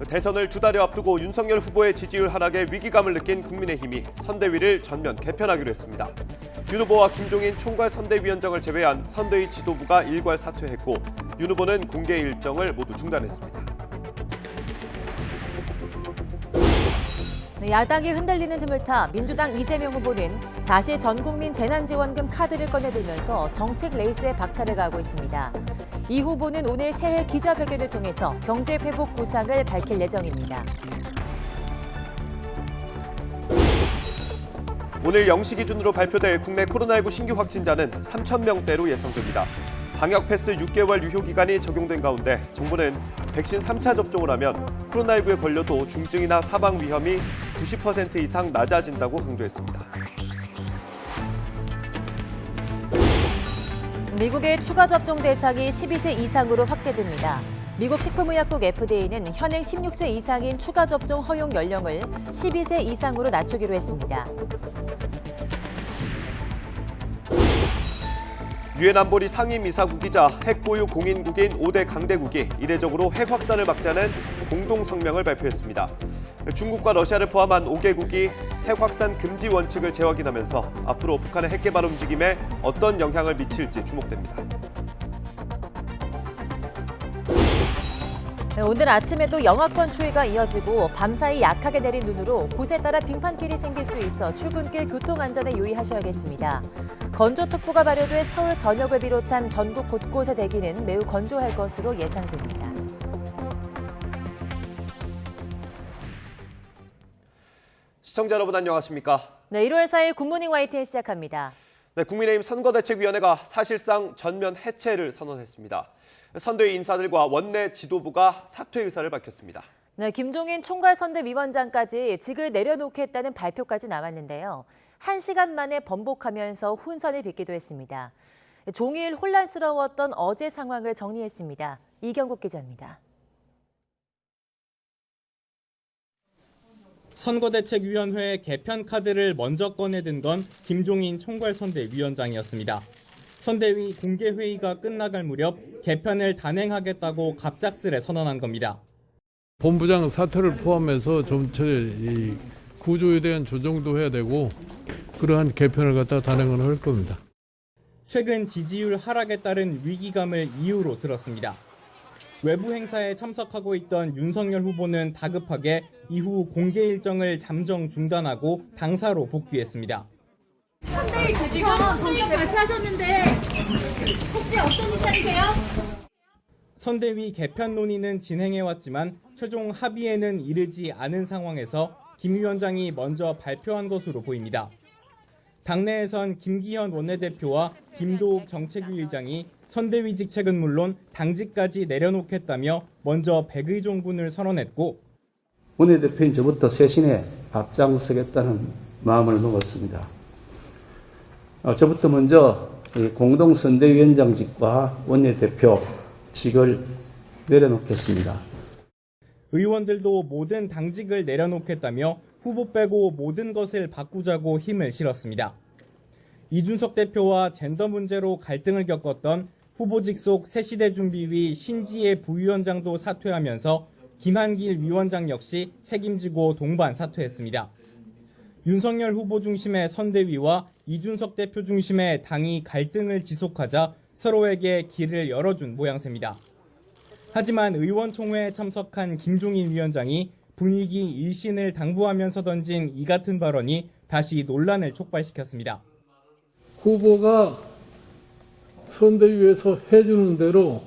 대선을 2달여 앞두고 윤석열 후보의 지지율 하락에 위기감을 느낀 국민의힘이 선대위를 전면 개편하기로 했습니다. 윤 후보와 김종인 총괄 선대위원장을 제외한 선대위 지도부가 일괄 사퇴했고 윤 후보는 공개 일정을 모두 중단했습니다. 야당이 흔들리는 틈을 타 민주당 이재명 후보는 다시 전국민 재난지원금 카드를 꺼내들면서 정책 레이스에 박차를 가하고 있습니다. 이 후보는 오늘 새해 기자회견을 통해서 경제 회복 구상을 밝힐 예정입니다. 오늘 0시 기준으로 발표될 국내 코로나19 신규 확진자는 3,000명대로 예상됩니다. 방역 패스 6개월 유효 기간이 적용된 가운데 정부는 백신 3차 접종을 하면 코로나19에 걸려도 중증이나 사망 위험이 90% 이상 낮아진다고 강조했습니다. 미국의 추가 접종 대상이 12세 이상으로 확대됩니다. 미국 식품의약국 FDA는 현행 16세 이상인 추가 접종 허용 연령을 12세 이상으로 낮추기로 했습니다. 유엔 안보리 상임이사국이자 핵보유 공인국인 5대 강대국이 이례적으로 핵 확산을 막자는 공동 성명을 발표했습니다. 중국과 러시아를 포함한 5개국이 핵 확산 금지 원칙을 재확인하면서 앞으로 북한의 핵 개발 움직임에 어떤 영향을 미칠지 주목됩니다. 오늘 아침에도 영하권 추위가 이어지고 밤사이 약하게 내린 눈으로 곳에 따라 빙판길이 생길 수 있어 출근길 교통안전에 유의하셔야겠습니다. 건조특보가 발효돼 서울 전역을 비롯한 전국 곳곳의 대기는 매우 건조할 것으로 예상됩니다. 시청자 여러분 안녕하십니까? 네, 1월 4일 굿모닝 YTN 시작합니다. 네, 국민의힘 선거대책위원회가 사실상 전면 해체를 선언했습니다. 선대위 인사들과 원내 지도부가 사퇴 의사를 밝혔습니다. 네, 김종인 총괄선대위원장까지 직을 내려놓겠다는 발표까지 나왔는데요. 1시간 만에 번복하면서 혼선을 빚기도 했습니다. 종일 혼란스러웠던 어제 상황을 정리했습니다. 이경국 기자입니다. 선거대책위원회 개편 카드를 먼저 꺼내든 건 김종인 총괄선대위원장이었습니다. 선대위 공개회의가 끝나갈 무렵 개편을 단행하겠다고 갑작스레 선언한 겁니다. 본부장 사퇴를 포함해서 전체 이 구조에 대한 조정도 해야 되고 그러한 개편을 갖다 단행을 할 겁니다. 최근 지지율 하락에 따른 위기감을 이유로 들었습니다. 외부 행사에 참석하고 있던 윤석열 후보는 다급하게 이후 공개 일정을 잠정 중단하고 당사로 복귀했습니다. 선대위 지금 선대위 발표하셨는데 혹시 어떤 입장이세요? 선대위 개편 논의는 진행해왔지만 최종 합의에는 이르지 않은 상황에서 김 위원장이 먼저 발표한 것으로 보입니다. 당내에선 김기현 원내대표와 김도욱 정책위 의장이 선대위 직책은 물론 당직까지 내려놓겠다며 먼저 백의종군을 선언했고 원내대표인 저부터 쇄신에 앞장서겠다는 마음을 먹었습니다. 저부터 먼저 공동선대위원장직과 원내대표직을 내려놓겠습니다. 의원들도 모든 당직을 내려놓겠다며 후보 빼고 모든 것을 바꾸자고 힘을 실었습니다. 이준석 대표와 젠더 문제로 갈등을 겪었던 후보직 속 새시대 준비위 신지혜 부위원장도 사퇴하면서 김한길 위원장 역시 책임지고 동반 사퇴했습니다. 윤석열 후보 중심의 선대위와 이준석 대표 중심의 당이 갈등을 지속하자 서로에게 길을 열어준 모양새입니다. 하지만 의원총회에 참석한 김종인 위원장이 분위기 일신을 당부하면서 던진 이 같은 발언이 다시 논란을 촉발시켰습니다. 후보가 선대위에서 해주는 대로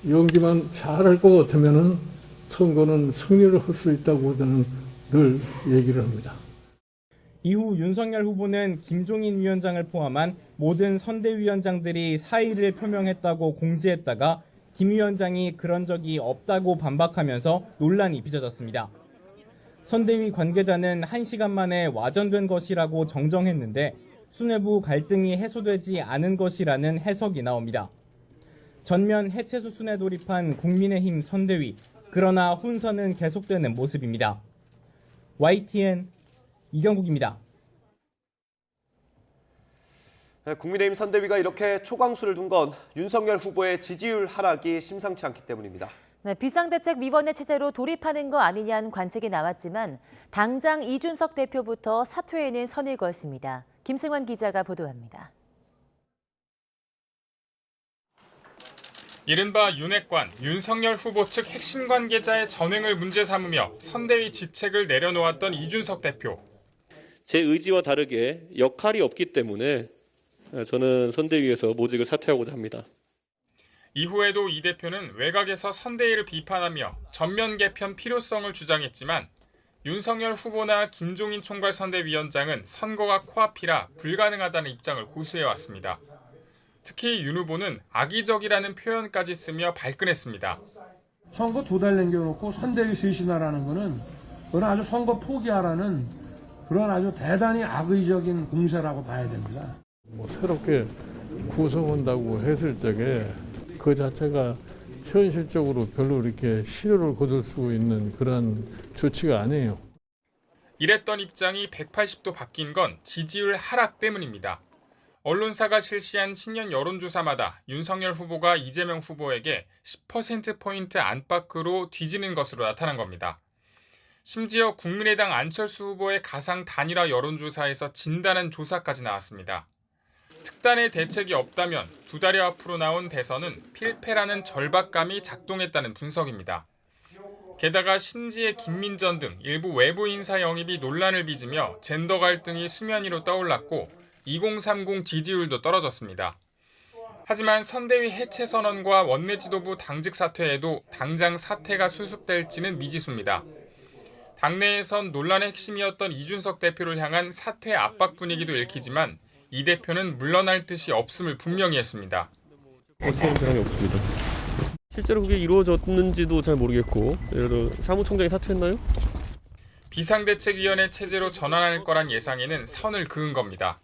연기만 잘할 것 같으면 선거는 승리를 할 수 있다고 저는 늘 얘기를 합니다. 이후 윤석열 후보는 김종인 위원장을 포함한 모든 선대위원장들이 사의를 표명했다고 공지했다가 김 위원장이 그런 적이 없다고 반박하면서 논란이 빚어졌습니다. 선대위 관계자는 1시간 만에 와전된 것이라고 정정했는데 수뇌부 갈등이 해소되지 않은 것이라는 해석이 나옵니다. 전면 해체 수순에 돌입한 국민의힘 선대위, 그러나 혼선은 계속되는 모습입니다. YTN 이경국입니다. 국민의힘 선대위가 이렇게 초강수를 둔 건 윤석열 후보의 지지율 하락이 심상치 않기 때문입니다. 네, 비상대책위원회 체제로 돌입하는 거 아니냐는 관측이 나왔지만 당장 이준석 대표부터 사퇴에는 선을 그었습니다. 김승환 기자가 보도합니다. 이른바 윤핵관, 윤석열 후보 측 핵심 관계자의 전횡을 문제 삼으며 선대위 직책을 내려놓았던 이준석 대표. 제 의지와 다르게 역할이 없기 때문에 저는 선대위에서 모직을 사퇴하고자 합니다. 이후에도 이 대표는 외곽에서 선대위를 비판하며 전면 개편 필요성을 주장했지만 윤석열 후보나 김종인 총괄선대위원장은 선거가 코앞이라 불가능하다는 입장을 고수해왔습니다. 특히 윤 후보는 악의적이라는 표현까지 쓰며 발끈했습니다. 선거 2달 남겨놓고 선대위 쇄신하라는 거는 그건 아주 선거 포기하라는 그런 아주 대단히 악의적인 공세라고 봐야 됩니다. 새롭게 구성한다고 했을 적에 그 자체가 현실적으로 별로 이렇게 실효를 거둘 수 있는 그런 조치가 아니에요. 이랬던 입장이 180도 바뀐 건 지지율 하락 때문입니다. 언론사가 실시한 신년 여론조사마다 윤석열 후보가 이재명 후보에게 10%포인트 안팎으로 뒤지는 것으로 나타난 겁니다. 심지어 국민의당 안철수 후보의 가상 단일화 여론조사에서 진다는 조사까지 나왔습니다. 특단의 대책이 없다면 2달여 앞으로 나온 대선은 필패라는 절박감이 작동했다는 분석입니다. 게다가 신지의 김민전 등 일부 외부 인사 영입이 논란을 빚으며 젠더 갈등이 수면 위로 떠올랐고 2030 지지율도 떨어졌습니다. 하지만 선대위 해체 선언과 원내 지도부 당직 사퇴에도 당장 사퇴가 수습될지는 미지수입니다. 당내에선 논란의 핵심이었던 이준석 대표를 향한 사퇴 압박 분위기도 읽히지만 이 대표는 물러날 뜻이 없음을 분명히 했습니다. 어떤 사람이 없습니다. 실제로 그게 이루어졌는지도 잘 모르겠고, 예를 들어 사무총장이 사퇴했나요? 비상대책위원회 체제로 전환할 거란 예상에는 선을 그은 겁니다.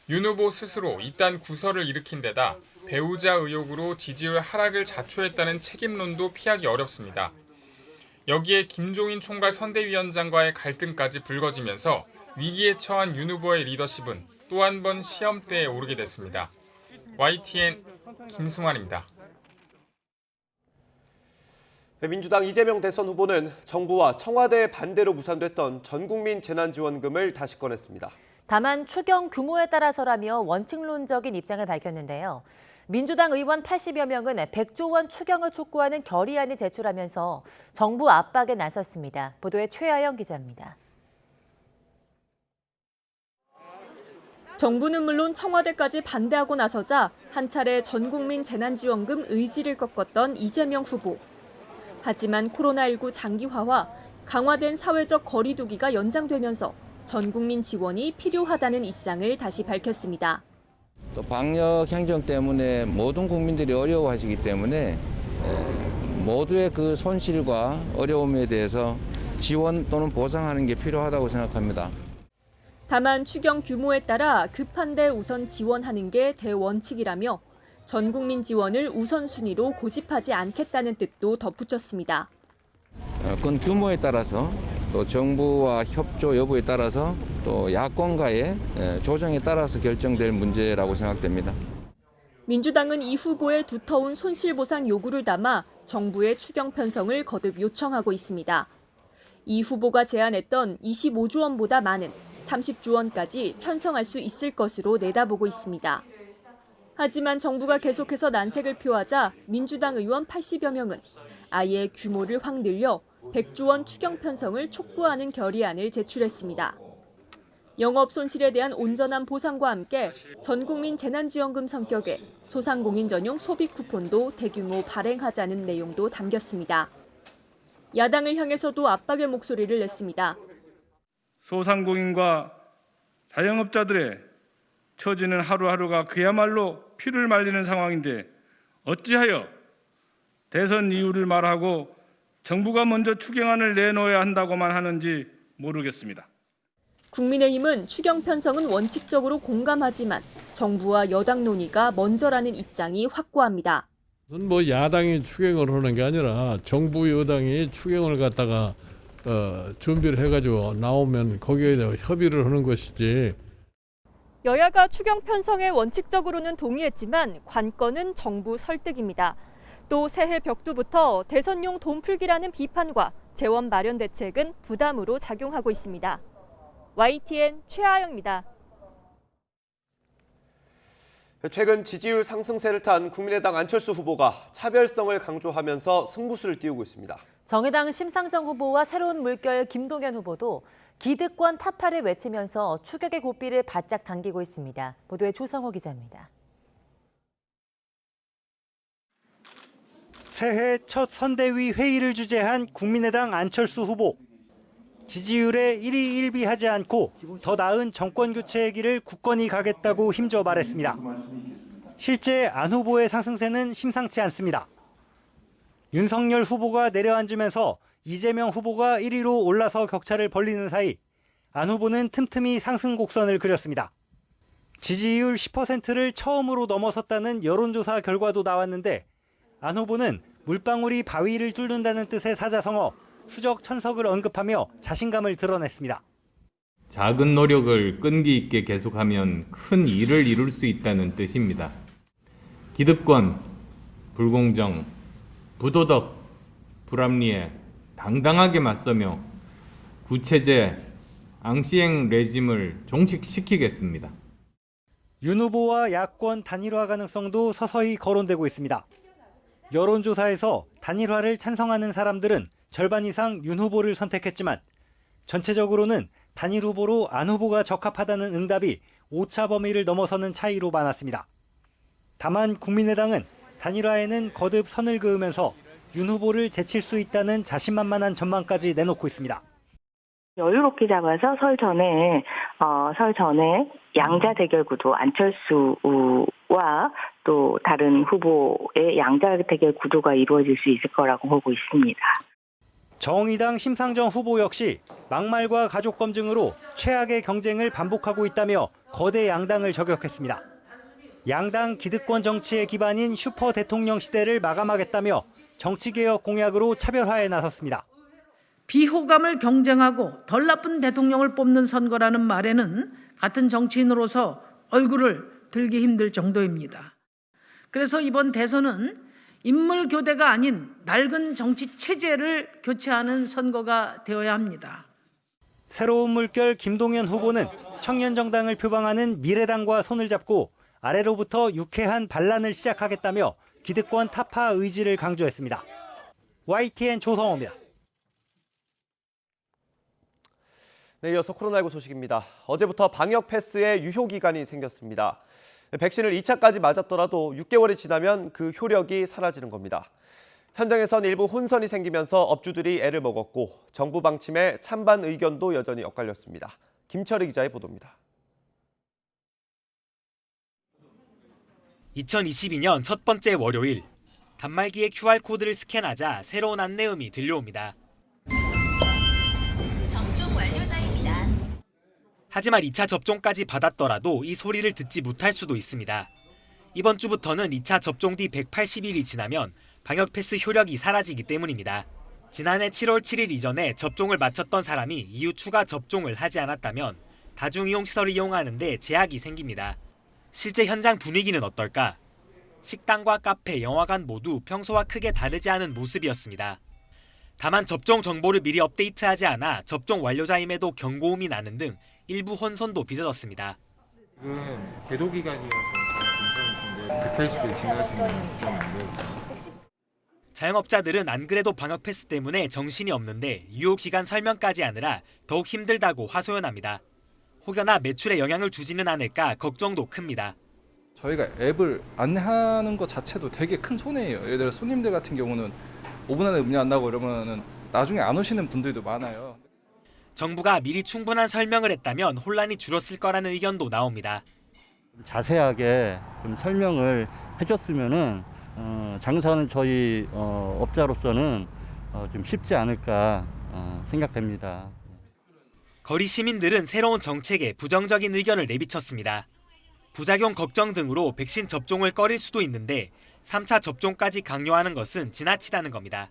윤 후보 스스로 이딴 구설을 일으킨 데다 배우자 의혹으로 지지율 하락을 자초했다는 책임론도 피하기 어렵습니다. 여기에 김종인 총괄 선대위원장과의 갈등까지 불거지면서 위기에 처한 윤 후보의 리더십은 또 한 번 시험대에 오르게 됐습니다. YTN 김승환입니다. 민주당 이재명 대선 후보는 정부와 청와대의 반대로 무산됐던 전국민 재난지원금을 다시 꺼냈습니다. 다만 추경 규모에 따라서라며 원칙론적인 입장을 밝혔는데요. 민주당 의원 80여 명은 100조 원 추경을 촉구하는 결의안을 제출하면서 정부 압박에 나섰습니다. 보도에 최하영 기자입니다. 정부는 물론 청와대까지 반대하고 나서자 한 차례 전국민 재난지원금 의지를 꺾었던 이재명 후보. 하지만 코로나19 장기화와 강화된 사회적 거리 두기가 연장되면서 전국민 지원이 필요하다는 입장을 다시 밝혔습니다. 또 방역 행정 때문에 모든 국민들이 어려워하시기 때문에 모두의 그 손실과 어려움에 대해서 지원 또는 보상하는 게 필요하다고 생각합니다. 다만 추경 규모에 따라 급한데 우선 지원하는 게 대원칙이라며 전 국민 지원을 우선순위로 고집하지 않겠다는 뜻도 덧붙였습니다. 그건 규모에 따라서 또 정부와 협조 여부에 따라서 또 야권과의 조정에 따라서 결정될 문제라고 생각됩니다. 민주당은 이 후보의 두터운 손실보상 요구를 담아 정부의 추경 편성을 거듭 요청하고 있습니다. 이 후보가 제안했던 25조 원보다 많은 30조 원까지 편성할 수 있을 것으로 내다보고 있습니다. 하지만 정부가 계속해서 난색을 표하자 민주당 의원 80여 명은 아예 규모를 확 늘려 100조 원 추경 편성을 촉구하는 결의안을 제출했습니다. 영업 손실에 대한 온전한 보상과 함께 전국민 재난지원금 성격의 소상공인 전용 소비 쿠폰도 대규모 발행하자는 내용도 담겼습니다. 야당을 향해서도 압박의 목소리를 냈습니다. 소상공인과 자영업자들의 처지는 하루하루가 그야말로 피를 말리는 상황인데 어찌하여 대선 이유를 말하고 정부가 먼저 추경안을 내놓아야 한다고만 하는지 모르겠습니다. 국민의힘은 추경 편성은 원칙적으로 공감하지만 정부와 여당 논의가 먼저라는 입장이 확고합니다. 뭐 야당이 추경을 하는 게 아니라 정부 여당이 추경을 갖다가 준비를 해가지고 나오면 거기에 대해 협의를 하는 것이지. 여야가 추경 편성에 원칙적으로는 동의했지만 관건은 정부 설득입니다. 또 새해 벽두부터 대선용 돈풀기라는 비판과 재원 마련 대책은 부담으로 작용하고 있습니다. YTN 최아영입니다. 최근 지지율 상승세를 탄 국민의당 안철수 후보가 차별성을 강조하면서 승부수를 띄우고 있습니다. 정의당 심상정 후보와 새로운 물결 김동연 후보도 기득권 타파를 외치면서 추격의 고삐를 바짝 당기고 있습니다. 보도에 조성호 기자입니다. 새해 첫 선대위 회의를 주재한 국민의당 안철수 후보. 지지율에 1위 1비하지 않고 더 나은 정권 교체의 길을 굳건히 가겠다고 힘줘 말했습니다. 실제 안 후보의 상승세는 심상치 않습니다. 윤석열 후보가 내려앉으면서 이재명 후보가 1위로 올라서 격차를 벌리는 사이 안 후보는 틈틈이 상승 곡선을 그렸습니다. 지지율 10%를 처음으로 넘어섰다는 여론조사 결과도 나왔는데 안 후보는 물방울이 바위를 뚫는다는 뜻의 사자성어 수적 천석을 언급하며 자신감을 드러냈습니다. 작은 노력을 끈기 있게 계속하면 큰 일을 이룰 수 있다는 뜻입니다. 기득권, 불공정, 부도덕, 불합리에 당당하게 맞서며 구체제, 앙시행 레짐을 종식시키겠습니다. 윤 후보와 야권 단일화 가능성도 서서히 거론되고 있습니다. 여론조사에서 단일화를 찬성하는 사람들은 절반 이상 윤 후보를 선택했지만 전체적으로는 단일 후보로 안 후보가 적합하다는 응답이 오차 범위를 넘어서는 차이로 많았습니다. 다만 국민의당은 단일화에는 거듭 선을 그으면서 윤 후보를 제칠 수 있다는 자신만만한 전망까지 내놓고 있습니다. 여유롭게 잡아서 설 전에 양자 대결 구도 안철수와 또 다른 후보의 양자 대결 구도가 이루어질 수 있을 거라고 보고 있습니다. 정의당 심상정 후보 역시 막말과 가족 검증으로 최악의 경쟁을 반복하고 있다며 거대 양당을 저격했습니다. 양당 기득권 정치의 기반인 슈퍼 대통령 시대를 마감하겠다며 정치개혁 공약으로 차별화에 나섰습니다. 비호감을 경쟁하고 덜 나쁜 대통령을 뽑는 선거라는 말에는 같은 정치인으로서 얼굴을 들기 힘들 정도입니다. 그래서 이번 대선은 인물 교대가 아닌 낡은 정치 체제를 교체하는 선거가 되어야 합니다. 새로운 물결 김동연 후보는 청년 정당을 표방하는 미래당과 손을 잡고 아래로부터 유쾌한 반란을 시작하겠다며 기득권 타파 의지를 강조했습니다. YTN 조성호입니다. 네, 이어서 코로나19 소식입니다. 어제부터 방역 패스의 유효 기간이 생겼습니다. 백신을 2차까지 맞았더라도 6개월이 지나면 그 효력이 사라지는 겁니다. 현장에선 일부 혼선이 생기면서 업주들이 애를 먹었고 정부 방침에 찬반 의견도 여전히 엇갈렸습니다. 김철희 기자의 보도입니다. 2022년 첫 번째 월요일, 단말기에 QR코드를 스캔하자 새로운 안내음이 들려옵니다. 접종 완료자입니다. 하지만 2차 접종까지 받았더라도 이 소리를 듣지 못할 수도 있습니다. 이번 주부터는 2차 접종 뒤 180일이 지나면 방역 패스 효력이 사라지기 때문입니다. 지난해 7월 7일 이전에 접종을 마쳤던 사람이 이후 추가 접종을 하지 않았다면 다중이용시설을 이용하는 데 제약이 생깁니다. 실제 현장 분위기는 어떨까? 식당과 카페, 영화관 모두 평소와 크게 다르지 않은 모습이었습니다. 다만 접종 정보를 미리 업데이트하지 않아 접종 완료자임에도 경고음이 나는 등 일부 혼선도 빚어졌습니다. 지금 계도 기간이어서 괜찮으신데 180일 지나시면 좀 안 돼요. 자영업자들은 안 그래도 방역 패스 때문에 정신이 없는데 유효 기간 설명까지 하느라 더욱 힘들다고 하소연합니다. 혹여나 매출에 영향을 주지는 않을까 걱정도 큽니다. 저희가 앱을 안내하는 것 자체도 되게 큰 손해예요. 예를 들어 손님들 같은 경우는 5분 안에 문이 안 나고 이러면은 나중에 안 오시는 분들도 많아요. 정부가 미리 충분한 설명을 했다면 혼란이 줄었을 거라는 의견도 나옵니다. 자세하게 좀 설명을 해줬으면은 장사하는 저희 업자로서는 좀 쉽지 않을까 생각됩니다. 거리 시민들은 새로운 정책에 부정적인 의견을 내비쳤습니다. 부작용 걱정 등으로 백신 접종을 꺼릴 수도 있는데 3차 접종까지 강요하는 것은 지나치다는 겁니다.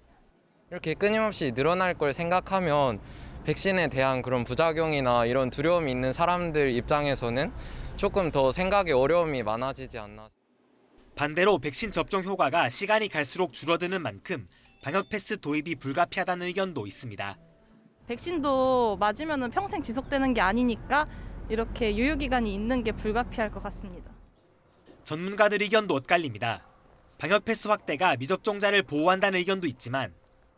이렇게 끊임없이 늘어날 걸 생각하면 백신에 대한 그런 부작용이나 이런 두려움이 있는 사람들 입장에서는 조금 더 생각에 어려움이 많아지지 않나. 반대로 백신 접종 효과가 시간이 갈수록 줄어드는 만큼 방역 패스 도입이 불가피하다는 의견도 있습니다. 백신도 맞으면 평생 지속되는 게 아니니까 이렇게 유효기간이 있는 게 불가피할 것 같습니다. 전문가들 의견도 엇갈립니다. 방역 패스 확대가 미접종자를 보호한다는 의견도 있지만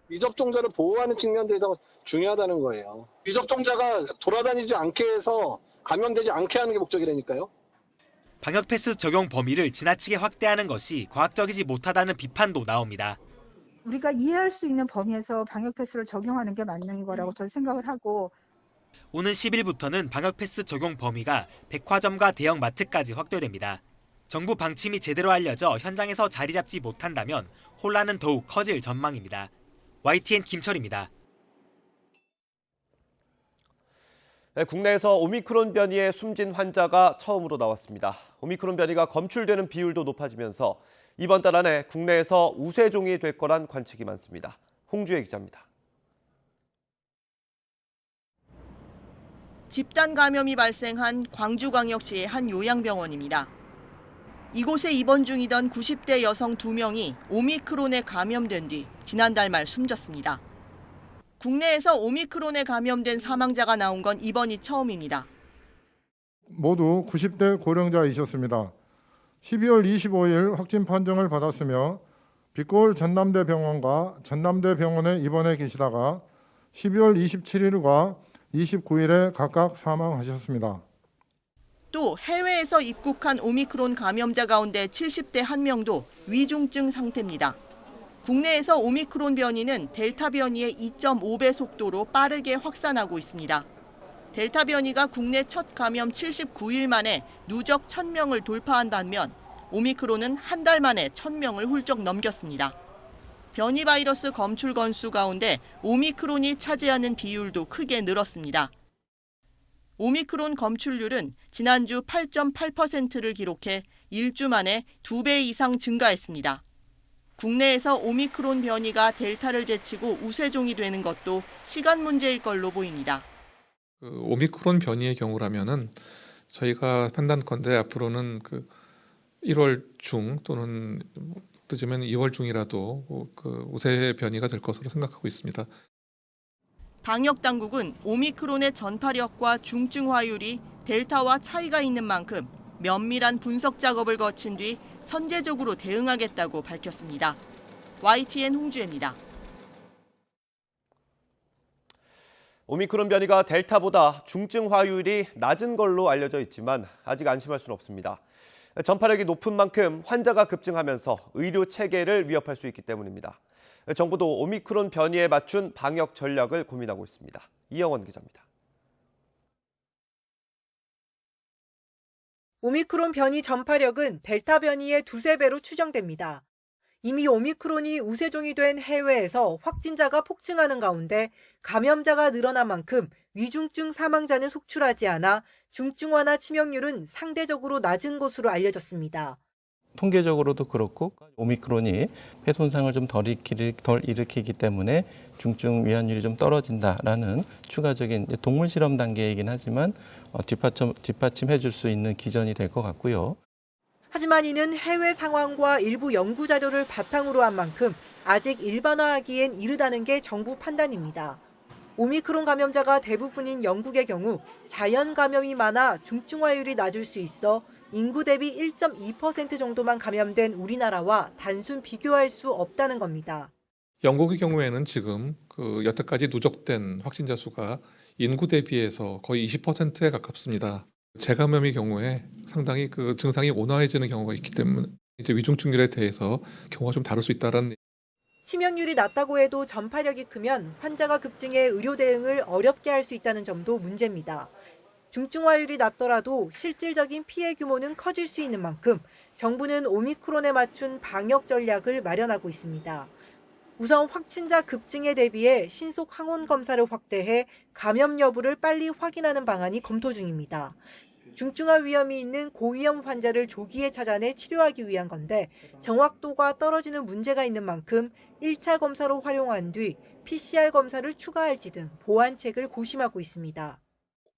미접종자를 보호하는 측면들이 더 중요하다는 거예요. 미접종자가 돌아다니지 않게 해서 감염되지 않게 하는 게 목적이라니까요. 방역 패스 적용 범위를 지나치게 확대하는 것이 과학적이지 못하다는 비판도 나옵니다. 우리가 이해할 수 있는 범위에서 방역 패스를 적용하는 게 맞는 거라고 저는 생각을 하고 오는 10일부터는 방역 패스 적용 범위가 백화점과 대형 마트까지 확대됩니다. 정부 방침이 제대로 알려져 현장에서 자리 잡지 못한다면 혼란은 더욱 커질 전망입니다. YTN 김철입니다. 네, 국내에서 오미크론 변이에 숨진 환자가 처음으로 나왔습니다. 오미크론 변이가 검출되는 비율도 높아지면서 이번 달 안에 국내에서 우세종이 될 거란 관측이 많습니다. 홍주혜 기자입니다. 집단 감염이 발생한 광주광역시의 한 요양병원입니다. 이곳에 입원 중이던 90대 여성 2명이 오미크론에 감염된 뒤 지난달 말 숨졌습니다. 국내에서 오미크론에 감염된 사망자가 나온 건 이번이 처음입니다. 모두 90대 고령자이셨습니다. 12월 25일 확진 판정을 받았으며 빛골 전남대병원과 전남대병원에 입원해 계시다가 12월 27일과 29일에 각각 사망하셨습니다. 또 해외에서 입국한 오미크론 감염자 가운데 70대 1명도 위중증 상태입니다. 국내에서 오미크론 변이는 델타 변이의 2.5배 속도로 빠르게 확산하고 있습니다. 델타 변이가 국내 첫 감염 79일 만에 누적 1000명을 돌파한 반면 오미크론은 한 달 만에 1000명을 훌쩍 넘겼습니다. 변이 바이러스 검출 건수 가운데 오미크론이 차지하는 비율도 크게 늘었습니다. 오미크론 검출률은 지난주 8.8%를 기록해 1주 만에 2배 이상 증가했습니다. 국내에서 오미크론 변이가 델타를 제치고 우세종이 되는 것도 시간 문제일 걸로 보입니다. 오미크론 변이의 경우라면은 저희가 판단컨대 앞으로는 1월 중 또는 늦으면 2월 중이라도 우세 변이가 될 것으로 생각하고 있습니다. 방역 당국은 오미크론의 전파력과 중증 화율이 델타와 차이가 있는 만큼 면밀한 분석 작업을 거친 뒤 선제적으로 대응하겠다고 밝혔습니다. YTN 홍주혜입니다. 오미크론 변이가 델타보다 중증 화율이 낮은 걸로 알려져 있지만 아직 안심할 수는 없습니다. 전파력이 높은 만큼 환자가 급증하면서 의료 체계를 위협할 수 있기 때문입니다. 정부도 오미크론 변이에 맞춘 방역 전략을 고민하고 있습니다. 이영원 기자입니다. 오미크론 변이 전파력은 델타 변이의 2~3배로 추정됩니다. 이미 오미크론이 우세종이 된 해외에서 확진자가 폭증하는 가운데 감염자가 늘어난 만큼 위중증 사망자는 속출하지 않아 중증화나 치명률은 상대적으로 낮은 것으로 알려졌습니다. 통계적으로도 그렇고 오미크론이 폐 손상을 좀 덜 일으키기 때문에 중증 위험률이 좀 떨어진다라는 추가적인 동물 실험 단계이긴 하지만 뒷받침해 줄 수 있는 기전이 될 것 같고요. 하지만 이는 해외 상황과 일부 연구 자료를 바탕으로 한 만큼 아직 일반화하기엔 이르다는 게 정부 판단입니다. 오미크론 감염자가 대부분인 영국의 경우 자연 감염이 많아 중증화율이 낮을 수 있어 인구 대비 1.2% 정도만 감염된 우리나라와 단순 비교할 수 없다는 겁니다. 영국의 경우에는 지금 여태까지 누적된 확진자 수가 인구 대비해서 거의 20%에 가깝습니다. 재감염의 경우에 상당히 증상이 온화해지는 경우가 있기 때문에 이제 위중증률에 대해서 경우가 좀 다를 수 있다라는. 치명률이 낮다고 해도 전파력이 크면 환자가 급증해 의료 대응을 어렵게 할 수 있다는 점도 문제입니다. 중증화율이 낮더라도 실질적인 피해 규모는 커질 수 있는 만큼 정부는 오미크론에 맞춘 방역 전략을 마련하고 있습니다. 우선 확진자 급증에 대비해 신속 항원 검사를 확대해 감염 여부를 빨리 확인하는 방안이 검토 중입니다. 중증화 위험이 있는 고위험 환자를 조기에 찾아내 치료하기 위한 건데 정확도가 떨어지는 문제가 있는 만큼 1차 검사로 활용한 뒤 PCR 검사를 추가할지 등 보완책을 고심하고 있습니다.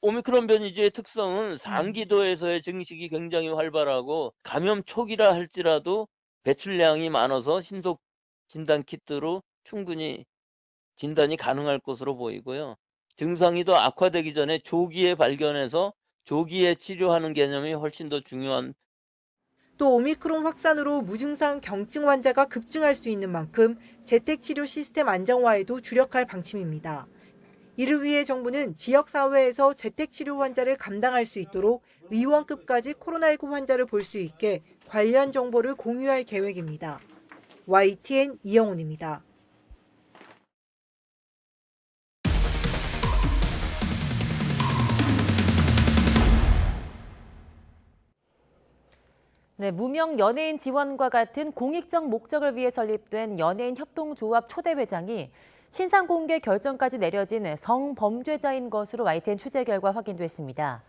오미크론 변이주의 특성은 상기도에서의 증식이 굉장히 활발하고 감염 초기라 할지라도 배출량이 많아서 신속 진단 키트로 충분히 진단이 가능할 것으로 보이고요. 증상이 더 악화되기 전에 조기에 발견해서 조기에 치료하는 개념이 훨씬 더 중요한. 또 오미크론 확산으로 무증상 경증 환자가 급증할 수 있는 만큼 재택치료 시스템 안정화에도 주력할 방침입니다. 이를 위해 정부는 지역사회에서 재택치료 환자를 감당할 수 있도록 의원급까지 코로나19 환자를 볼 수 있게 관련 정보를 공유할 계획입니다. YTN 이영훈입니다. 네, 무명 연예인 지원과 같은 공익적 목적을 위해 설립된 연예인 협동조합 초대 회장이 신상 공개 결정까지 내려진 성범죄자인 것으로 YTN 취재 결과 확인됐습니다.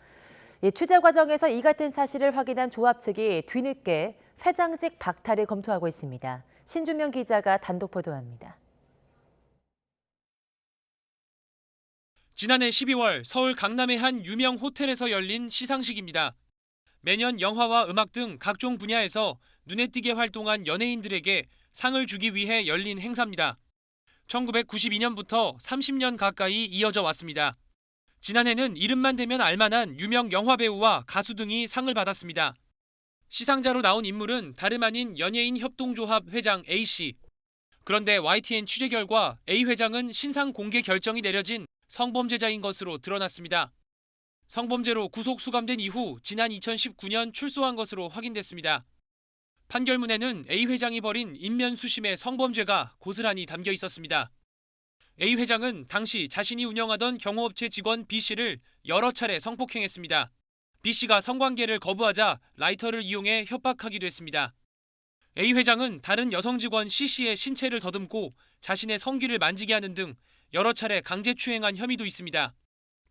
취재 과정에서 이 같은 사실을 확인한 조합 측이 뒤늦게 회장직 박탈을 검토하고 있습니다. 신준명 기자가 단독 보도합니다. 지난해 12월 서울 강남의 한 유명 호텔에서 열린 시상식입니다. 매년 영화와 음악 등 각종 분야에서 눈에 띄게 활동한 연예인들에게 상을 주기 위해 열린 행사입니다. 1992년부터 30년 가까이 이어져 왔습니다. 지난해는 이름만 대면 알만한 유명 영화배우와 가수 등이 상을 받았습니다. 시상자로 나온 인물은 다름 아닌 연예인 협동조합 회장 A씨. 그런데 YTN 취재 결과 A 회장은 신상 공개 결정이 내려진 성범죄자인 것으로 드러났습니다. 성범죄로 구속 수감된 이후 지난 2019년 출소한 것으로 확인됐습니다. 판결문에는 A 회장이 벌인 인면수심의 성범죄가 고스란히 담겨 있었습니다. A 회장은 당시 자신이 운영하던 경호업체 직원 B씨를 여러 차례 성폭행했습니다. B씨가 성관계를 거부하자 라이터를 이용해 협박하기도 했습니다. A 회장은 다른 여성 직원 C씨의 신체를 더듬고 자신의 성기를 만지게 하는 등 여러 차례 강제추행한 혐의도 있습니다.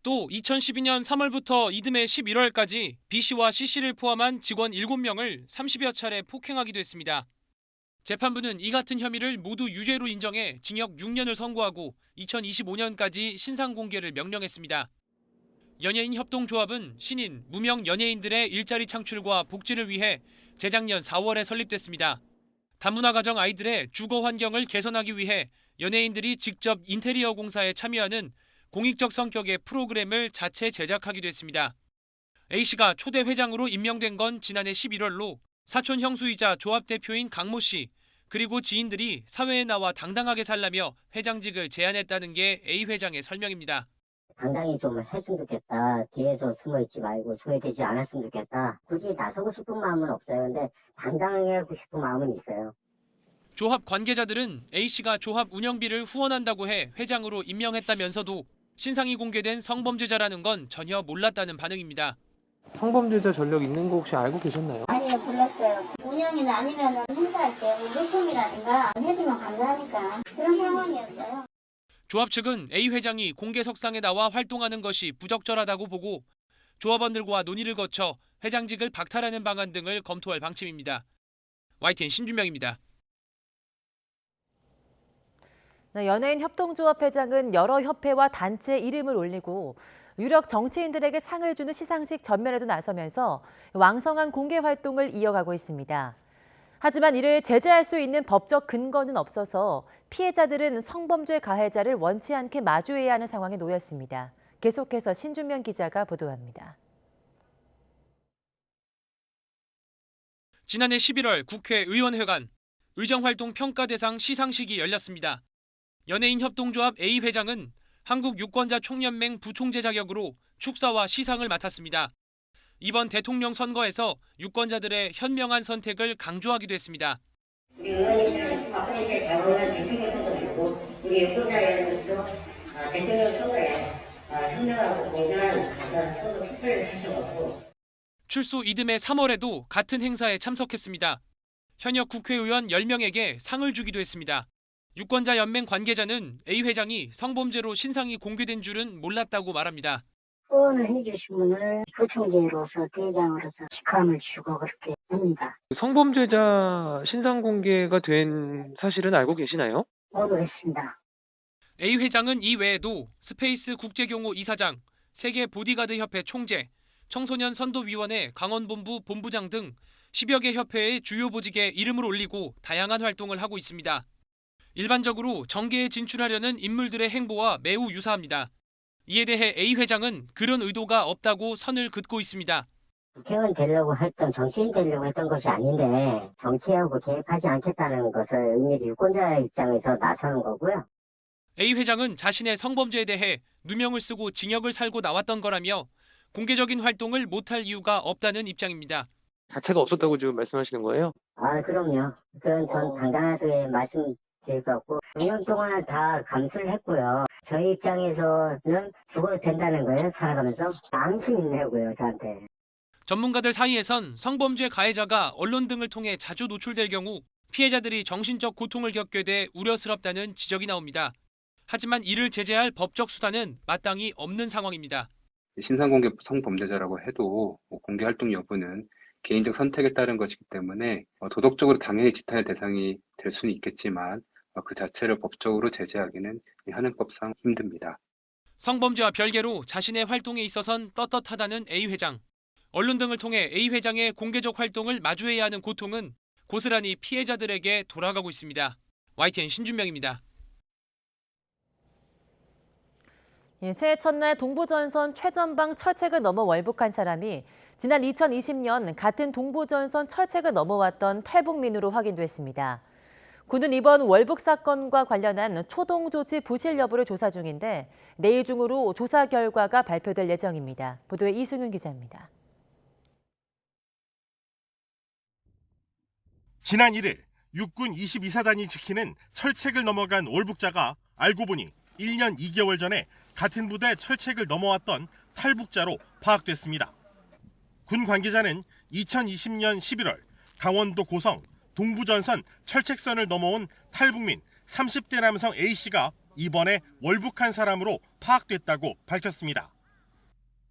또 2012년 3월부터 이듬해 11월까지 B씨와 C씨를 포함한 직원 7명을 30여 차례 폭행하기도 했습니다. 재판부는 이 같은 혐의를 모두 유죄로 인정해 징역 6년을 선고하고 2025년까지 신상 공개를 명령했습니다. 연예인 협동조합은 신인, 무명 연예인들의 일자리 창출과 복지를 위해 재작년 4월에 설립됐습니다. 다문화 가정 아이들의 주거 환경을 개선하기 위해 연예인들이 직접 인테리어 공사에 참여하는 공익적 성격의 프로그램을 자체 제작하기도 했습니다. A씨가 초대 회장으로 임명된 건 지난해 11월로 사촌 형수이자 조합 대표인 강모 씨, 그리고 지인들이 사회에 나와 당당하게 살라며 회장직을 제안했다는 게 A 회장의 설명입니다. 당당히 좀 했으면 좋겠다. 뒤에서 숨어있지 말고 소외되지 않았으면 좋겠다. 굳이 나서고 싶은 마음은 없어요. 근데 당당하게 하고 싶은 마음은 있어요. 조합 관계자들은 A씨가 조합 운영비를 후원한다고 해 회장으로 임명했다면서도 신상이 공개된 성범죄자라는 건 전혀 몰랐다는 반응입니다. 성범죄자 전력 있는 거 혹시 알고 계셨나요? 아니요, 몰랐어요. 운영이나 아니면 행사할 때 물품이라든가 해주면 감사하니까 그런 상황이었어요. 조합 측은 A 회장이 공개석상에 나와 활동하는 것이 부적절하다고 보고 조합원들과 논의를 거쳐 회장직을 박탈하는 방안 등을 검토할 방침입니다. YTN 신준명입니다. 연예인 협동조합 회장은 여러 협회와 단체 이름을 올리고 유력 정치인들에게 상을 주는 시상식 전면에도 나서면서 왕성한 공개 활동을 이어가고 있습니다. 하지만 이를 제재할 수 있는 법적 근거는 없어서 피해자들은 성범죄 가해자를 원치 않게 마주해야 하는 상황에 놓였습니다. 계속해서 신준명 기자가 보도합니다. 지난해 11월 국회 의원회관 의정활동 평가 대상 시상식이 열렸습니다. 연예인 협동조합 A 회장은 한국유권자 총연맹 부총재 자격으로 축사와 시상을 맡았습니다. 이번 대통령 선거에서 유권자들의 현명한 선택을 강조하기도 했습니다. 우리 의원님들은 박근혜 대통령 대통령 선거 주고 우리 유권자 여러분들도 대통령 선거에 현명하고 공정한 선거 투표를 하셔가지고 출소 이듬해 3월에도 같은 행사에 참석했습니다. 현역 국회의원 10명에게 상을 주기도 했습니다. 유권자 연맹 관계자는 A 회장이 성범죄로 신상이 공개된 줄은 몰랐다고 말합니다. 후원을 해주신 분을 부총재로서 대장으로서 직함을 주고 그렇게 합니다. 성범죄자 신상 공개가 된 사실은 알고 계시나요? 모르겠습니다. A 회장은 이 외에도 스페이스 국제경호 이사장, 세계 보디가드 협회 총재, 청소년 선도위원회 강원본부 본부장 등 10여 개 협회의 주요 보직에 이름을 올리고 다양한 활동을 하고 있습니다. 일반적으로 정계에 진출하려는 인물들의 행보와 매우 유사합니다. 이에 대해 A 회장은 그런 의도가 없다고 선을 긋고 있습니다. 국회의원 되려고 했던 정치인 되려고 했던 것이 아닌데 정치하고 개입하지 않겠다는 것을 은밀히 유권자의 입장에서 나서는 거고요. A 회장은 자신의 성범죄에 대해 누명을 쓰고 징역을 살고 나왔던 거라며 공개적인 활동을 못할 이유가 없다는 입장입니다. 자체가 없었다고 지금 말씀하시는 거예요? 그럼요. 그건 전 당당하게 말씀드렸고 5년 동안 다 감수를 했고요. 저희 입장에서는 죽어도 된다는 거예요. 살아가면서. 앙심이 있네고요, 저한테. 전문가들 사이에선 성범죄 가해자가 언론 등을 통해 자주 노출될 경우 피해자들이 정신적 고통을 겪게 돼 우려스럽다는 지적이 나옵니다. 하지만 이를 제재할 법적 수단은 마땅히 없는 상황입니다. 신상공개 성범죄자라고 해도 공개 활동 여부는 개인적 선택에 따른 것이기 때문에 도덕적으로 당연히 지탄의 대상이 될 수는 있겠지만 그 자체를 법적으로 제재하기는 현행법상 힘듭니다. 성범죄와 별개로 자신의 활동에 있어선 떳떳하다는 A 회장. 언론 등을 통해 A 회장의 공개적 활동을 마주해야 하는 고통은 고스란히 피해자들에게 돌아가고 있습니다. YTN 신준명입니다. 새해 첫날 동부전선 최전방 철책을 넘어 월북한 사람이 지난 2020년 같은 동부전선 철책을 넘어왔던 탈북민으로 확인됐습니다. 군은 이번 월북 사건과 관련한 초동 조치 부실 여부를 조사 중인데 내일 중으로 조사 결과가 발표될 예정입니다. 보도에 이승윤 기자입니다. 지난 1일 육군 22사단이 지키는 철책을 넘어간 월북자가 알고 보니 1년 2개월 전에 같은 부대 철책을 넘어왔던 탈북자로 파악됐습니다. 군 관계자는 2020년 11월 강원도 고성 동부전선 철책선을 넘어온 탈북민 30대 남성 A씨가 이번에 월북한 사람으로 파악됐다고 밝혔습니다.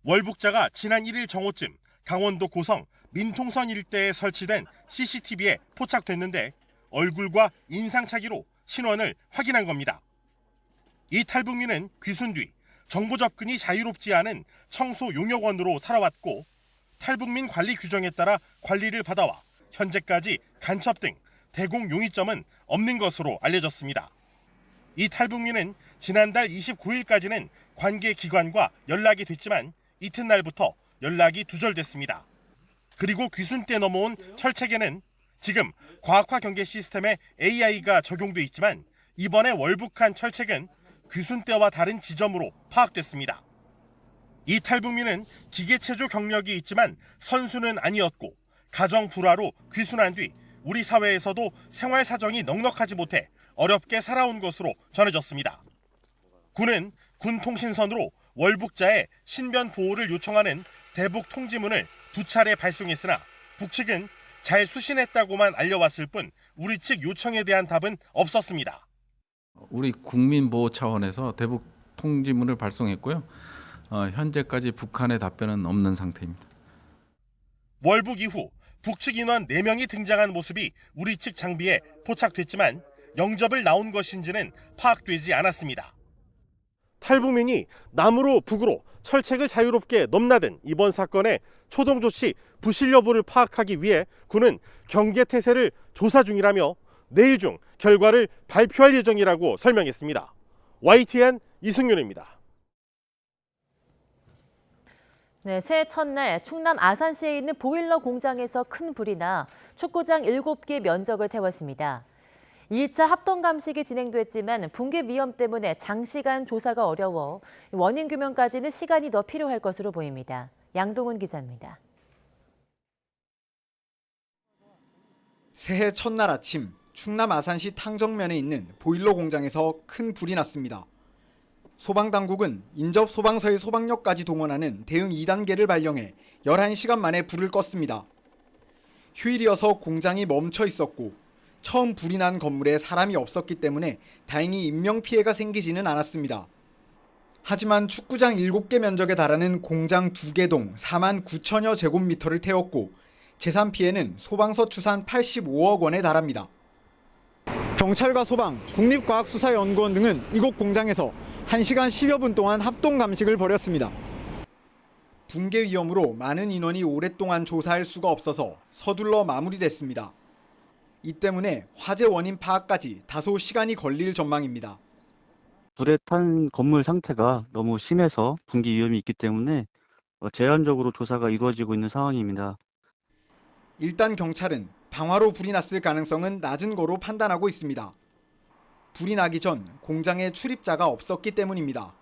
월북자가 지난 1일 정오쯤 강원도 고성 민통선 일대에 설치된 CCTV에 포착됐는데 얼굴과 인상착의로 신원을 확인한 겁니다. 이 탈북민은 귀순 뒤 정보 접근이 자유롭지 않은 청소 용역원으로 살아왔고 탈북민 관리 규정에 따라 관리를 받아와 현재까지 간첩 등 대공 용의점은 없는 것으로 알려졌습니다. 이 탈북민은 지난달 29일까지는 관계 기관과 연락이 됐지만 이튿날부터 연락이 두절됐습니다. 그리고 귀순 때 넘어온 철책에는 지금 과학화 경계 시스템에 AI가 적용돼 있지만 이번에 월북한 철책은 귀순 때와 다른 지점으로 파악됐습니다. 이 탈북민은 기계체조 경력이 있지만 선수는 아니었고 가정 불화로 귀순한 뒤 우리 사회에서도 생활 사정이 넉넉하지 못해 어렵게 살아온 것으로 전해졌습니다. 군은 군 통신선으로 월북자의 신변 보호를 요청하는 대북 통지문을 2차례 발송했으나 북측은 잘 수신했다고만 알려왔을 뿐 우리 측 요청에 대한 답은 없었습니다. 우리 국민 보호 차원에서 대북 통지문을 발송했고요. 현재까지 북한의 답변은 없는 상태입니다. 월북 이후 북측 인원 4명이 등장한 모습이 우리 측 장비에 포착됐지만 영접을 나온 것인지는 파악되지 않았습니다. 탈북민이 남으로 북으로 철책을 자유롭게 넘나든 이번 사건의 초동 조치 부실 여부를 파악하기 위해 군은 경계태세를 조사 중이라며 내일 중 결과를 발표할 예정이라고 설명했습니다. YTN 이승윤입니다. 네, 새해 첫날 충남 아산시에 있는 보일러 공장에서 큰 불이 나 축구장 7개 면적을 태웠습니다. 1차 합동 감식이 진행됐지만 붕괴 위험 때문에 장시간 조사가 어려워 원인 규명까지는 시간이 더 필요할 것으로 보입니다. 양동훈 기자입니다. 새해 첫날 아침 충남 아산시 탕정면에 있는 보일러 공장에서 큰 불이 났습니다. 소방당국은 인접 소방서의 소방력까지 동원하는 대응 2단계를 발령해 11시간 만에 불을 껐습니다. 휴일이어서 공장이 멈춰 있었고 처음 불이 난 건물에 사람이 없었기 때문에 다행히 인명피해가 생기지는 않았습니다. 하지만 축구장 7개 면적에 달하는 공장 2개 동 4만 9천여 제곱미터를 태웠고 재산 피해는 소방서 추산 85억 원에 달합니다. 경찰과 소방, 국립과학수사연구원 등은 이곳 공장에서 1시간 10여 분 동안 합동 감식을 벌였습니다. 붕괴 위험으로 많은 인원이 오랫동안 조사할 수가 없어서 서둘러 마무리됐습니다. 이 때문에 화재 원인 파악까지 다소 시간이 걸릴 전망입니다. 불에 탄 건물 상태가 너무 심해서 붕괴 위험이 있기 때문에 제한적으로 조사가 이루어지고 있는 상황입니다. 일단 경찰은 방화로 불이 났을 가능성은 낮은 거로 판단하고 있습니다. 불이 나기 전 공장에 출입자가 없었기 때문입니다.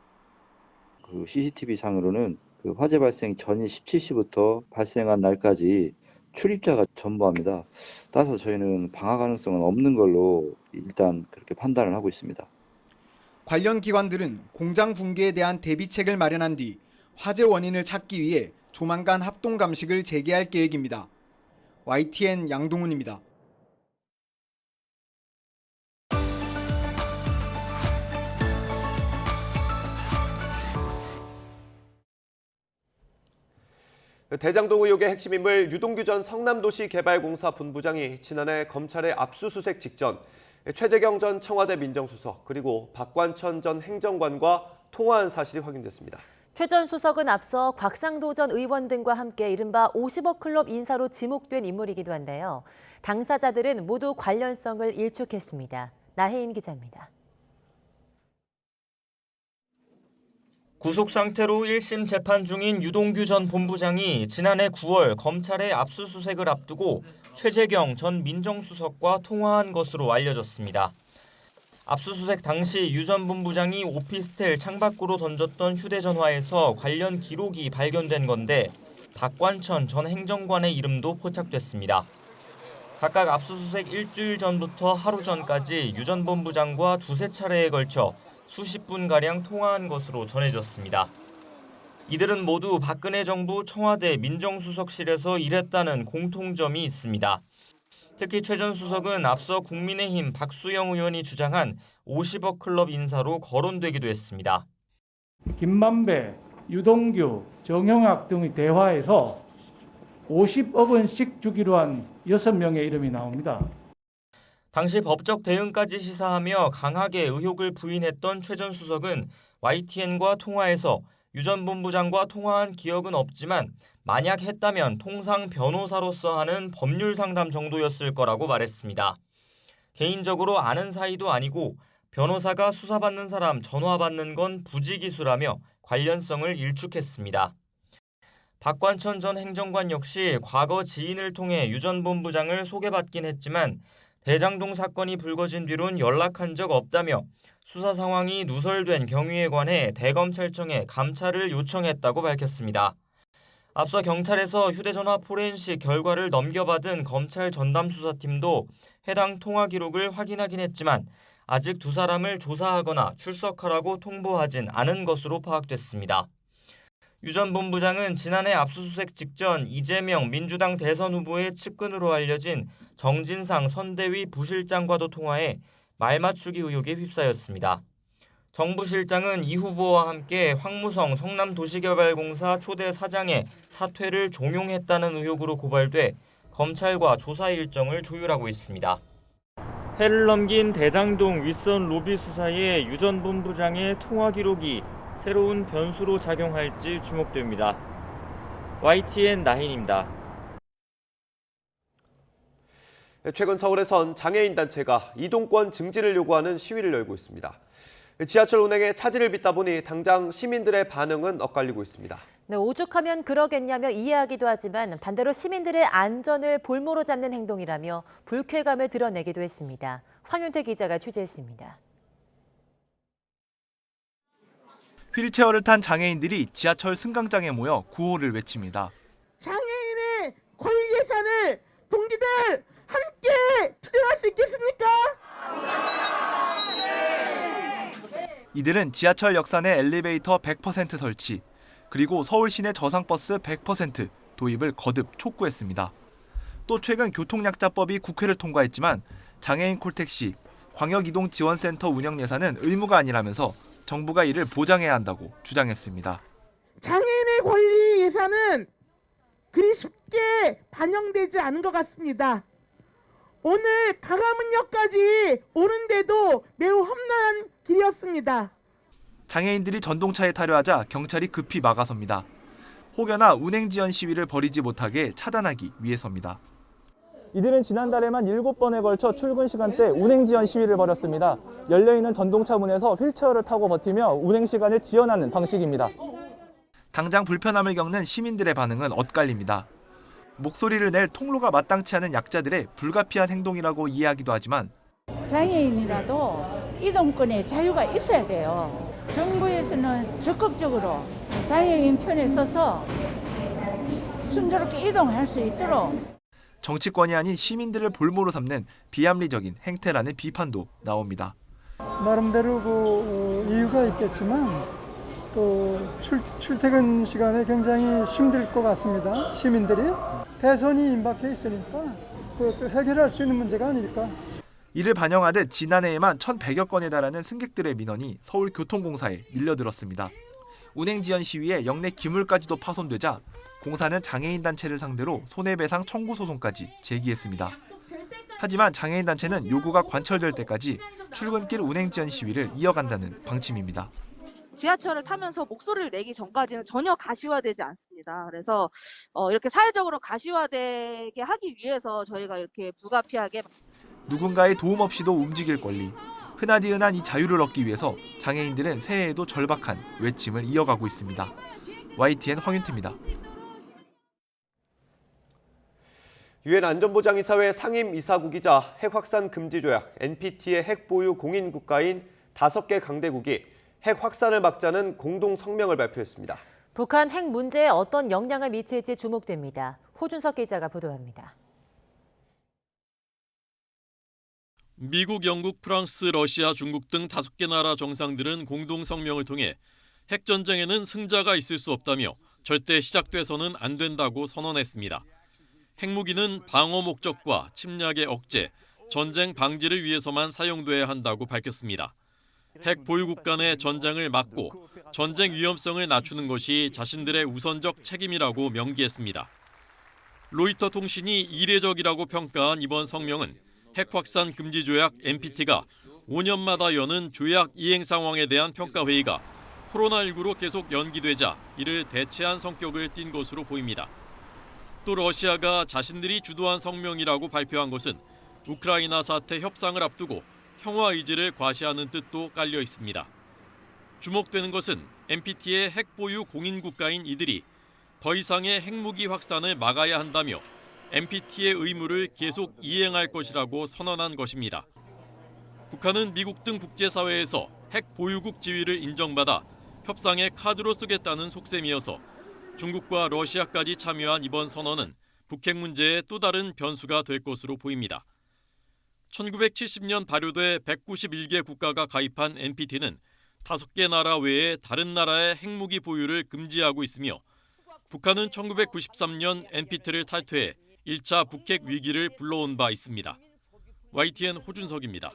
그 CCTV 상으로는 그 화재 발생 전일 17시부터 발생한 날까지 출입자가 전부합니다. 따라서 저희는 방화 가능성은 없는 걸로 일단 그렇게 판단을 하고 있습니다. 관련 기관들은 공장 붕괴에 대한 대비책을 마련한 뒤 화재 원인을 찾기 위해 조만간 합동 감식을 재개할 계획입니다. YTN 양동훈입니다. 대장동 의혹의 핵심 인물 유동규 전 성남도시개발공사 본부장이 지난해 검찰의 압수수색 직전 최재경 전 청와대 민정수석 그리고 박관천 전 행정관과 통화한 사실이 확인됐습니다. 최 전 수석은 앞서 곽상도 전 의원 등과 함께 이른바 50억 클럽 인사로 지목된 인물이기도 한데요. 당사자들은 모두 관련성을 일축했습니다. 나혜인 기자입니다. 구속 상태로 1심 재판 중인 유동규 전 본부장이 지난해 9월 검찰의 압수수색을 앞두고 최재경 전 민정수석과 통화한 것으로 알려졌습니다. 압수수색 당시 유 전 본부장이 오피스텔 창밖으로 던졌던 휴대전화에서 관련 기록이 발견된 건데 박관천 전 행정관의 이름도 포착됐습니다. 각각 압수수색 일주일 전부터 하루 전까지 유 전 본부장과 두세 차례에 걸쳐 수십 분가량 통화한 것으로 전해졌습니다. 이들은 모두 박근혜 정부 청와대 민정수석실에서 일했다는 공통점이 있습니다. 특히 최 전 수석은 앞서 국민의힘 박수영 의원이 주장한 50억 클럽 인사로 거론되기도 했습니다. 김만배, 유동규, 정영학 등의 대화에서 50억 원씩 주기로 한 6명의 이름이 나옵니다. 당시 법적 대응까지 시사하며 강하게 의혹을 부인했던 최 전 수석은 YTN과 통화에서 유 전 본부장과 통화한 기억은 없지만 만약 했다면 통상 변호사로서 하는 법률 상담 정도였을 거라고 말했습니다. 개인적으로 아는 사이도 아니고 변호사가 수사받는 사람 전화 받는 건 부지기수라며 관련성을 일축했습니다. 박관천 전 행정관 역시 과거 지인을 통해 유 전 본부장을 소개받긴 했지만 대장동 사건이 불거진 뒤론 연락한 적 없다며 수사 상황이 누설된 경위에 관해 대검찰청에 감찰을 요청했다고 밝혔습니다. 앞서 경찰에서 휴대전화 포렌식 결과를 넘겨받은 검찰 전담수사팀도 해당 통화 기록을 확인하긴 했지만 아직 두 사람을 조사하거나 출석하라고 통보하진 않은 것으로 파악됐습니다. 유 전 본부장은 지난해 압수수색 직전 이재명 민주당 대선 후보의 측근으로 알려진 정진상 선대위 부실장과도 통화해 말맞추기 의혹에 휩싸였습니다. 정 부실장은 이 후보와 함께 황무성 성남도시개발공사 초대 사장의 사퇴를 종용했다는 의혹으로 고발돼 검찰과 조사 일정을 조율하고 있습니다. 해를 넘긴 대장동 윗선 로비 수사에 유 전 본부장의 통화 기록이 새로운 변수로 작용할지 주목됩니다. YTN 나힌입니다. 최근 서울에선 장애인 단체가 이동권 증진을 요구하는 시위를 열고 있습니다. 지하철 운행에 차질을 빚다 보니 당장 시민들의 반응은 엇갈리고 있습니다. 네, 오죽하면 그러겠냐며 이해하기도 하지만 반대로 시민들의 안전을 볼모로 잡는 행동이라며 불쾌감을 드러내기도 했습니다. 황윤태 기자가 취재했습니다. 휠체어를 탄 장애인들이 지하철 승강장에 모여 구호를 외칩니다. 장애인의 권리 예산을 동기들 함께 투쟁할 수 있겠습니까? 이들은 지하철 역산의 엘리베이터 100% 설치, 그리고 서울 시내 저상버스 100% 도입을 거듭 촉구했습니다. 또 최근 교통약자법이 국회를 통과했지만 장애인 콜택시, 광역이동지원센터 운영 예산은 의무가 아니라면서 정부가 이를 보장해야 한다고 주장했습니다. 장애인의 권리 예산은 그리 쉽게 반영되지 않은 것 같습니다. 오늘 강화문역까지 오는데도 매우 험난한 길이었습니다. 장애인들이 전동차에 타려 하자 경찰이 급히 막아섭니다. 혹여나 운행 지연 시위를 벌이지 못하게 차단하기 위해서입니다. 이들은 지난달에만 7번에 걸쳐 출근 시간대 운행 지연 시위를 벌였습니다. 열려있는 전동차 문에서 휠체어를 타고 버티며 운행 시간을 지연하는 방식입니다. 당장 불편함을 겪는 시민들의 반응은 엇갈립니다. 목소리를 낼 통로가 마땅치 않은 약자들의 불가피한 행동이라고 이해하기도 하지만 장애인이라도 이동권에 자유가 있어야 돼요. 정부에서는 적극적으로 장애인 편에 서서 순조롭게 이동할 수 있도록 정치권이 아닌 시민들을 볼모로 삼는 비합리적인 행태라는 비판도 나옵니다. 나름대로 이유가 있겠지만 또 출퇴근 시간에 굉장히 힘들 것 같습니다. 시민들이 대선이 임박해 있으니까 그것도 해결할 수 있는 문제가 아닐까. 이를 반영하듯 지난해에만 1,100여 건에 달하는 승객들의 민원이 서울교통공사에 밀려들었습니다. 운행 지연 시위에 역내 기물까지도 파손되자 공사는 장애인 단체를 상대로 손해배상 청구 소송까지 제기했습니다. 하지만 장애인 단체는 요구가 관철될 때까지 출근길 운행 지연 시위를 이어간다는 방침입니다. 지하철을 타면서 목소리를 내기 전까지는 전혀 가시화되지 않습니다. 그래서 이렇게 사회적으로 가시화되게 하기 위해서 저희가 이렇게 불가피하게 누군가의 도움 없이도 움직일 권리, 흔하디흔한 이 자유를 얻기 위해서 장애인들은 새해에도 절박한 외침을 이어가고 있습니다. YTN 황윤태입니다. 유엔 안전보장이사회 상임이사국이자 핵 확산 금지 조약 NPT의 핵 보유 공인 국가인 5개 강대국이 핵 확산을 막자는 공동 성명을 발표했습니다. 북한 핵 문제에 어떤 영향을 미칠지 주목됩니다. 호준석 기자가 보도합니다. 미국, 영국, 프랑스, 러시아, 중국 등 5개 나라 정상들은 공동 성명을 통해 핵 전쟁에는 승자가 있을 수 없다며 절대 시작돼서는 안 된다고 선언했습니다. 핵무기는 방어 목적과 침략의 억제, 전쟁 방지를 위해서만 사용돼야 한다고 밝혔습니다. 핵 보유국 간의 전쟁을 막고 전쟁 위험성을 낮추는 것이 자신들의 우선적 책임이라고 명기했습니다. 로이터 통신이 이례적이라고 평가한 이번 성명은 핵 확산 금지 조약 NPT가 5년마다 여는 조약 이행 상황에 대한 평가회의가 코로나19로 계속 연기되자 이를 대체한 성격을 띈 것으로 보입니다. 또 러시아가 자신들이 주도한 성명이라고 발표한 것은 우크라이나 사태 협상을 앞두고 평화 의지를 과시하는 뜻도 깔려 있습니다. 주목되는 것은 NPT의 핵 보유 공인 국가인 이들이 더 이상의 핵무기 확산을 막아야 한다며 NPT의 의무를 계속 이행할 것이라고 선언한 것입니다. 북한은 미국 등 국제사회에서 핵 보유국 지위를 인정받아 협상의 카드로 쓰겠다는 속셈이어서 중국과 러시아까지 참여한 이번 선언은 북핵 문제의 또 다른 변수가 될 것으로 보입니다. 1970년 발효돼 191개 국가가 가입한 NPT는 5개 나라 외에 다른 나라의 핵무기 보유를 금지하고 있으며 북한은 1993년 NPT를 탈퇴해 1차 북핵 위기를 불러온 바 있습니다. YTN 호준석입니다.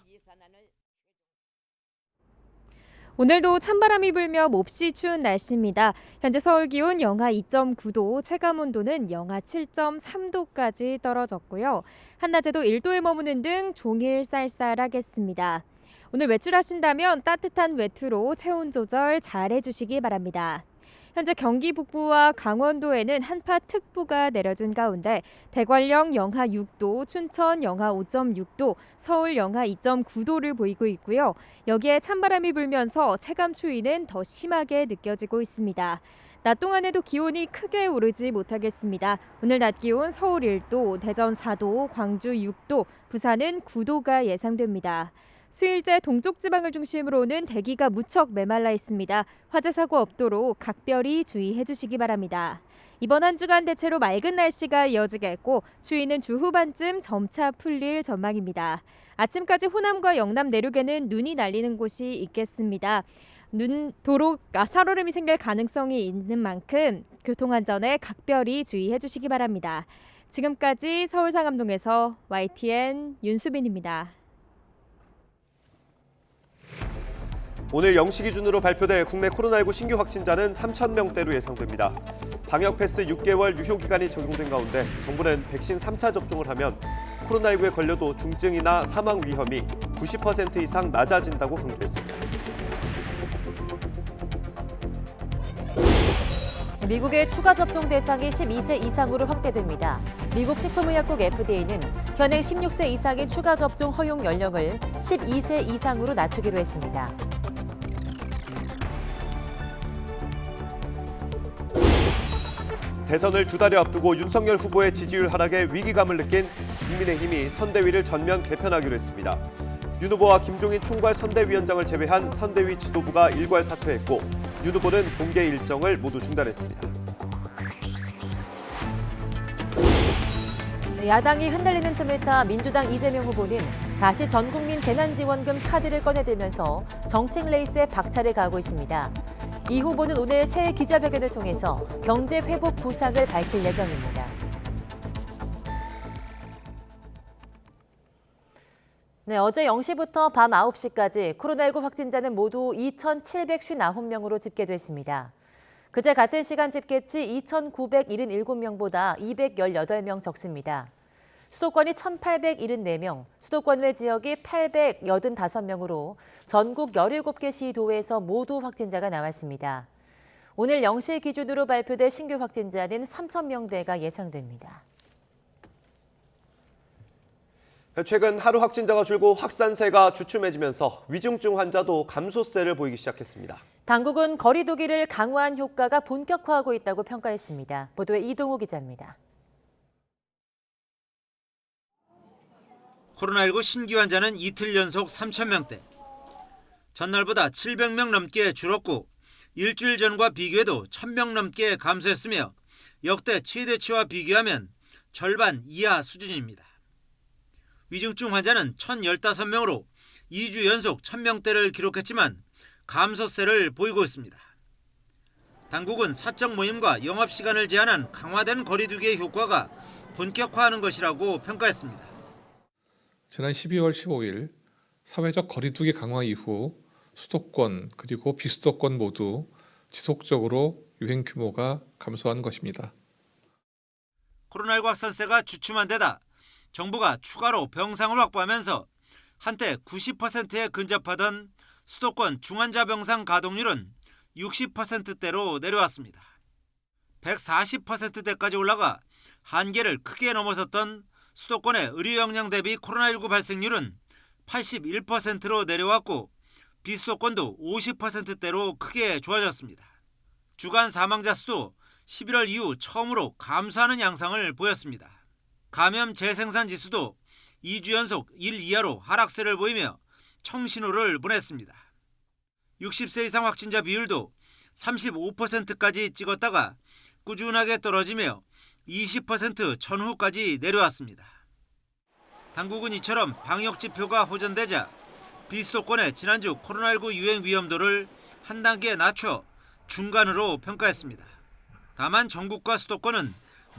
오늘도 찬바람이 불며 몹시 추운 날씨입니다. 현재 서울 기온 영하 2.9도, 체감온도는 영하 7.3도까지 떨어졌고요. 한낮에도 1도에 머무는 등 종일 쌀쌀하겠습니다. 오늘 외출하신다면 따뜻한 외투로 체온 조절 잘 해주시기 바랍니다. 현재 경기 북부와 강원도에는 한파특보가 내려진 가운데 대관령 영하 6도, 춘천 영하 5.6도, 서울 영하 2.9도를 보이고 있고요. 여기에 찬바람이 불면서 체감 추위는 더 심하게 느껴지고 있습니다. 낮 동안에도 기온이 크게 오르지 못하겠습니다. 오늘 낮 기온 서울 1도, 대전 4도, 광주 6도, 부산은 9도가 예상됩니다. 수일제 동쪽 지방을 중심으로는 대기가 무척 메말라 있습니다. 화재 사고 없도록 각별히 주의해 주시기 바랍니다. 이번 한 주간 대체로 맑은 날씨가 이어지겠고 추위는 주 후반쯤 점차 풀릴 전망입니다. 아침까지 호남과 영남 내륙에는 눈이 날리는 곳이 있겠습니다. 살얼음이 생길 가능성이 있는 만큼 교통안전에 각별히 주의해 주시기 바랍니다. 지금까지 서울 상암동에서 YTN 윤수빈입니다. 오늘 0시 기준으로 발표될 국내 코로나19 신규 확진자는 3,000명대로 예상됩니다. 방역 패스 6개월 유효 기간이 적용된 가운데 정부는 백신 3차 접종을 하면 코로나19에 걸려도 중증이나 사망 위험이 90% 이상 낮아진다고 강조했습니다. 미국의 추가 접종 대상이 12세 이상으로 확대됩니다. 미국 식품의약국 FDA는 현행 16세 이상의 추가 접종 허용 연령을 12세 이상으로 낮추기로 했습니다. 대선을 2달여 앞두고 윤석열 후보의 지지율 하락에 위기감을 느낀 국민의힘이 선대위를 전면 개편하기로 했습니다. 윤 후보와 김종인 총괄 선대위원장을 제외한 선대위 지도부가 일괄 사퇴했고 윤 후보는 공개 일정을 모두 중단했습니다. 야당이 흔들리는 틈을 타 민주당 이재명 후보는 다시 전국민 재난지원금 카드를 꺼내들면서 정책 레이스에 박차를 가하고 있습니다. 이 후보는 오늘 새 기자회견을 통해서 경제 회복 부상을 밝힐 예정입니다. 네, 어제 0시부터 밤 9시까지 코로나19 확진자는 모두 2,759명으로 집계됐습니다. 그제 같은 시간 집계치 2,977명보다 218명 적습니다. 수도권이 1,874명, 수도권 외 지역이 885명으로 전국 17개 시도에서 모두 확진자가 나왔습니다. 오늘 0시 기준으로 발표된 신규 확진자는 3,000명대가 예상됩니다. 최근 하루 확진자가 줄고 확산세가 주춤해지면서 위중증 환자도 감소세를 보이기 시작했습니다. 당국은 거리 두기를 강화한 효과가 본격화하고 있다고 평가했습니다. 보도에 이동호 기자입니다. 코로나19 신규 환자는 이틀 연속 3,000명대. 전날보다 700명 넘게 줄었고 일주일 전과 비교해도 1,000명 넘게 감소했으며 역대 최대치와 비교하면 절반 이하 수준입니다. 위중증 환자는 1,015명으로 2주 연속 1,000명대를 기록했지만 감소세를 보이고 있습니다. 당국은 사적 모임과 영업시간을 제한한 강화된 거리두기의 효과가 본격화하는 것이라고 평가했습니다. 지난 12월 15일 사회적 거리두기 강화 이후 수도권 그리고 비수도권 모두 지속적으로 유행 규모가 감소한 것입니다. 코로나19 확산세가 주춤한 데다 정부가 추가로 병상을 확보하면서 한때 90%에 근접하던 수도권 중환자 병상 가동률은 60%대로 내려왔습니다. 140%대까지 올라가 한계를 크게 넘어섰던 수도권의 의료 역량 대비 코로나19 발생률은 81%로 내려왔고 비수도권도 50%대로 크게 좋아졌습니다. 주간 사망자 수도 11월 이후 처음으로 감소하는 양상을 보였습니다. 감염 재생산 지수도 2주 연속 1 이하로 하락세를 보이며 청신호를 보냈습니다. 60세 이상 확진자 비율도 35%까지 찍었다가 꾸준하게 떨어지며 20% 전후까지 내려왔습니다. 당국은 이처럼 방역 지표가 호전되자 비수도권의 지난주 코로나19 유행 위험도를 한 단계 낮춰 중간으로 평가했습니다. 다만 전국과 수도권은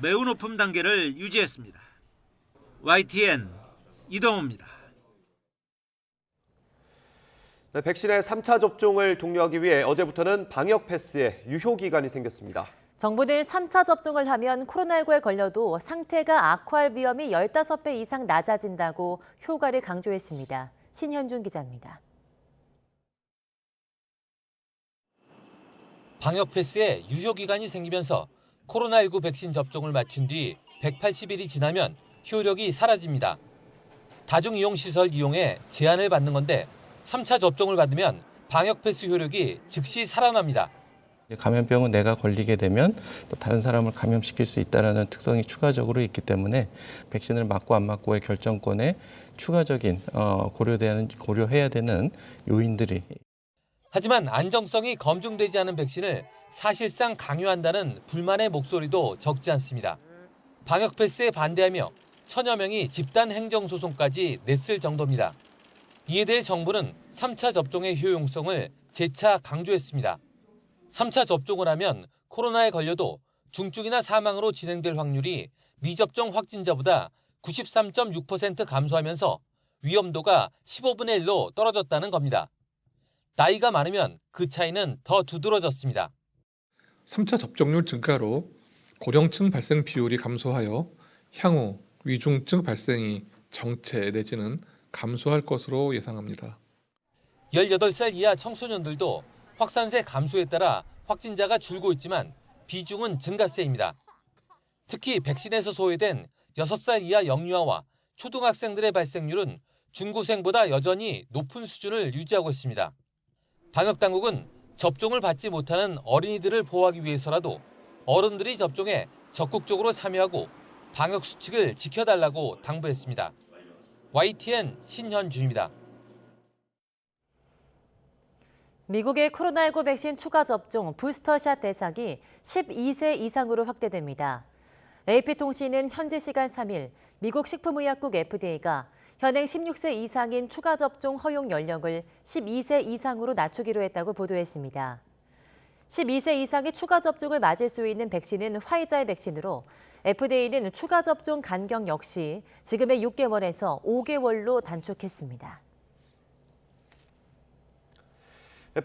매우 높은 단계를 유지했습니다. YTN 이동호입니다. 네, 백신의 3차 접종을 독려하기 위해 어제부터는 방역 패스에 유효 기간이 생겼습니다. 정부는 3차 접종을 하면 코로나19에 걸려도 상태가 악화할 위험이 15배 이상 낮아진다고 효과를 강조했습니다. 신현준 기자입니다. 방역 패스에 유효 기간이 생기면서 코로나19 백신 접종을 마친 뒤 180일이 지나면 효력이 사라집니다. 다중이용시설 이용에 제한을 받는 건데 3차 접종을 받으면 방역 패스 효력이 즉시 살아납니다. 감염병은 내가 걸리게 되면 또 다른 사람을 감염시킬 수 있다는 특성이 추가적으로 있기 때문에 백신을 맞고 안 맞고의 결정권에 추가적인 고려해야 되는 요인들이. 하지만 안정성이 검증되지 않은 백신을 사실상 강요한다는 불만의 목소리도 적지 않습니다. 방역 패스에 반대하며 천여 명이 집단 행정소송까지 냈을 정도입니다. 이에 대해 정부는 3차 접종의 효용성을 재차 강조했습니다. 3차 접종을 하면 코로나에 걸려도 중증이나 사망으로 진행될 확률이 미접종 확진자보다 93.6% 감소하면서 위험도가 15분의 1로 떨어졌다는 겁니다. 나이가 많으면 그 차이는 더 두드러졌습니다. 3차 접종률 증가로 고령층 발생 비율이 감소하여 향후 위중증 발생이 정체 내지는 감소할 것으로 예상합니다. 18살 이하 청소년들도 확산세 감소에 따라 확진자가 줄고 있지만 비중은 증가세입니다. 특히 백신에서 소외된 6살 이하 영유아와 초등학생들의 발생률은 중고생보다 여전히 높은 수준을 유지하고 있습니다. 방역당국은 접종을 받지 못하는 어린이들을 보호하기 위해서라도 어른들이 접종에 적극적으로 참여하고 방역 수칙을 지켜달라고 당부했습니다. YTN 신현주입니다. 미국의 코로나19 백신 추가 접종 부스터샷 대상이 12세 이상으로 확대됩니다. AP통신은 현지 시간 3일 미국 식품의약국 FDA가 현행 16세 이상인 추가 접종 허용 연령을 12세 이상으로 낮추기로 했다고 보도했습니다. 12세 이상의 추가 접종을 맞을 수 있는 백신은 화이자의 백신으로 FDA는 추가 접종 간격 역시 지금의 6개월에서 5개월로 단축했습니다.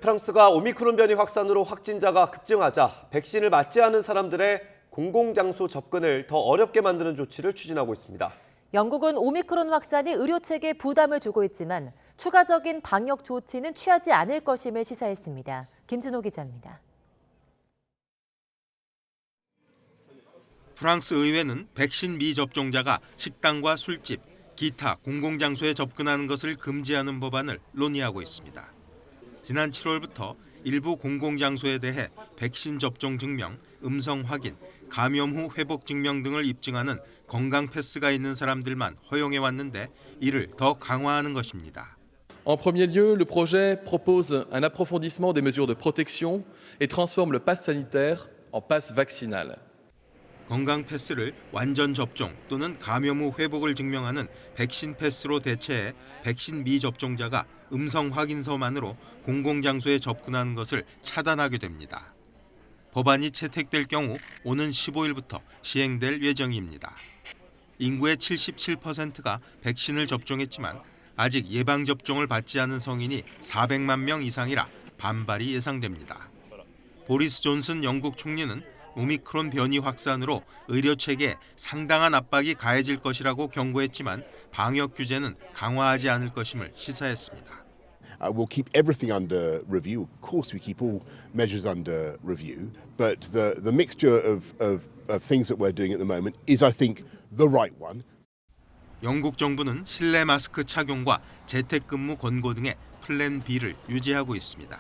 프랑스가 오미크론 변이 확산으로 확진자가 급증하자 백신을 맞지 않은 사람들의 공공장소 접근을 더 어렵게 만드는 조치를 추진하고 있습니다. 영국은 오미크론 확산이 의료체계에 부담을 주고 있지만 추가적인 방역 조치는 취하지 않을 것임을 시사했습니다. 김진호 기자입니다. 프랑스 의회는 백신 미접종자가 식당과 술집, 기타 공공장소에 접근하는 것을 금지하는 법안을 논의하고 있습니다. 지난 7월부터 일부 공공장소에 대해 백신 접종 증명, 음성 확인, 감염 후 회복 증명 등을 입증하는 건강 패스가 있는 사람들만 허용해 왔는데 이를 더 강화하는 것입니다. En premier lieu, le projet propose un approfondissement des mesures de protection et transforme le pass sanitaire en pass vaccinal. 건강 패스를 완전 접종 또는 감염 후 회복을 증명하는 백신 패스로 대체해 백신 미접종자가 음성 확인서만으로 공공장소에 접근하는 것을 차단하게 됩니다. 법안이 채택될 경우 오는 15일부터 시행될 예정입니다. 인구의 77%가 백신을 접종했지만 아직 예방접종을 받지 않은 성인이 400만 명 이상이라 반발이 예상됩니다. 보리스 존슨 영국 총리는 오미크론 변이 확산으로 의료체계에 상당한 압박이 가해질 것이라고 경고했지만 방역 규제는 강화하지 않을 것임을 시사했습니다. We'll keep everything under review. Of course, we keep all measures under review. But the mixture of things that we're doing at the moment is, I think, the right one. 영국 정부는 실내 마스크 착용과 재택근무 권고 등의 플랜 B를 유지하고 있습니다.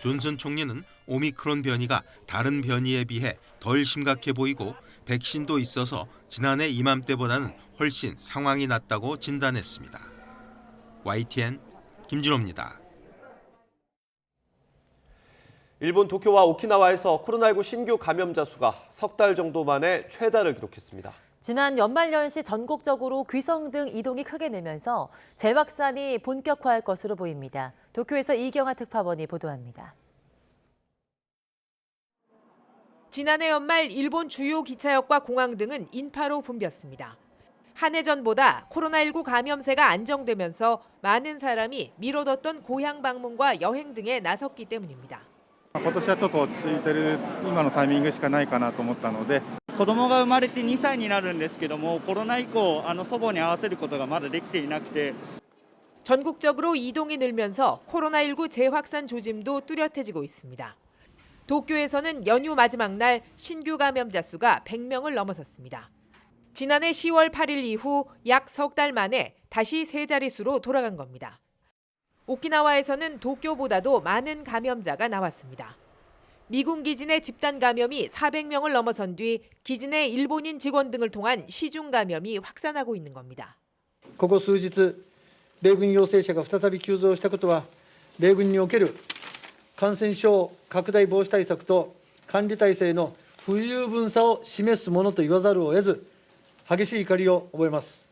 존슨 총리는 오미크론 변이가 다른 변이에 비해 덜 심각해 보이고 백신도 있어서 지난해 이맘때보다는 훨씬 상황이 낫다고 진단했습니다. YTN 김진호입니다. 일본 도쿄와 오키나와에서 코로나19 신규 감염자 수가 석 달 정도 만에 최다를 기록했습니다. 지난 연말연시 전국적으로 귀성 등 이동이 크게 늘면서 재확산이 본격화할 것으로 보입니다. 도쿄에서 이경아 특파원이 보도합니다. 지난해 연말 일본 주요 기차역과 공항 등은 인파로 붐볐습니다. 한 해 전보다 코로나19 감염세가 안정되면서 많은 사람이 미뤄뒀던 고향 방문과 여행 등에 나섰기 때문입니다. 今年はちょっと落ち着いてる今のタイミングしかないかなと思ったので子供が生まれて2歳になるんですけどもコロナ以降祖母に会わせることがまだできていなくて 전국적으로 이동이 늘면서 코로나19 재확산 조짐도 뚜렷해지고 있습니다. 도쿄에서는 연휴 마지막 날 신규 감염자 수가 100명을 넘어섰습니다. 지난해 10월 8일 이후 약 석 달 만에 다시 세 자릿수로 돌아간 겁니다. 오키나와에서는 도쿄보다도 많은 감염자가 나왔습니다. 미군 기진의 집단 감염이 400명을 넘어선 뒤 기진의 일본인 직원 등을 통한 시중 감염이 확산하고 있는 겁니다. ここ数日、米軍陽性者が再び急増したことは、米軍における感染症拡大防止対策と管理体制の不十分さを示すものと言わざるを得ず、激しい怒りを覚えます。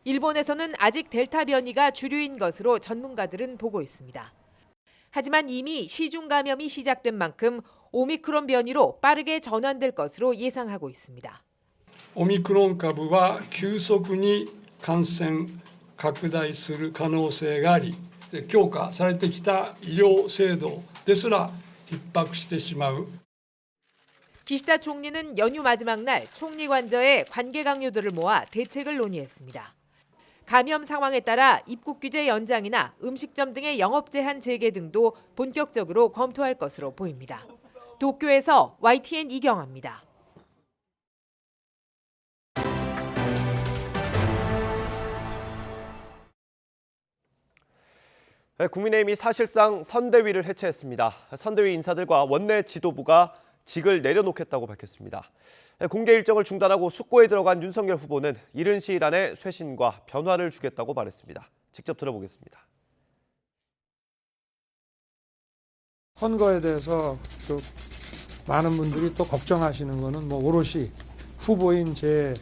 일본에서는 아직 델타 변이가 주류인 것으로 전문가들은 보고 있습니다. 하지만 이미 시중 감염이 시작된 만큼 오미크론 변이로 빠르게 전환될 것으로 예상하고 있습니다. オミクロン株は急速に感染拡大する可能性があり、強化されてきた医療制度ですら逼迫してしまう。 기시다 총리는 연휴 마지막 날 총리 관저에 관계 강요들을 모아 대책을 논의했습니다. 감염 상황에 따라 입국 규제 연장이나 음식점 등의 영업 제한 재개 등도 본격적으로 검토할 것으로 보입니다. 도쿄에서 YTN 이경아입니다. 국민의힘이 사실상 선대위를 해체했습니다. 선대위 인사들과 원내 지도부가 직을 내려놓겠다고 밝혔습니다. 공개 일정을 중단하고 숙고에 들어간 윤석열 후보는 이른 시일 안에 쇄신과 변화를 주겠다고 말했습니다. 직접 들어보겠습니다. 선거에 대해서 또 많은 분들이 또 걱정하시는 거는 뭐 오롯이 후보인 제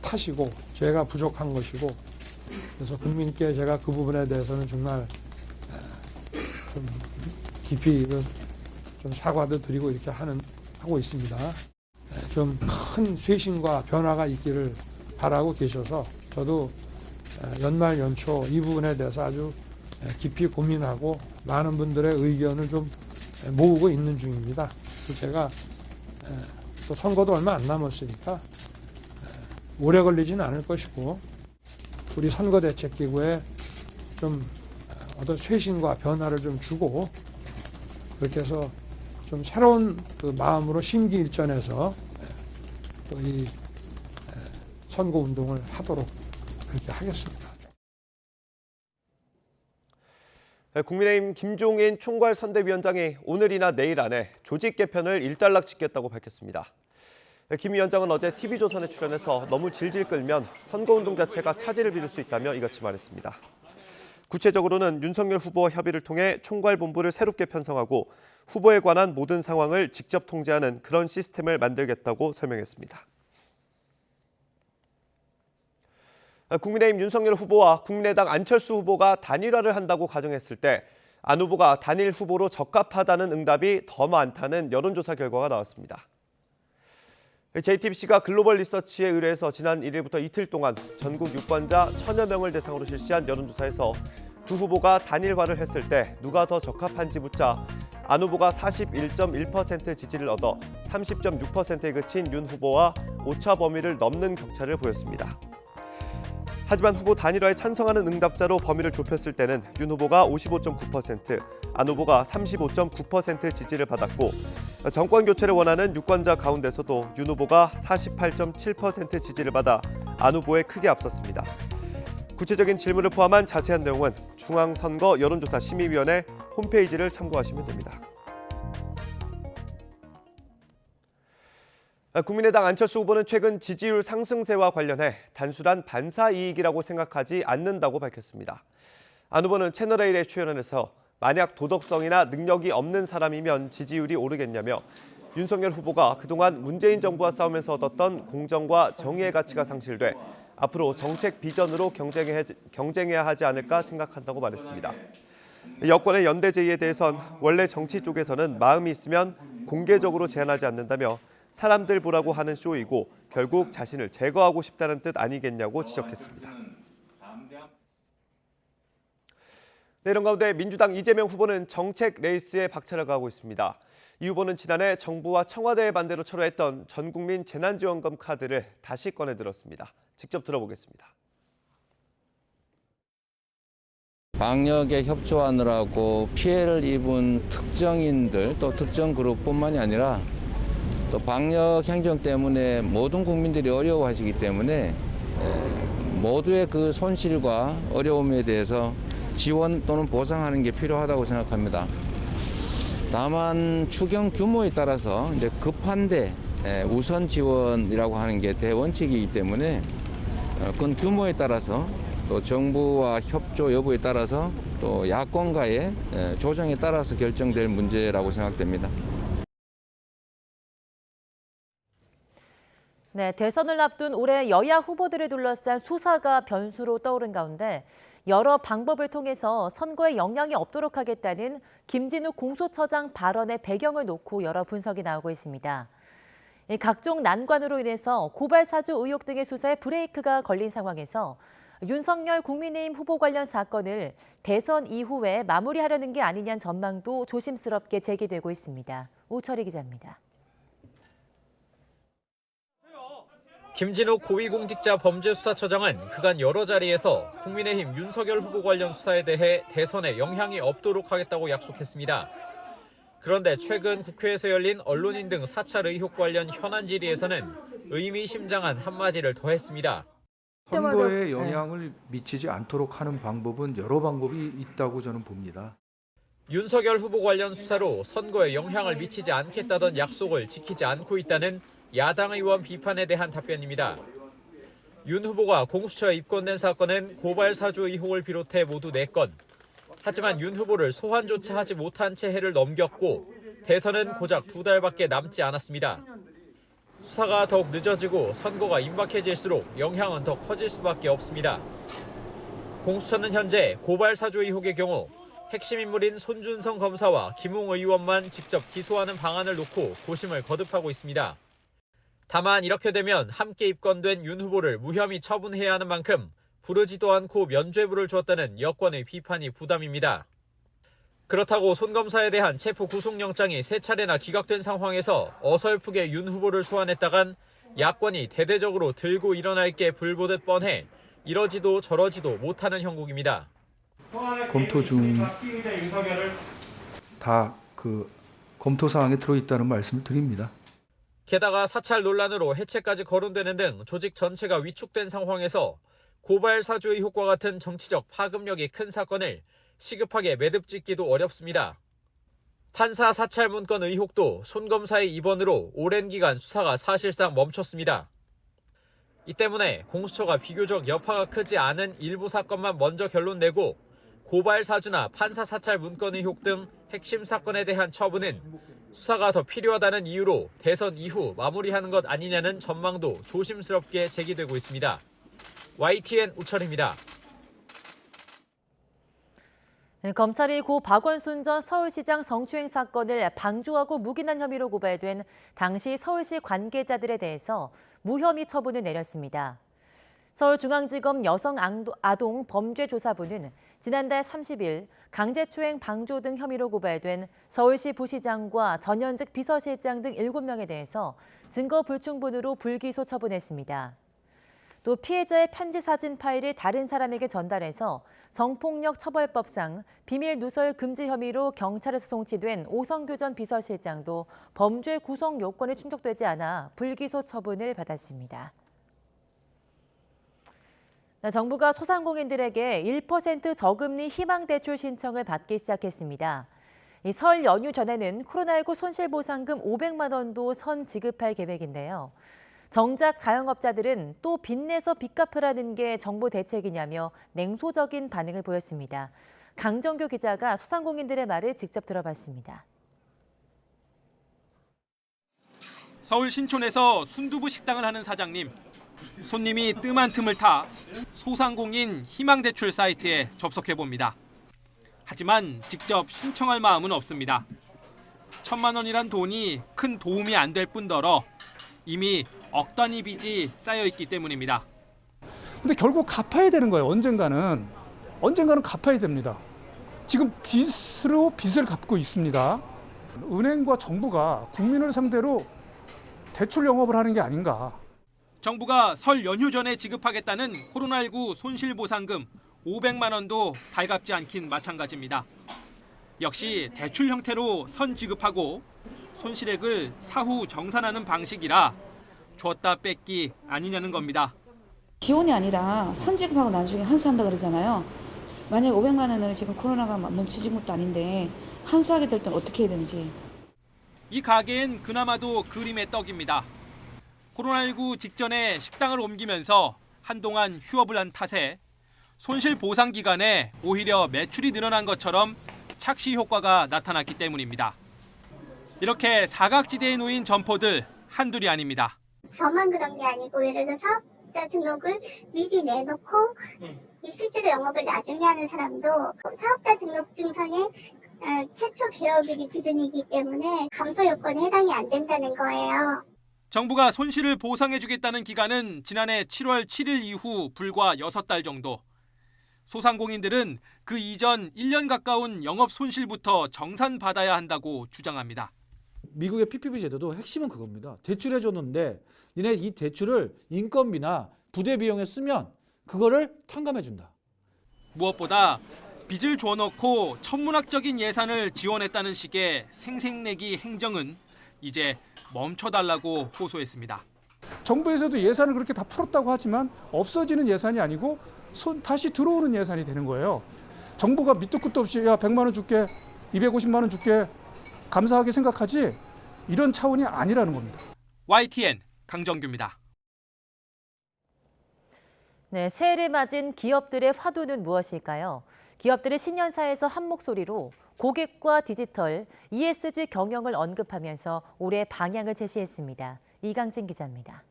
탓이고 제가 부족한 것이고, 그래서 국민께 제가 그 부분에 대해서는 정말 좀 깊이 좀 사과도 드리고 이렇게 하고 있습니다. 좀 큰 쇄신과 변화가 있기를 바라고 계셔서 저도 연말 연초 이 부분에 대해서 아주 깊이 고민하고 많은 분들의 의견을 좀 모으고 있는 중입니다. 제가 또 선거도 얼마 안 남았으니까 오래 걸리지는 않을 것이고, 우리 선거대책기구에 좀 어떤 쇄신과 변화를 좀 주고, 그렇게 해서 좀 새로운 그 마음으로 심기일전해서 또 이 선거운동을 하도록 그렇게 하겠습니다. 국민의힘 김종인 총괄선대위원장이 오늘이나 내일 안에 조직 개편을 일단락 짓겠다고 밝혔습니다. 김 위원장은 어제 TV조선에 출연해서 너무 질질 끌면 선거운동 자체가 차질을 빚을 수 있다며 이같이 말했습니다. 구체적으로는 윤석열 후보와 협의를 통해 총괄본부를 새롭게 편성하고 후보에 관한 모든 상황을 직접 통제하는 그런 시스템을 만들겠다고 설명했습니다. 국민의힘 윤석열 후보와 국민의당 안철수 후보가 단일화를 한다고 가정했을 때 안 후보가 단일 후보로 적합하다는 응답이 더 많다는 여론조사 결과가 나왔습니다. JTBC가 글로벌 리서치에 의뢰해서 지난 1일부터 이틀 동안 전국 유권자 1000여 명을 대상으로 실시한 여론조사에서 두 후보가 단일화를 했을 때 누가 더 적합한지 묻자 안 후보가 41.1% 지지를 얻어 30.6%에 그친 윤 후보와 오차 범위를 넘는 격차를 보였습니다. 하지만 후보 단일화에 찬성하는 응답자로 범위를 좁혔을 때는 윤 후보가 55.9%, 안 후보가 35.9% 지지를 받았고, 정권 교체를 원하는 유권자 가운데서도 윤 후보가 48.7% 지지를 받아 안 후보에 크게 앞섰습니다. 구체적인 질문을 포함한 자세한 내용은 중앙선거 여론조사 심의위원회 홈페이지를 참고하시면 됩니다. 국민의당 안철수 후보는 최근 지지율 상승세와 관련해 단순한 반사 이익이라고 생각하지 않는다고 밝혔습니다. 안 후보는 채널A에 출연해서 만약 도덕성이나 능력이 없는 사람이면 지지율이 오르겠냐며 윤석열 후보가 그동안 문재인 정부와 싸우면서 얻었던 공정과 정의의 가치가 상실돼 앞으로 정책 비전으로 경쟁해야 하지 않을까 생각한다고 말했습니다. 여권의 연대 제의에 대해선 원래 정치 쪽에서는 마음이 있으면 공개적으로 제안하지 않는다며 사람들 보라고 하는 쇼이고 결국 자신을 제거하고 싶다는 뜻 아니겠냐고 지적했습니다. 이런 가운데 민주당 이재명 후보는 정책 레이스에 박차를 가하고 있습니다. 이 후보는 지난해 정부와 청와대의 반대로 철회했던 전국민 재난지원금 카드를 다시 꺼내들었습니다. 직접 들어보겠습니다. 방역에 협조하느라고 피해를 입은 특정인들 또 특정 그룹뿐만이 아니라 또 방역 행정 때문에 모든 국민들이 어려워하시기 때문에 모두의 그 손실과 어려움에 대해서 지원 또는 보상하는 게 필요하다고 생각합니다. 다만 추경 규모에 따라서 이제 급한데 우선 지원이라고 하는 게 대원칙이기 때문에 그 규모에 따라서 또 정부와 협조 여부에 따라서 또 야권과의 조정에 따라서 결정될 문제라고 생각됩니다. 네, 대선을 앞둔 올해 여야 후보들을 둘러싼 수사가 변수로 떠오른 가운데 여러 방법을 통해서 선거에 영향이 없도록 하겠다는 김진욱 공수처장 발언의 배경을 놓고 여러 분석이 나오고 있습니다. 각종 난관으로 인해서 고발 사주 의혹 등의 수사에 브레이크가 걸린 상황에서 윤석열 국민의힘 후보 관련 사건을 대선 이후에 마무리하려는 게 아니냐는 전망도 조심스럽게 제기되고 있습니다. 우철희 기자입니다. 김진욱 고위공직자 범죄수사처장은 그간 여러 자리에서 국민의힘 윤석열 후보 관련 수사에 대해 대선에 영향이 없도록 하겠다고 약속했습니다. 그런데 최근 국회에서 열린 언론인 등 사찰 의혹 관련 현안 질의에서는 의미심장한 한마디를 더했습니다. 선거에 영향을 미치지 않도록 하는 방법은 여러 방법이 있다고 저는 봅니다. 윤석열 후보 관련 수사로 선거에 영향을 미치지 않겠다던 약속을 지키지 않고 있다는 야당 의원 비판에 대한 답변입니다. 윤 후보가 공수처에 입건된 사건은 고발 사주 의혹을 비롯해 모두 4건. 하지만 윤 후보를 소환조차 하지 못한 채 해를 넘겼고 대선은 고작 2달밖에 남지 않았습니다. 수사가 더욱 늦어지고 선거가 임박해질수록 영향은 더 커질 수밖에 없습니다. 공수처는 현재 고발 사주 의혹의 경우 핵심 인물인 손준성 검사와 김웅 의원만 직접 기소하는 방안을 놓고 고심을 거듭하고 있습니다. 다만 이렇게 되면 함께 입건된 윤 후보를 무혐의 처분해야 하는 만큼 부르지도 않고 면죄부를 줬다는 여권의 비판이 부담입니다. 그렇다고 손 검사에 대한 체포 구속영장이 3차례나 기각된 상황에서 어설프게 윤 후보를 소환했다간 야권이 대대적으로 들고 일어날 게 불보듯 뻔해 이러지도 저러지도 못하는 형국입니다. 검토 중 다 검토 사항에 들어있다는 말씀을 드립니다. 게다가 사찰 논란으로 해체까지 거론되는 등 조직 전체가 위축된 상황에서 고발 사주 의혹과 같은 정치적 파급력이 큰 사건을 시급하게 매듭짓기도 어렵습니다. 판사 사찰 문건 의혹도 손 검사의 입원으로 오랜 기간 수사가 사실상 멈췄습니다. 이 때문에 공수처가 비교적 여파가 크지 않은 일부 사건만 먼저 결론 내고 고발 사주나 판사 사찰 문건 의혹 등 핵심 사건에 대한 처분은 수사가 더 필요하다는 이유로 대선 이후 마무리하는 것 아니냐는 전망도 조심스럽게 제기되고 있습니다. YTN 우철입니다. 검찰이 고 박원순 전 서울시장 성추행 사건을 방조하고 묵인한 혐의로 고발된 당시 서울시 관계자들에 대해서 무혐의 처분을 내렸습니다. 서울중앙지검 여성아동 범죄조사부는 지난달 30일 강제추행 방조 등 혐의로 고발된 서울시 부시장과 전현직 비서실장 등 7명에 대해서 증거 불충분으로 불기소 처분했습니다. 또 피해자의 편지 사진 파일을 다른 사람에게 전달해서 성폭력 처벌법상 비밀 누설 금지 혐의로 경찰에서 송치된 오성규 전 비서실장도 범죄 구성 요건이 충족되지 않아 불기소 처분을 받았습니다. 정부가 소상공인들에게 1% 저금리 희망대출 신청을 받기 시작했습니다. 설 연휴 전에는 코로나19 손실보상금 500만 원도 선 지급할 계획인데요. 정작 자영업자들은 또 빚내서 빚 갚으라는 게 정부 대책이냐며 냉소적인 반응을 보였습니다. 강정규 기자가 소상공인들의 말을 직접 들어봤습니다. 서울 신촌에서 순두부 식당을 하는 사장님. 손님이 뜸한 틈을 타 소상공인 희망대출 사이트에 접속해봅니다. 하지만 직접 신청할 마음은 없습니다. 1,000만 원이란 돈이 큰 도움이 안 될 뿐더러 이미 억 단위 빚이 쌓여있기 때문입니다. 근데 결국 갚아야 되는 거예요. 언젠가는 갚아야 됩니다. 지금 빚으로 빚을 갚고 있습니다. 은행과 정부가 국민을 상대로 대출 영업을 하는 게 아닌가. 정부가 설 연휴 전에 지급하겠다는 코로나19 손실보상금 500만 원도 달갑지 않긴 마찬가지입니다. 역시 대출 형태로 선 지급하고 손실액을 사후 정산하는 방식이라 줬다 뺏기 아니냐는 겁니다. 지원이 아니라 선 지급하고 나중에 환수한다 그러잖아요. 만약 500만 원을 지금 코로나가 멈춰진 것도 아닌데 환수하게 될 때는 어떻게 해야 되는지. 이 가게엔 그나마도 그림의 떡입니다. 코로나19 직전에 식당을 옮기면서 한동안 휴업을 한 탓에 손실 보상 기간에 오히려 매출이 늘어난 것처럼 착시 효과가 나타났기 때문입니다. 이렇게 사각지대에 놓인 점포들 한둘이 아닙니다. 저만 그런 게 아니고 예를 들어서 사업자 등록을 미리 내놓고 실제로 영업을 나중에 하는 사람도 사업자 등록증서에 최초 개업일이 기준이기 때문에 감소 요건에 해당이 안 된다는 거예요. 정부가 손실을 보상해주겠다는 기간은 지난해 7월 7일 이후 불과 6달 정도. 소상공인들은 그 이전 1년 가까운 영업 손실부터 정산받아야 한다고 주장합니다. 미국의 PPP 제도도 핵심은 그겁니다. 대출해줬는데 니네 이 대출을 인건비나 부대 비용에 쓰면 그거를 탕감해준다. 무엇보다 빚을 줘넣고 천문학적인 예산을 지원했다는 식의 생색내기 행정은 이제 멈춰달라고 호소했습니다. 정부에서도 예산을 그렇게 다 풀었다고 하지만 없어지는 예산이 아니고 다시 들어오는 예산이 되는 거예요. 정부가 밑도 끝도 없이 야 100만 원 줄게, 250만 원 줄게 감사하게 생각하지 이런 차원이 아니라는 겁니다. YTN 강정규입니다. 네, 새해를 맞은 기업들의 화두는 무엇일까요? 기업들의 신년사에서 한 목소리로 고객과 디지털, ESG 경영을 언급하면서 올해 방향을 제시했습니다. 이강진 기자입니다.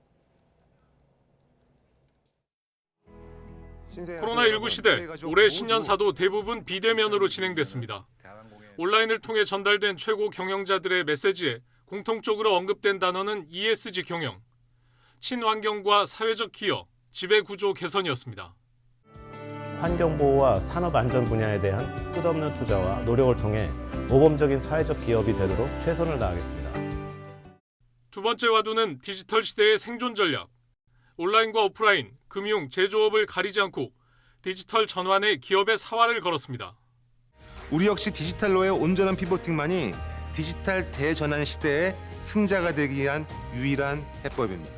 코로나19 시대, 올해 신년사도 대부분 비대면으로 진행됐습니다. 온라인을 통해 전달된 최고 경영자들의 메시지에 공통적으로 언급된 단어는 ESG 경영, 친환경과 사회적 기여, 지배구조 개선이었습니다. 환경보호와 산업안전 분야에 대한 끝없는 투자와 노력을 통해 모범적인 사회적 기업이 되도록 최선을 다하겠습니다. 두 번째 화두는 디지털 시대의 생존 전략. 온라인과 오프라인, 금융, 제조업을 가리지 않고 디지털 전환에 기업의 사활을 걸었습니다. 우리 역시 디지털로의 온전한 피보팅만이 디지털 대전환 시대의 승자가 되기 위한 유일한 해법입니다.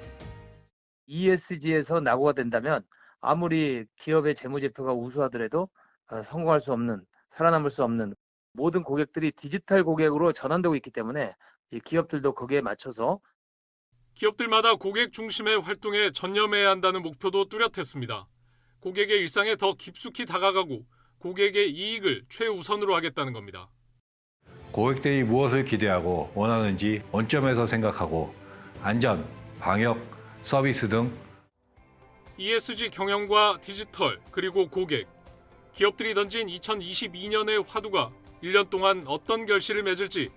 ESG에서 낙오가 된다면 아무리 기업의 재무제표가 우수하더라도 성공할 수 없는, 살아남을 수 없는 모든 고객들이 디지털 고객으로 전환되고 있기 때문에 이 기업들도 거기에 맞춰서 기업들마다 고객 중심의 활동에 전념해야 한다는 목표도 뚜렷했습니다. 고객의 일상에 더 깊숙이 다가가고 고객의 이익을 최우선으로 하겠다는 겁니다. 고객들이 무엇을 기대하고 원하는지 원점에서 생각하고 안전, 방역, 서비스 등 ESG 경영과 디지털 그리고 고객, 기업들이 던진 2022년의 화두가 1년 동안 어떤 결실을 맺을지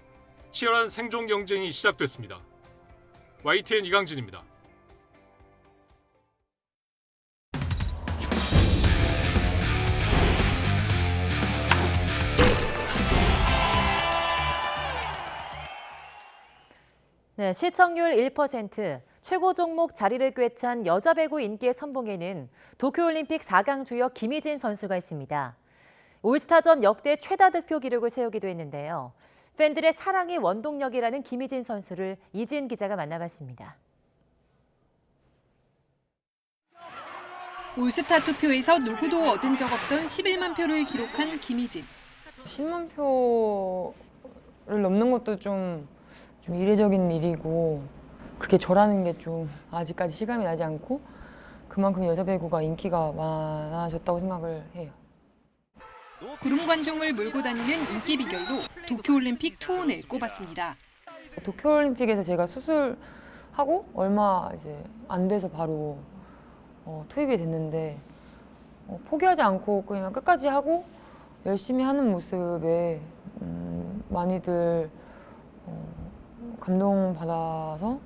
치열한 생존 경쟁이 시작됐습니다. YTN 이강진입니다. 네, 시청률 1%, 최고 종목 자리를 꿰찬 여자 배구 인기의 선봉에는 도쿄올림픽 4강 주역 김희진 선수가 있습니다. 올스타전 역대 최다 득표 기록을 세우기도 했는데요. 팬들의 사랑이 원동력이라는 김희진 선수를 이지은 기자가 만나봤습니다. 올스타 투표에서 누구도 얻은 적 없던 11만 표를 기록한 김희진. 10만 표를 넘는 것도 좀 이례적인 일이고 그게 저라는 게 좀 아직까지 실감이 나지 않고 그만큼 여자 배구가 인기가 많아졌다고 생각을 해요. 구름 관중을 몰고 다니는 인기 비결로 도쿄올림픽 투혼을 꼽았습니다. 도쿄올림픽에서 제가 수술하고 얼마 이제 안 돼서 바로 투입이 됐는데 포기하지 않고 그냥 끝까지 하고 열심히 하는 모습에 많이들 감동받아서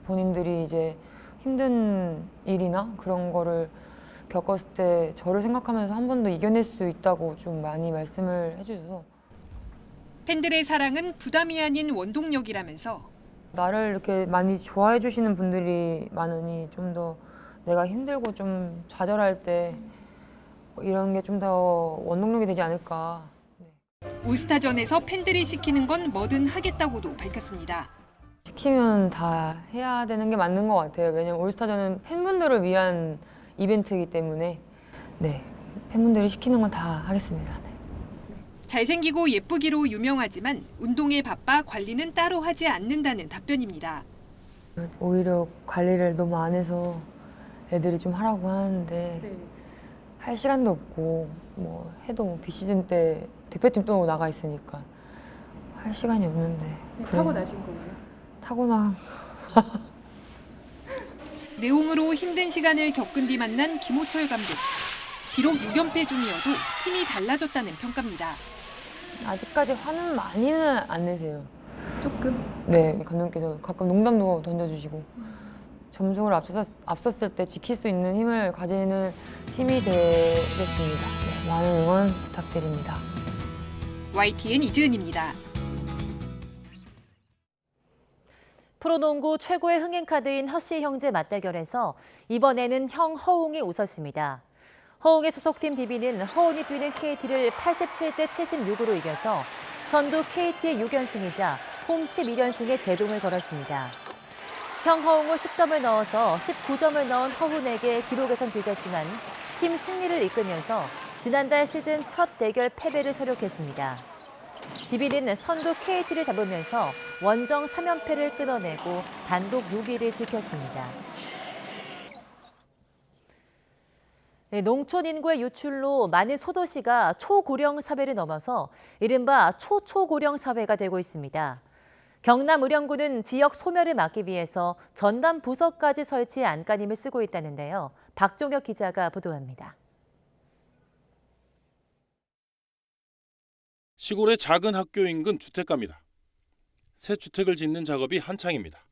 본인들이 이제 힘든 일이나 그런 거를 겪었을 때 저를 생각하면서 한 번 더 이겨낼 수 있다고 좀 많이 말씀을 해주셔서 팬들의 사랑은 부담이 아닌 원동력이라면서 나를 이렇게 많이 좋아해 주시는 분들이 많으니 좀 더 내가 힘들고 좀 좌절할 때 이런 게 좀 더 원동력이 되지 않을까. 올스타전에서 팬들이 시키는 건 뭐든 하겠다고도 밝혔습니다. 시키면 다 해야 되는 게 맞는 것 같아요. 왜냐면 올스타전은 팬분들을 위한 이벤트이기 때문에 팬분들이 시키는 건 다 하겠습니다. 잘생기고 예쁘기로 유명하지만 운동에 바빠 관리는 따로 하지 않는다는 답변입니다. 오히려 관리를 너무 안 해서 애들이 좀 하라고 하는데 할 시간도 없고 뭐 해도 뭐 비시즌 때 대표팀 또 나가 있으니까 할 시간이 없는데. 타고나신 거예요? 타고난. 내홍으로 힘든 시간을 겪은 뒤 만난 김호철 감독. 비록 6연패 중이어도 팀이 달라졌다는 평가입니다. 아직까지 화는 많이는 안 내세요. 조금? 네, 감독님께서 가끔 농담도 던져주시고 점수를 앞섰을 때 지킬 수 있는 힘을 가지는 팀이 되겠습니다. 많은 응원 부탁드립니다. YTN 이지은입니다. 프로농구 최고의 흥행 카드인 허씨 형제 맞대결에서 이번에는 형 허웅이 웃었습니다. 허웅의 소속팀 DB는 허운이 뛰는 KT를 87대 76으로 이겨서 선두 KT의 6연승이자 홈 11연승에 제동을 걸었습니다. 형 허웅은 10점을 넣어서 19점을 넣은 허훈에게 기록에선 뒤졌지만 팀 승리를 이끌면서 지난달 시즌 첫 대결 패배를 서력했습니다. DB는 선두 KT를 잡으면서 원정 3연패를 끊어내고 단독 6위를 지켰습니다. 농촌 인구의 유출로 많은 소도시가 초고령 사회를 넘어서 이른바 초초고령 사회가 되고 있습니다. 경남 의령군은 지역 소멸을 막기 위해서 전담 부서까지 설치해 안간힘을 쓰고 있다는데요. 박종혁 기자가 보도합니다. 시골의 작은 학교 인근 주택가입니다. 새 주택을 짓는 작업이 한창입니다.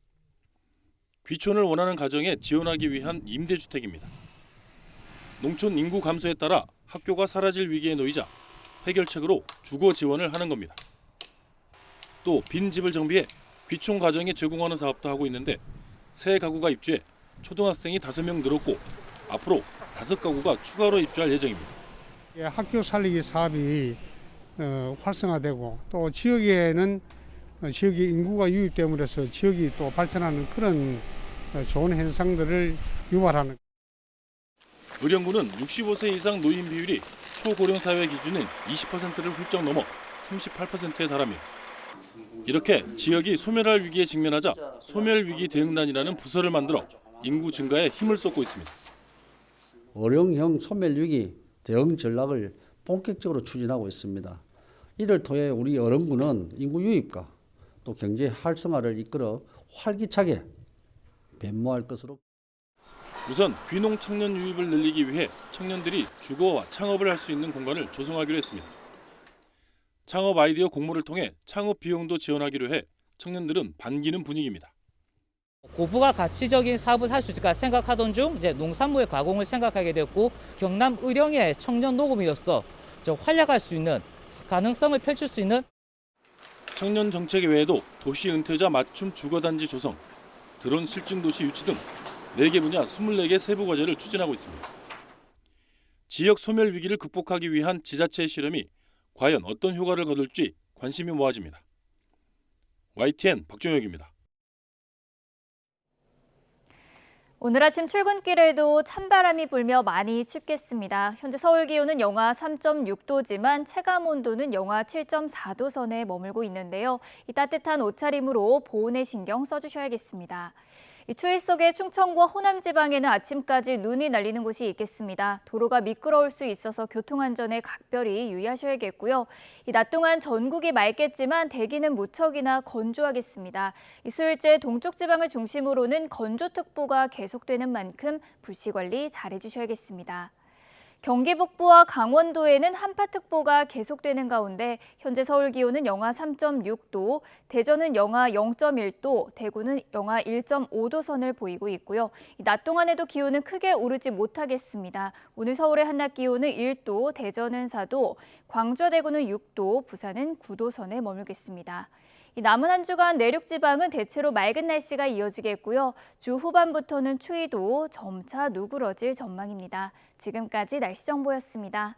귀촌을 원하는 가정에 지원하기 위한 임대주택입니다. 농촌 인구 감소에 따라 학교가 사라질 위기에 놓이자 해결책으로 주거 지원을 하는 겁니다. 또 빈 집을 정비해 귀촌 가정에 제공하는 사업도 하고 있는데 새 가구가 입주해 초등학생이 5명 늘었고 앞으로 5가구가 추가로 입주할 예정입니다. 학교 살리기 사업이 활성화되고 또 지역에는 지역의 인구가 유입됨으로 해서 지역이 또 발전하는 그런 좋은 현상들을 유발하는. 의령군은 65세 이상 노인 비율이 초고령 사회 기준인 20%를 훌쩍 넘어 38%에 달합니다. 이렇게 지역이 소멸할 위기에 직면하자 소멸위기 대응단이라는 부서를 만들어 인구 증가에 힘을 쏟고 있습니다. 의령형 소멸위기 대응 전략을 본격적으로 추진하고 있습니다. 이를 통해 우리 의령군은 인구 유입과 또 경제 활성화를 이끌어 활기차게 변모할 것으로. 우선 귀농 청년 유입을 늘리기 위해 청년들이 주거와 창업을 할 수 있는 공간을 조성하기로 했습니다. 창업 아이디어 공모를 통해 창업 비용도 지원하기로 해 청년들은 반기는 분위기입니다. 고부가 가치적인 사업을 할 수 있을까 생각하던 중 이제 농산물의 가공을 생각하게 됐고 경남 의령의 청년 노금이로서 활약할 수 있는 가능성을 펼칠 수 있는 청년 정책 외에도 도시 은퇴자 맞춤 주거단지 조성, 드론 실증 도시 유치 등 4개 분야 24개 세부 과제를 추진하고 있습니다. 지역 소멸 위기를 극복하기 위한 지자체의 실험이 과연 어떤 효과를 거둘지 관심이 모아집니다. YTN 박종혁입니다. 오늘 아침 출근길에도 찬바람이 불며 많이 춥겠습니다. 현재 서울 기온은 영하 3.6도지만 체감 온도는 영하 7.4도 선에 머물고 있는데요. 이 따뜻한 옷차림으로 보온에 신경 써주셔야겠습니다. 이 추위 속에 충청과 호남 지방에는 아침까지 눈이 날리는 곳이 있겠습니다. 도로가 미끄러울 수 있어서 교통안전에 각별히 유의하셔야겠고요. 이 낮 동안 전국이 맑겠지만 대기는 무척이나 건조하겠습니다. 이 수요일째 동쪽 지방을 중심으로는 건조특보가 계속되는 만큼 불씨 관리 잘해주셔야겠습니다. 경기 북부와 강원도에는 한파특보가 계속되는 가운데 현재 서울 기온은 영하 3.6도, 대전은 영하 0.1도, 대구는 영하 1.5도 선을 보이고 있고요. 낮 동안에도 기온은 크게 오르지 못하겠습니다. 오늘 서울의 한낮 기온은 1도, 대전은 4도, 광주, 대구는 6도, 부산은 9도 선에 머물겠습니다. 남은 한 주간 내륙 지방은 대체로 맑은 날씨가 이어지겠고요. 주 후반부터는 추위도 점차 누그러질 전망입니다. 지금까지 날씨 정보였습니다.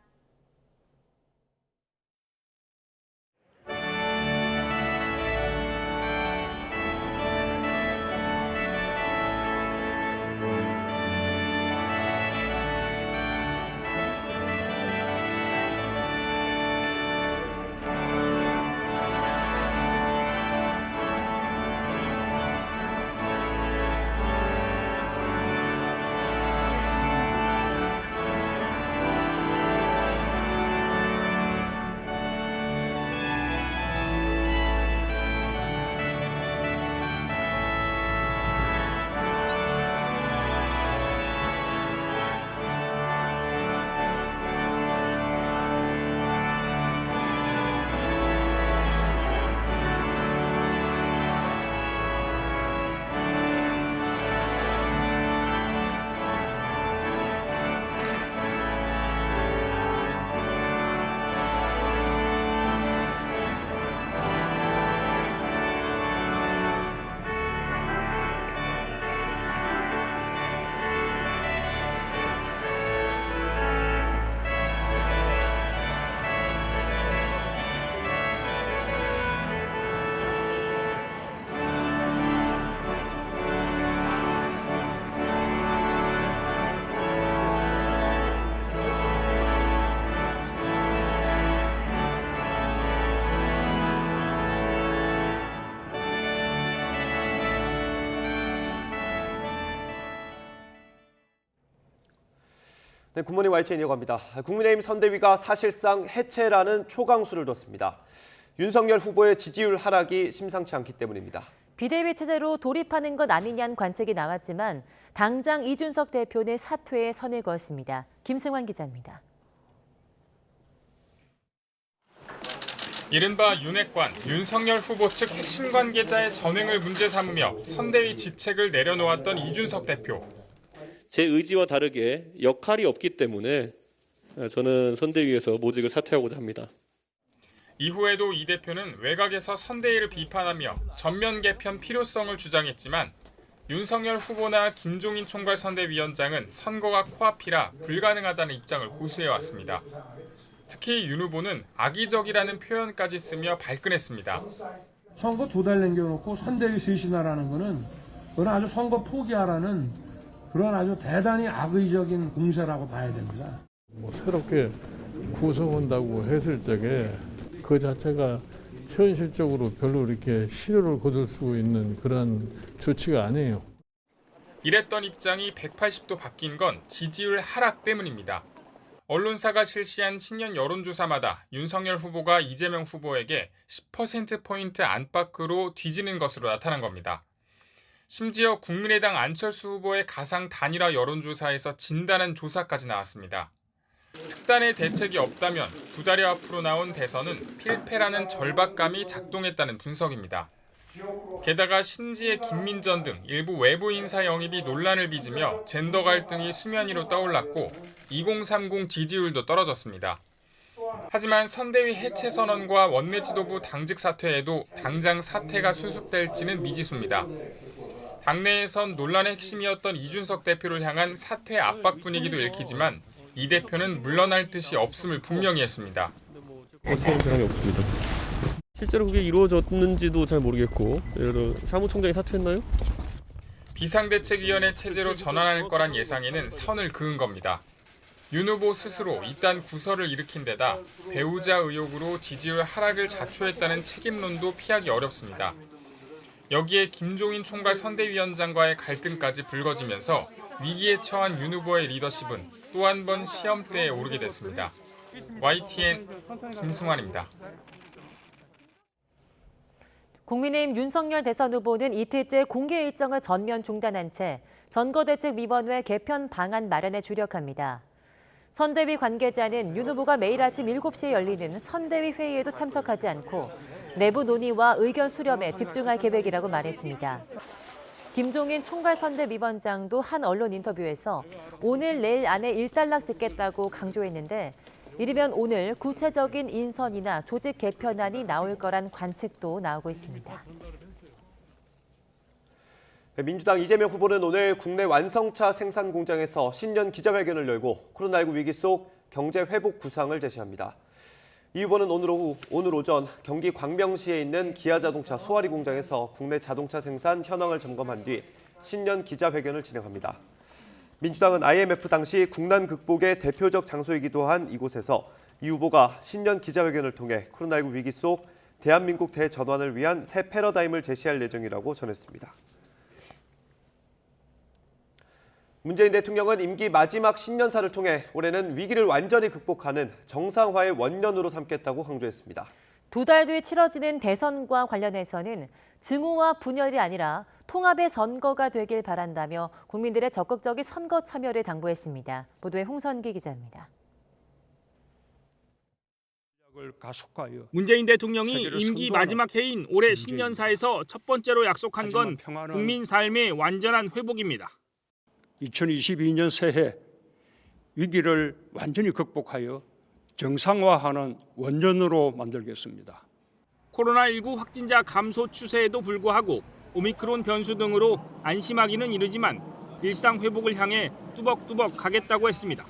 네, 굿모닝 YTN 이어갑니다. 국민의힘 선대위가 사실상 해체라는 초강수를 뒀습니다. 윤석열 후보의 지지율 하락이 심상치 않기 때문입니다. 비대위 체제로 돌입하는 것 아니냐는 관측이 나왔지만 당장 이준석 대표는 사퇴에 선을 그었습니다. 김승환 기자입니다. 이른바 윤핵관, 윤석열 후보 측 핵심 관계자의 전횡을 문제 삼으며 선대위 직책을 내려놓았던 이준석 대표. 제 의지와 다르게 역할이 없기 때문에 저는 선대위에서 모직을 사퇴하고자 합니다. 이후에도 이 대표는 외곽에서 선대위를 비판하며 전면 개편 필요성을 주장했지만 윤석열 후보나 김종인 총괄선대위원장은 선거가 코앞이라 불가능하다는 입장을 고수해왔습니다. 특히 윤 후보는 악의적이라는 표현까지 쓰며 발끈했습니다. 선거 2달 남겨놓고 선대위 쇄신하라는 거는 그건 아주 선거 포기하라는 그런 아주 대단히 악의적인 공세라고 봐야 됩니다. 새롭게 구성한다고 했을 적에 그 자체가 현실적으로 별로 이렇게 실효를 거둘 수 있는 그런 조치가 아니에요. 이랬던 입장이 180도 바뀐 건 지지율 하락 때문입니다. 언론사가 실시한 신년 여론조사마다 윤석열 후보가 이재명 후보에게 10%포인트 안팎으로 뒤지는 것으로 나타난 겁니다. 심지어 국민의당 안철수 후보의 가상 단일화 여론조사에서 진다는 조사까지 나왔습니다. 특단의 대책이 없다면 2달여 앞으로 나온 대선은 필패라는 절박감이 작동했다는 분석입니다. 게다가 신지의 김민전 등 일부 외부 인사 영입이 논란을 빚으며 젠더 갈등이 수면 위로 떠올랐고 2030 지지율도 떨어졌습니다. 하지만 선대위 해체 선언과 원내 지도부 당직 사퇴에도 당장 사퇴가 수습될지는 미지수입니다. 당내에선 논란의 핵심이었던 이준석 대표를 향한 사퇴 압박 분위기도 읽히지만 이 대표는 물러날 뜻이 없음을 분명히 했습니다. 어떤 사람이 없습니다. 실제로 그게 이루어졌는지도 잘 모르겠고, 예를 들어 사무총장이 사퇴했나요? 비상대책위원회 체제로 전환할 거란 예상에는 선을 그은 겁니다. 윤 후보 스스로 이딴 구설을 일으킨 데다 배우자 의혹으로 지지율 하락을 자초했다는 책임론도 피하기 어렵습니다. 여기에 김종인 총괄 선대위원장과의 갈등까지 불거지면서 위기에 처한 윤 후보의 리더십은 또 한 번 시험대에 오르게 됐습니다. YTN 김승환입니다. 국민의힘 윤석열 대선 후보는 이틀째 공개 일정을 전면 중단한 채 선거대책위원회 개편 방안 마련에 주력합니다. 선대위 관계자는 윤 후보가 매일 아침 7시에 열리는 선대위 회의에도 참석하지 않고 내부 논의와 의견 수렴에 집중할 계획이라고 말했습니다. 김종인 총괄선대위원장도 한 언론 인터뷰에서 오늘 내일 안에 일단락 짓겠다고 강조했는데 이르면 오늘 구체적인 인선이나 조직 개편안이 나올 거란 관측도 나오고 있습니다. 민주당 이재명 후보는 오늘 국내 완성차 생산 공장에서 신년 기자회견을 열고 코로나19 위기 속 경제 회복 구상을 제시합니다. 이 후보는 오늘 오전 경기 광명시에 있는 기아자동차 소아리 공장에서 국내 자동차 생산 현황을 점검한 뒤 신년 기자회견을 진행합니다. 민주당은 IMF 당시 국난 극복의 대표적 장소이기도 한 이곳에서 이 후보가 신년 기자회견을 통해 코로나19 위기 속 대한민국 대전환을 위한 새 패러다임을 제시할 예정이라고 전했습니다. 문재인 대통령은 임기 마지막 신년사를 통해 올해는 위기를 완전히 극복하는 정상화의 원년으로 삼겠다고 강조했습니다. 2달 뒤에 치러지는 대선과 관련해서는 증오와 분열이 아니라 통합의 선거가 되길 바란다며 국민들의 적극적인 선거 참여를 당부했습니다. 보도에 홍선기 기자입니다. 문재인 대통령이 임기 마지막 해인 올해 신년사에서 첫 번째로 약속한 건 국민 삶의 완전한 회복입니다. 2022년 새해 위기를 완전히 극복하여 정상화하는 원년으로 만들겠습니다. 코로나19 확진자 감소 추세에도 불구하고 오미크론 변수 등으로 안심하기는 이르지만 일상 회복을 향해 뚜벅뚜벅 가겠다고 했습니다.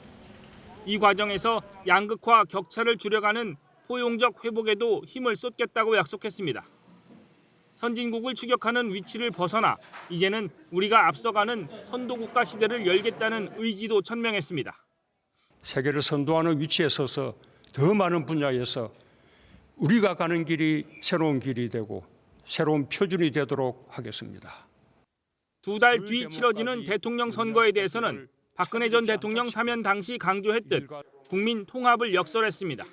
이 과정에서 양극화 격차를 줄여가는 포용적 회복에도 힘을 쏟겠다고 약속했습니다. 선진국을 추격하는 위치를 벗어나 이제는 우리가 앞서가는 선도국가 시대를 열겠다는 의지도 천명했습니다. 세계를 선도하는 위치에 서서 더 많은 분야에서 우리가 가는 길이 새로운 길이 되고 새로운 표준이 되도록 하겠습니다. 2달 뒤 치러지는 대통령 선거에 대해서는 박근혜 전 대통령 사면 당시 강조했듯 국민 통합을 역설했습니다.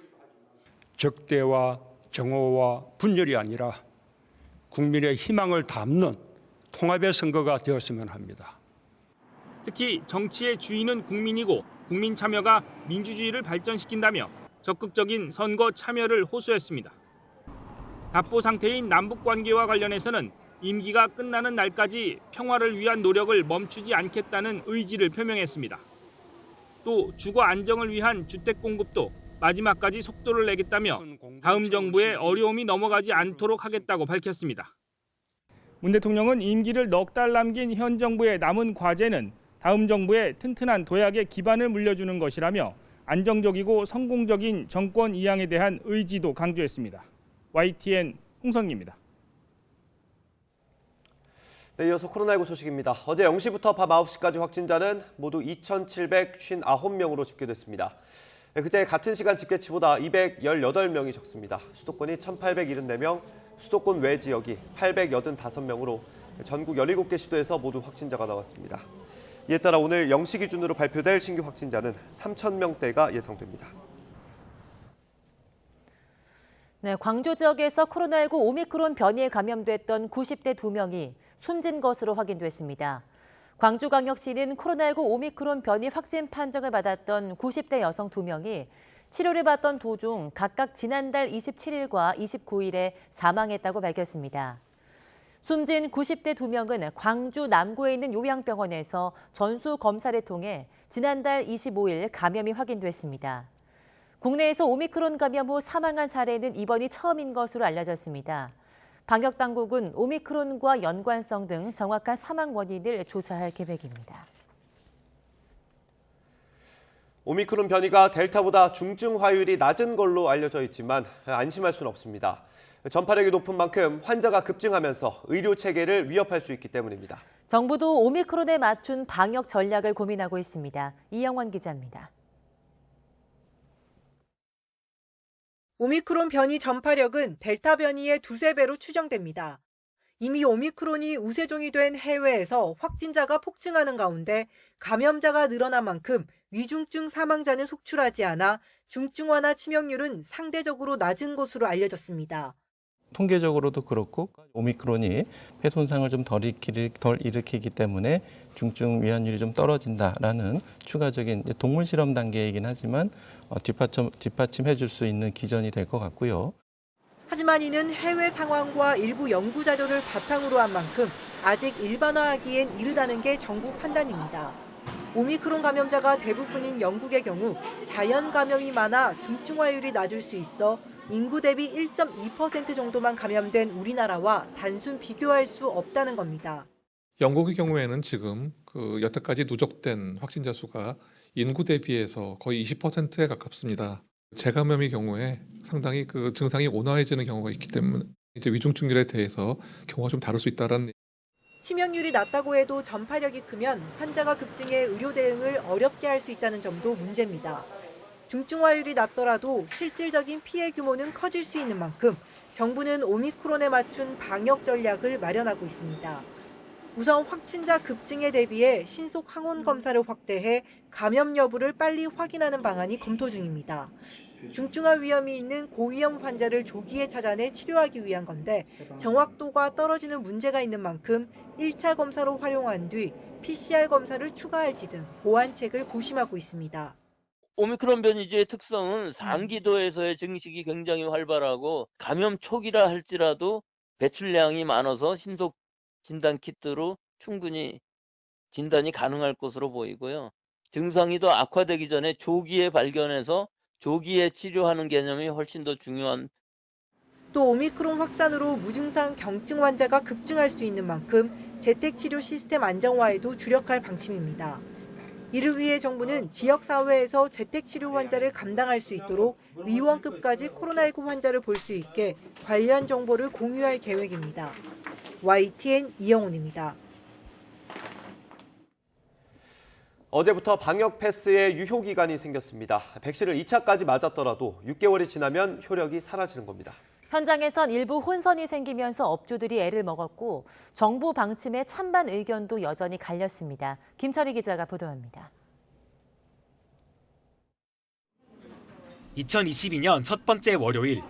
적대와 정오와 분열이 아니라 국민의 희망을 담는 통합의 선거가 되었으면 합니다. 특히 정치의 주인은 국민이고 국민 참여가 민주주의를 발전시킨다며 적극적인 선거 참여를 호소했습니다. 답보 상태인 남북 관계와 관련해서는 임기가 끝나는 날까지 평화를 위한 노력을 멈추지 않겠다는 의지를 표명했습니다. 또 주거 안정을 위한 주택 공급도 마지막까지 속도를 내겠다며 다음 정부의 어려움이 넘어가지 않도록 하겠다고 밝혔습니다. 문 대통령은 임기를 넉 달 남긴 현 정부의 남은 과제는 다음 정부의 튼튼한 도약의 기반을 물려주는 것이라며 안정적이고 성공적인 정권 이양에 대한 의지도 강조했습니다. YTN 홍성기입니다. 네, 이어서 코로나19 소식입니다. 어제 0시부터 밤 9시까지 확진자는 모두 2,759명으로 집계됐습니다. 그제 같은 시간 집계치보다 218명이 적습니다. 수도권이 1,874명, 수도권 외 지역이 885명으로 전국 17개 시도에서 모두 확진자가 나왔습니다. 이에 따라 오늘 0시 기준으로 발표될 신규 확진자는 3,000명대가 예상됩니다. 네, 광주 지역에서 코로나19 오미크론 변이에 감염됐던 90대 2명이 숨진 것으로 확인됐습니다. 광주광역시는 코로나19 오미크론 변이 확진 판정을 받았던 90대 여성 2명이 치료를 받던 도중 각각 지난달 27일과 29일에 사망했다고 밝혔습니다. 숨진 90대 2명은 광주 남구에 있는 요양병원에서 전수 검사를 통해 지난달 25일 감염이 확인됐습니다. 국내에서 오미크론 감염 후 사망한 사례는 이번이 처음인 것으로 알려졌습니다. 방역당국은 오미크론과 연관성 등 정확한 사망 원인을 조사할 계획입니다. 오미크론 변이가 델타보다 중증 화율이 낮은 걸로 알려져 있지만 안심할 수는 없습니다. 전파력이 높은 만큼 환자가 급증하면서 의료 체계를 위협할 수 있기 때문입니다. 정부도 오미크론에 맞춘 방역 전략을 고민하고 있습니다. 이영원 기자입니다. 오미크론 변이 전파력은 델타 변이의 2~3배로 추정됩니다. 이미 오미크론이 우세종이 된 해외에서 확진자가 폭증하는 가운데 감염자가 늘어난 만큼 위중증 사망자는 속출하지 않아 중증화나 치명률은 상대적으로 낮은 것으로 알려졌습니다. 통계적으로도 그렇고 오미크론이 폐 손상을 좀 덜 일으키기 때문에 중증 위험률이 좀 떨어진다라는 추가적인 동물 실험 단계이긴 하지만 뒷받침해 줄 수 있는 기전이 될 것 같고요. 하지만 이는 해외 상황과 일부 연구 자료를 바탕으로 한 만큼 아직 일반화하기엔 이르다는 게 정부 판단입니다. 오미크론 감염자가 대부분인 영국의 경우 자연 감염이 많아 중증화율이 낮을 수 있어 인구 대비 1.2% 정도만 감염된 우리나라와 단순 비교할 수 없다는 겁니다. 영국의 경우에는 지금 여태까지 누적된 확진자 수가 인구 대비해서 거의 20%에 가깝습니다. 재감염의 경우에 상당히 증상이 온화해지는 경우가 있기 때문에 이제 위중증률에 대해서 경우가 좀 다를 수 있다라는. 치명률이 낮다고 해도 전파력이 크면 환자가 급증해 의료 대응을 어렵게 할 수 있다는 점도 문제입니다. 중증화율이 낮더라도 실질적인 피해 규모는 커질 수 있는 만큼 정부는 오미크론에 맞춘 방역 전략을 마련하고 있습니다. 우선 확진자 급증에 대비해 신속 항원 검사를 확대해 감염 여부를 빨리 확인하는 방안이 검토 중입니다. 중증화 위험이 있는 고위험 환자를 조기에 찾아내 치료하기 위한 건데 정확도가 떨어지는 문제가 있는 만큼 1차 검사로 활용한 뒤 PCR 검사를 추가할지 등 보완책을 고심하고 있습니다. 오미크론 변이주의 특성은 상기도에서의 증식이 굉장히 활발하고 감염 초기라 할지라도 배출량이 많아서 신속 진단 키트로 충분히 진단이 가능할 것으로 보이고요. 증상이 더 악화되기 전에 조기에 발견해서 조기에 치료하는 개념이 훨씬 더 중요한. 또 오미크론 확산으로 무증상 경증 환자가 급증할 수 있는 만큼 재택치료 시스템 안정화에도 주력할 방침입니다. 이를 위해 정부는 지역사회에서 재택치료 환자를 감당할 수 있도록 의원급까지 코로나19 환자를 볼 수 있게 관련 정보를 공유할 계획입니다. YTN 이영훈입니다. 어제부터 방역 패스의 유효 기간이 생겼습니다. 백신을 2차까지 맞았더라도 6개월이 지나면 효력이 사라지는 겁니다. 현장에선 일부 혼선이 생기면서 업주들이 애를 먹었고 정부 방침에 찬반 의견도 여전히 갈렸습니다. 김철희 기자가 보도합니다. 2022년 첫 번째 월요일,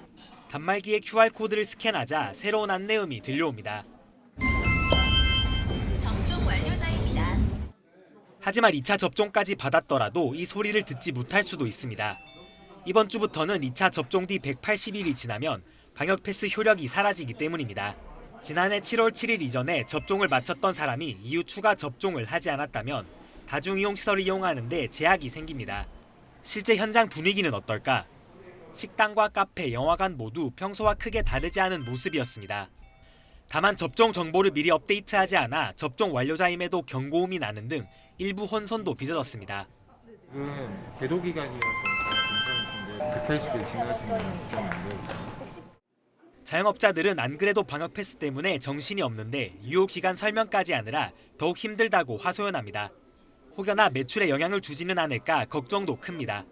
단말기에 QR코드를 스캔하자 새로운 안내음이 들려옵니다. 접종 완료자입니다. 하지만 2차 접종까지 받았더라도 이 소리를 듣지 못할 수도 있습니다. 이번 주부터는 2차 접종 뒤 180일이 지나면 방역 패스 효력이 사라지기 때문입니다. 지난해 7월 7일 이전에 접종을 마쳤던 사람이 이후 추가 접종을 하지 않았다면 다중이용시설을 이용하는 데 제약이 생깁니다. 실제 현장 분위기는 어떨까? 식당과 카페, 영화관 모두 평소와 크게 다르지 않은 모습이었습니다. 다만 접종 정보를 미리 업데이트하지 않아 접종 완료자임에도 경고음이 나는 등 일부 혼선도 빚어졌습니다. 지금 계도 기간이어서 괜찮으신데 급해지게 지나시면 좀 안 돼요. 자영업자들은 안 그래도 방역 패스 때문에 정신이 없는데 유효 기간 설명까지 하느라 더욱 힘들다고 하소연합니다. 혹여나 매출에 영향을 주지는 않을까 걱정도 큽니다.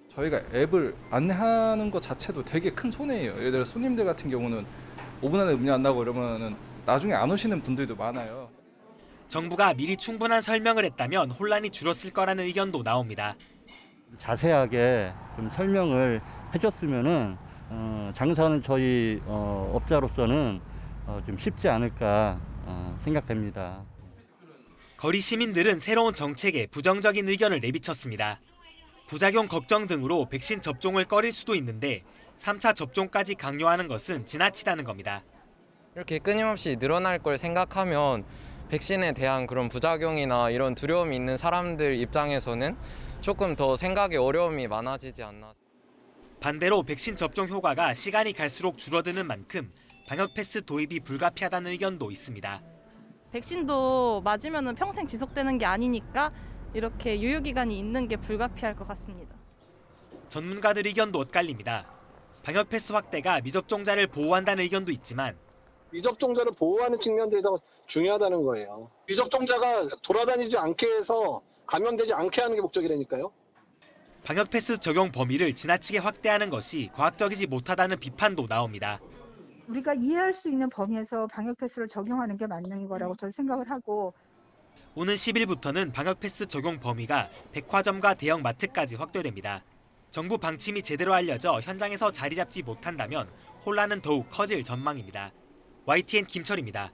저희가 앱을 안내하는 것 자체도 되게 큰 손해예요. 예를 들어 손님들 같은 경우는 5분 안에 음료 안 나고 이러면은 나중에 안 오시는 분들도 많아요. 정부가 미리 충분한 설명을 했다면 혼란이 줄었을 거라는 의견도 나옵니다. 자세하게 좀 설명을 해줬으면은 장사하는 저희 업자로서는 좀 쉽지 않을까 생각됩니다. 거리 시민들은 새로운 정책에 부정적인 의견을 내비쳤습니다. 부작용 걱정 등으로 백신 접종을 꺼릴 수도 있는데 3차 접종까지 강요하는 것은 지나치다는 겁니다. 이렇게 끊임없이 늘어날 걸 생각하면 백신에 대한 그런 부작용이나 이런 두려움이 있는 사람들 입장에서는 조금 더 생각에 어려움이 많아지지 않나. 반대로 백신 접종 효과가 시간이 갈수록 줄어드는 만큼 방역 패스 도입이 불가피하다는 의견도 있습니다. 백신도 맞으면 평생 지속되는 게 아니니까 이렇게 유효기간이 있는 게 불가피할 것 같습니다. 전문가들 의견도 엇갈립니다. 방역 패스 확대가 미접종자를 보호한다는 의견도 있지만 미접종자를 보호하는 측면들이 더 중요하다는 거예요. 미접종자가 돌아다니지 않게 해서 감염되지 않게 하는 게 목적이라니까요. 방역 패스 적용 범위를 지나치게 확대하는 것이 과학적이지 못하다는 비판도 나옵니다. 우리가 이해할 수 있는 범위에서 방역 패스를 적용하는 게 맞는 거라고 저는 생각을 하고 오는 10일부터는 방역 패스 적용 범위가 백화점과 대형 마트까지 확대됩니다. 정부 방침이 제대로 알려져 현장에서 자리 잡지 못한다면 혼란은 더욱 커질 전망입니다. YTN 김철입니다.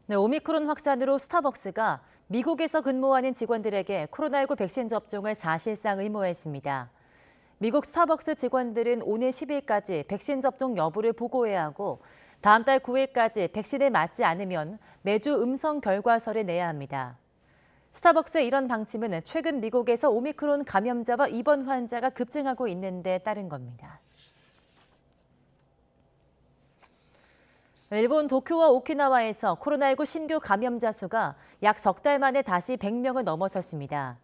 네, 오미크론 확산으로 스타벅스가 미국에서 근무하는 직원들에게 코로나19 백신 접종을 사실상 의무화했습니다. 미국 스타벅스 직원들은 오늘 10일까지 백신 접종 여부를 보고해야 하고 다음 달 9일까지 백신에 맞지 않으면 매주 음성 결과서를 내야 합니다. 스타벅스의 이런 방침은 최근 미국에서 오미크론 감염자와 입원 환자가 급증하고 있는 데 따른 겁니다. 일본 도쿄와 오키나와에서 코로나19 신규 감염자 수가 약 석 달 만에 다시 100명을 넘어섰습니다.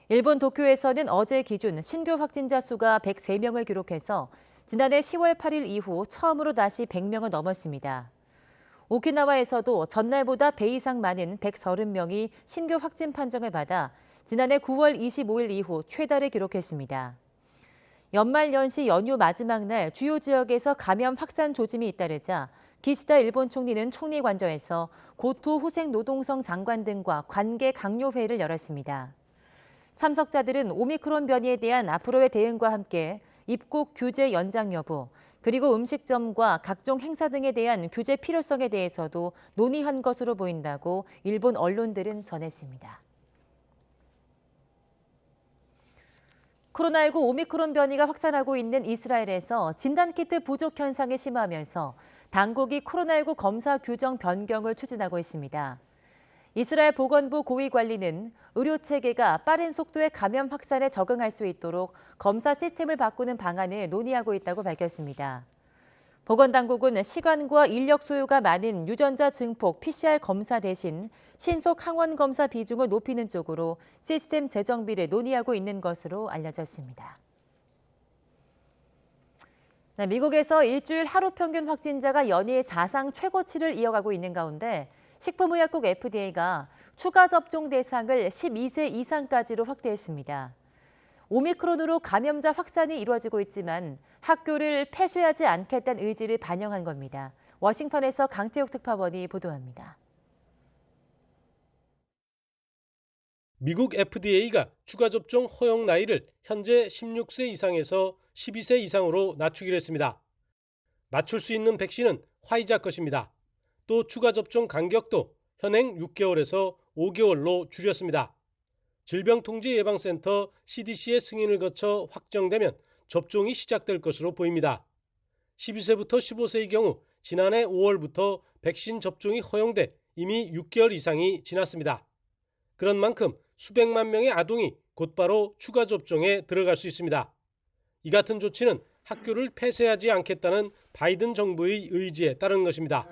일본 도쿄에서는 어제 기준 신규 확진자 수가 103명을 기록해서 지난해 10월 8일 이후 처음으로 다시 100명을 넘었습니다. 오키나와에서도 전날보다 배 이상 많은 130명이 신규 확진 판정을 받아 지난해 9월 25일 이후 최다를 기록했습니다. 연말연시 연휴 마지막 날 주요 지역에서 감염 확산 조짐이 잇따르자 기시다 일본 총리는 총리관저에서 고토 후생노동성 장관 등과 관계 강요회의를 열었습니다. 참석자들은 오미크론 변이에 대한 앞으로의 대응과 함께 입국 규제 연장 여부, 그리고 음식점과 각종 행사 등에 대한 규제 필요성에 대해서도 논의한 것으로 보인다고 일본 언론들은 전했습니다. 코로나19 오미크론 변이가 확산하고 있는 이스라엘에서 진단키트 부족 현상이 심화하면서 당국이 코로나19 검사 규정 변경을 추진하고 있습니다. 이스라엘 보건부 고위관리는 의료 체계가 빠른 속도의 감염 확산에 적응할 수 있도록 검사 시스템을 바꾸는 방안을 논의하고 있다고 밝혔습니다. 보건당국은 시간과 인력 소요가 많은 유전자 증폭 PCR 검사 대신 신속 항원 검사 비중을 높이는 쪽으로 시스템 재정비를 논의하고 있는 것으로 알려졌습니다. 네, 미국에서 일주일 하루 평균 확진자가 연일 사상 최고치를 이어가고 있는 가운데 식품의약국 FDA가 추가 접종 대상을 12세 이상까지로 확대했습니다. 오미크론으로 감염자 확산이 이루어지고 있지만 학교를 폐쇄하지 않겠다는 의지를 반영한 겁니다. 워싱턴에서 강태욱 특파원이 보도합니다. 미국 FDA가 추가 접종 허용 나이를 현재 16세 이상에서 12세 이상으로 낮추기로 했습니다. 맞출 수 있는 백신은 화이자 것입니다. 또 추가 접종 간격도 현행 6개월에서 5개월로 줄였습니다. 질병통제예방센터 CDC의 승인을 거쳐 확정되면 접종이 시작될 것으로 보입니다. 12세부터 15세의 경우 지난해 5월부터 백신 접종이 허용돼 이미 6개월 이상이 지났습니다. 그런 만큼 수백만 명의 아동이 곧바로 추가 접종에 들어갈 수 있습니다. 이 같은 조치는 학교를 폐쇄하지 않겠다는 바이든 정부의 의지에 따른 것입니다.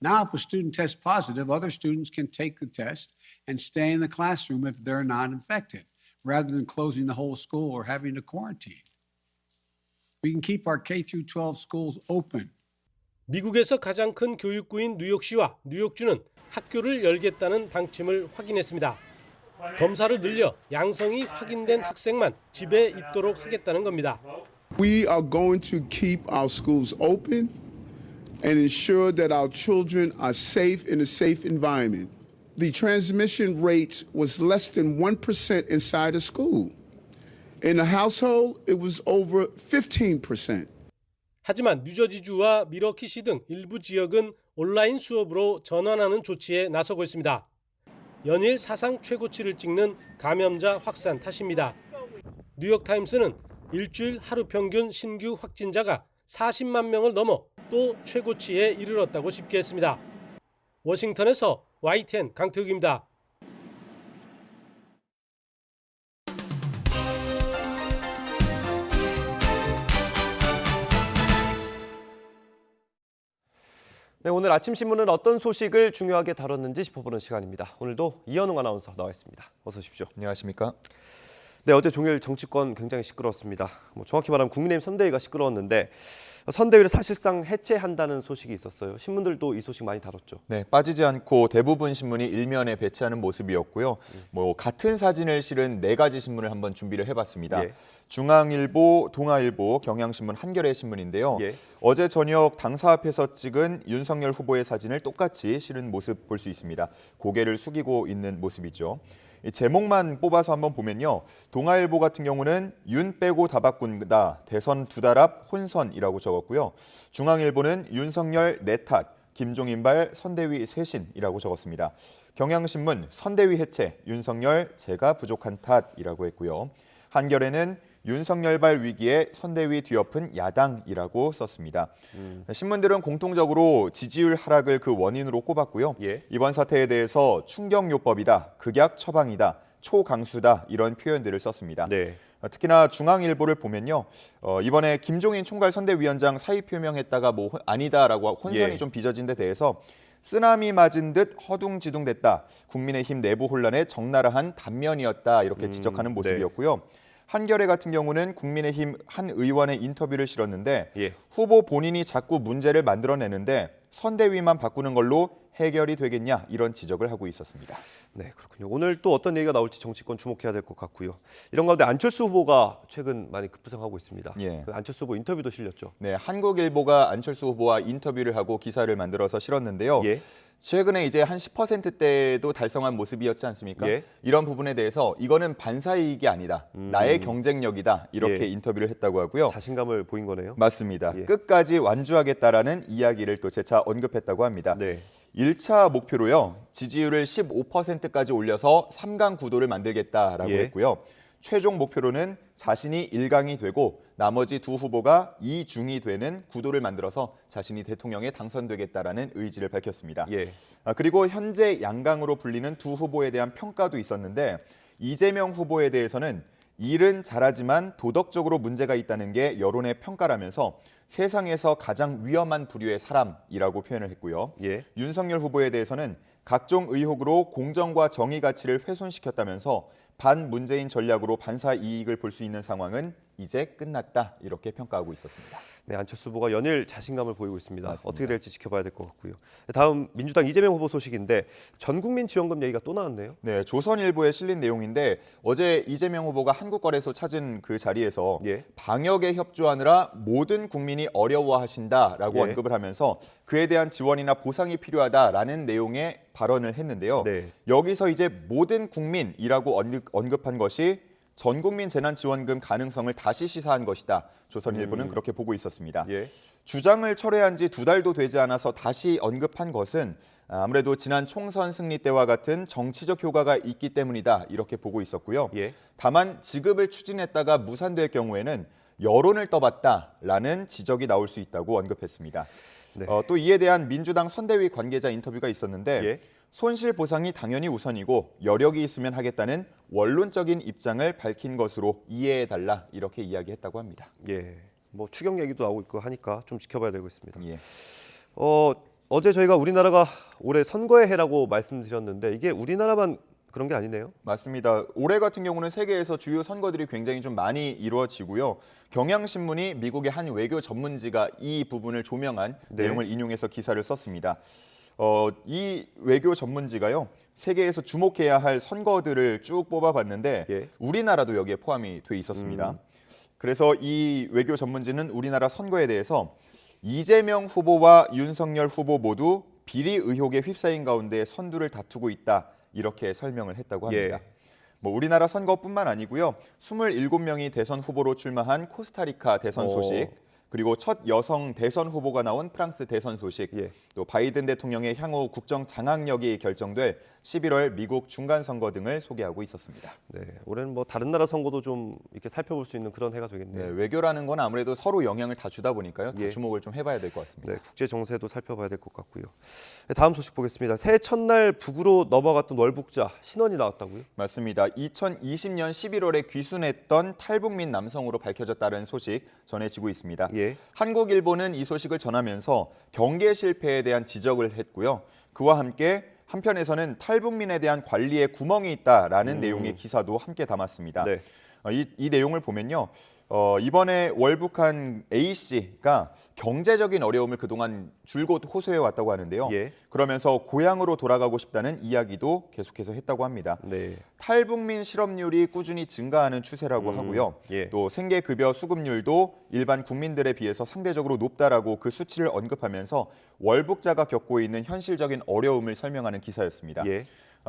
Now, if a student tests positive, other students can take the test and stay in the classroom if they're not infected, rather than closing the whole school or having to quarantine. We can keep our K-12 schools open. 미국에서 가장 큰 교육구인 뉴욕시와 뉴욕주는 학교를 열겠다는 방침을 확인했습니다. 검사를 늘려 양성이 확인된 학생만 집에 있도록 하겠다는 겁니다. We are going to keep our schools open and ensure that our children are safe in a safe environment. The transmission rate was less than 1% inside a school. In a household, it was over 15%. 하지만 뉴저지주와 미러키시 등 일부 지역은 온라인 수업으로 전환하는 조치에 나서고 있습니다. 연일 사상 최고치를 찍는 감염자 확산 탓입니다. 뉴욕타임스는 일주일 하루 평균 신규 확진자가 40만 명을 넘어 또 최고치에 이르렀다고 집계했습니다. 워싱턴에서 YTN 강태욱입니다. 네, 오늘 아침 신문은 어떤 소식을 중요하게 다뤘는지 짚어보는 시간입니다. 오늘도 이현웅 아나운서 나와 있습니다. 어서 오십시오. 안녕하십니까? 네, 어제 종일 정치권 굉장히 시끄러웠습니다. 정확히 말하면 국민의힘 선대위가 시끄러웠는데 선대위를 사실상 해체한다는 소식이 있었어요. 신문들도 이 소식 많이 다뤘죠. 네, 빠지지 않고 대부분 신문이 일면에 배치하는 모습이었고요. 같은 사진을 실은 4가지 신문을 한번 준비를 해봤습니다. 예. 중앙일보, 동아일보, 경향신문, 한겨레 신문인데요. 예. 어제 저녁 당사 앞에서 찍은 윤석열 후보의 사진을 똑같이 실은 모습 볼 수 있습니다. 고개를 숙이고 있는 모습이죠. 이 제목만 뽑아서 한번 보면요. 동아일보 같은 경우는 윤 빼고 다 바꾼다. 대선 2달 앞 혼선이라고 적었고요. 중앙일보는 윤석열 내탓, 김종인발 선대위 쇄신이라고 적었습니다. 경향신문 선대위 해체, 윤석열 제가 부족한 탓이라고 했고요. 한겨레는 윤석열발 위기에 선대위 뒤엎은 야당이라고 썼습니다. 신문들은 공통적으로 지지율 하락을 그 원인으로 꼽았고요. 예. 이번 사태에 대해서 충격요법이다, 극약 처방이다, 초강수다 이런 표현들을 썼습니다. 네. 특히나 중앙일보를 보면요. 이번에 김종인 총괄 선대위원장 사의 표명했다가 아니다라고 혼선이 예. 좀 빚어진 데 대해서 쓰나미 맞은 듯 허둥지둥됐다. 국민의힘 내부 혼란의 적나라한 단면이었다. 이렇게 지적하는 모습이었고요. 한겨레 같은 경우는 국민의힘 한 의원의 인터뷰를 실었는데 예. 후보 본인이 자꾸 문제를 만들어내는데 선대위만 바꾸는 걸로 해결이 되겠냐 이런 지적을 하고 있었습니다. 네, 그렇군요. 오늘 또 어떤 얘기가 나올지 정치권 주목해야 될 것 같고요. 이런 가운데 안철수 후보가 최근 많이 급부상하고 있습니다. 예. 그 안철수 후보 인터뷰도 실렸죠. 네, 한국일보가 안철수 후보와 인터뷰를 하고 기사를 만들어서 실었는데요. 예. 최근에 이제 한 10%대도 달성한 모습이었지 않습니까? 예. 이런 부분에 대해서 이거는 반사이익이 아니다. 나의 경쟁력이다. 이렇게 예. 인터뷰를 했다고 하고요. 자신감을 보인 거네요. 맞습니다. 예. 끝까지 완주하겠다라는 이야기를 또 재차 언급했다고 합니다. 네. 1차 목표로요. 지지율을 15%까지 올려서 3강 구도를 만들겠다라고 예. 했고요. 최종 목표로는 자신이 1강이 되고 나머지 두 후보가 2중이 되는 구도를 만들어서 자신이 대통령에 당선되겠다라는 의지를 밝혔습니다. 예. 그리고 현재 양강으로 불리는 두 후보에 대한 평가도 있었는데 이재명 후보에 대해서는 일은 잘하지만 도덕적으로 문제가 있다는 게 여론의 평가라면서 세상에서 가장 위험한 부류의 사람이라고 표현을 했고요. 예. 윤석열 후보에 대해서는 각종 의혹으로 공정과 정의 가치를 훼손시켰다면서 반문재인 전략으로 반사 이익을 볼 수 있는 상황은 이제 끝났다 이렇게 평가하고 있었습니다. 네, 안철수 후보가 연일 자신감을 보이고 있습니다. 맞습니다. 어떻게 될지 지켜봐야 될 것 같고요. 다음 민주당 이재명 후보 소식인데 전국민 지원금 얘기가 또 나왔네요. 네, 조선일보에 실린 내용인데 어제 이재명 후보가 한국거래소 찾은 그 자리에서 방역에 협조하느라 모든 국민이 어려워하신다라고 언급을 하면서 그에 대한 지원이나 보상이 필요하다라는 내용의 발언을 했는데요. 여기서 이제 모든 국민이라고 언급한 것이 전국민 재난지원금 가능성을 다시 시사한 것이다. 조선일보는 그렇게 보고 있었습니다. 주장을 철회한 지 2달도 되지 않아서 다시 언급한 것은 아무래도 지난 총선 승리 때와 같은 정치적 효과가 있기 때문이다. 이렇게 보고 있었고요. 다만 지급을 추진했다가 무산될 경우에는 여론을 떠받다라는 지적이 나올 수 있다고 언급했습니다. 또 이에 대한 민주당 선대위 관계자 인터뷰가 있었는데 손실 보상이 당연히 우선이고 여력이 있으면 하겠다는 원론적인 입장을 밝힌 것으로 이해해달라 이렇게 이야기했다고 합니다. 뭐 추경 얘기도 나오고 있고 하니까 좀 지켜봐야 되겠습니다. 어제 저희가 우리나라가 올해 선거의 해라고 말씀드렸는데 이게 우리나라만 그런 게 아니네요. 맞습니다. 올해 같은 경우는 세계에서 주요 선거들이 굉장히 좀 많이 이루어지고요. 경향신문이 미국의 한 외교 전문지가 이 부분을 조명한 내용을 인용해서 기사를 썼습니다. 이 외교 전문지가요. 세계에서 주목해야 할 선거들을 쭉 뽑아봤는데 우리나라도 여기에 포함이 돼 있었습니다. 그래서 이 외교 전문지는 우리나라 선거에 대해서 이재명 후보와 윤석열 후보 모두 비리 의혹에 휩싸인 가운데 선두를 다투고 있다. 이렇게 설명을 했다고 합니다. 뭐 우리나라 선거뿐만 아니고요. 27명이 대선 후보로 출마한 코스타리카 대선 소식, 그리고 첫 여성 대선 후보가 나온 프랑스 대선 소식, 또 바이든 대통령의 향후 국정 장악력이 결정될 11월 미국 중간 선거 등을 소개하고 있었습니다. 네, 올해는 뭐 다른 나라 선거도 좀 이렇게 살펴볼 수 있는 그런 해가 되겠네요. 네, 외교라는 건 아무래도 서로 영향을 다 주다 보니까요. 다 주목을 좀 해봐야 될 것 같습니다. 네, 국제 정세도 살펴봐야 될 것 같고요. 다음 소식 보겠습니다. 새해 첫날 북으로 넘어갔던 월북자 신원이 나왔다고요? 맞습니다. 2020년 11월에 귀순했던 탈북민 남성으로 밝혀졌다는 소식 전해지고 있습니다. 한국일보는 이 소식을 전하면서 경계 실패에 대한 지적을 했고요. 그와 함께 한편에서는 탈북민에 대한 관리에 구멍이 있다라는 내용의 기사도 함께 담았습니다. 이 내용을 보면요. 이번에 월북한 A씨가 경제적인 어려움을 그동안 줄곧 호소해 왔다고 하는데요. 그러면서 고향으로 돌아가고 싶다는 이야기도 계속해서 했다고 합니다. 탈북민 실업률이 꾸준히 증가하는 추세라고 하고요. 또 생계급여 수급률도 일반 국민들에 비해서 상대적으로 높다라고 그 수치를 언급하면서 월북자가 겪고 있는 현실적인 어려움을 설명하는 기사였습니다.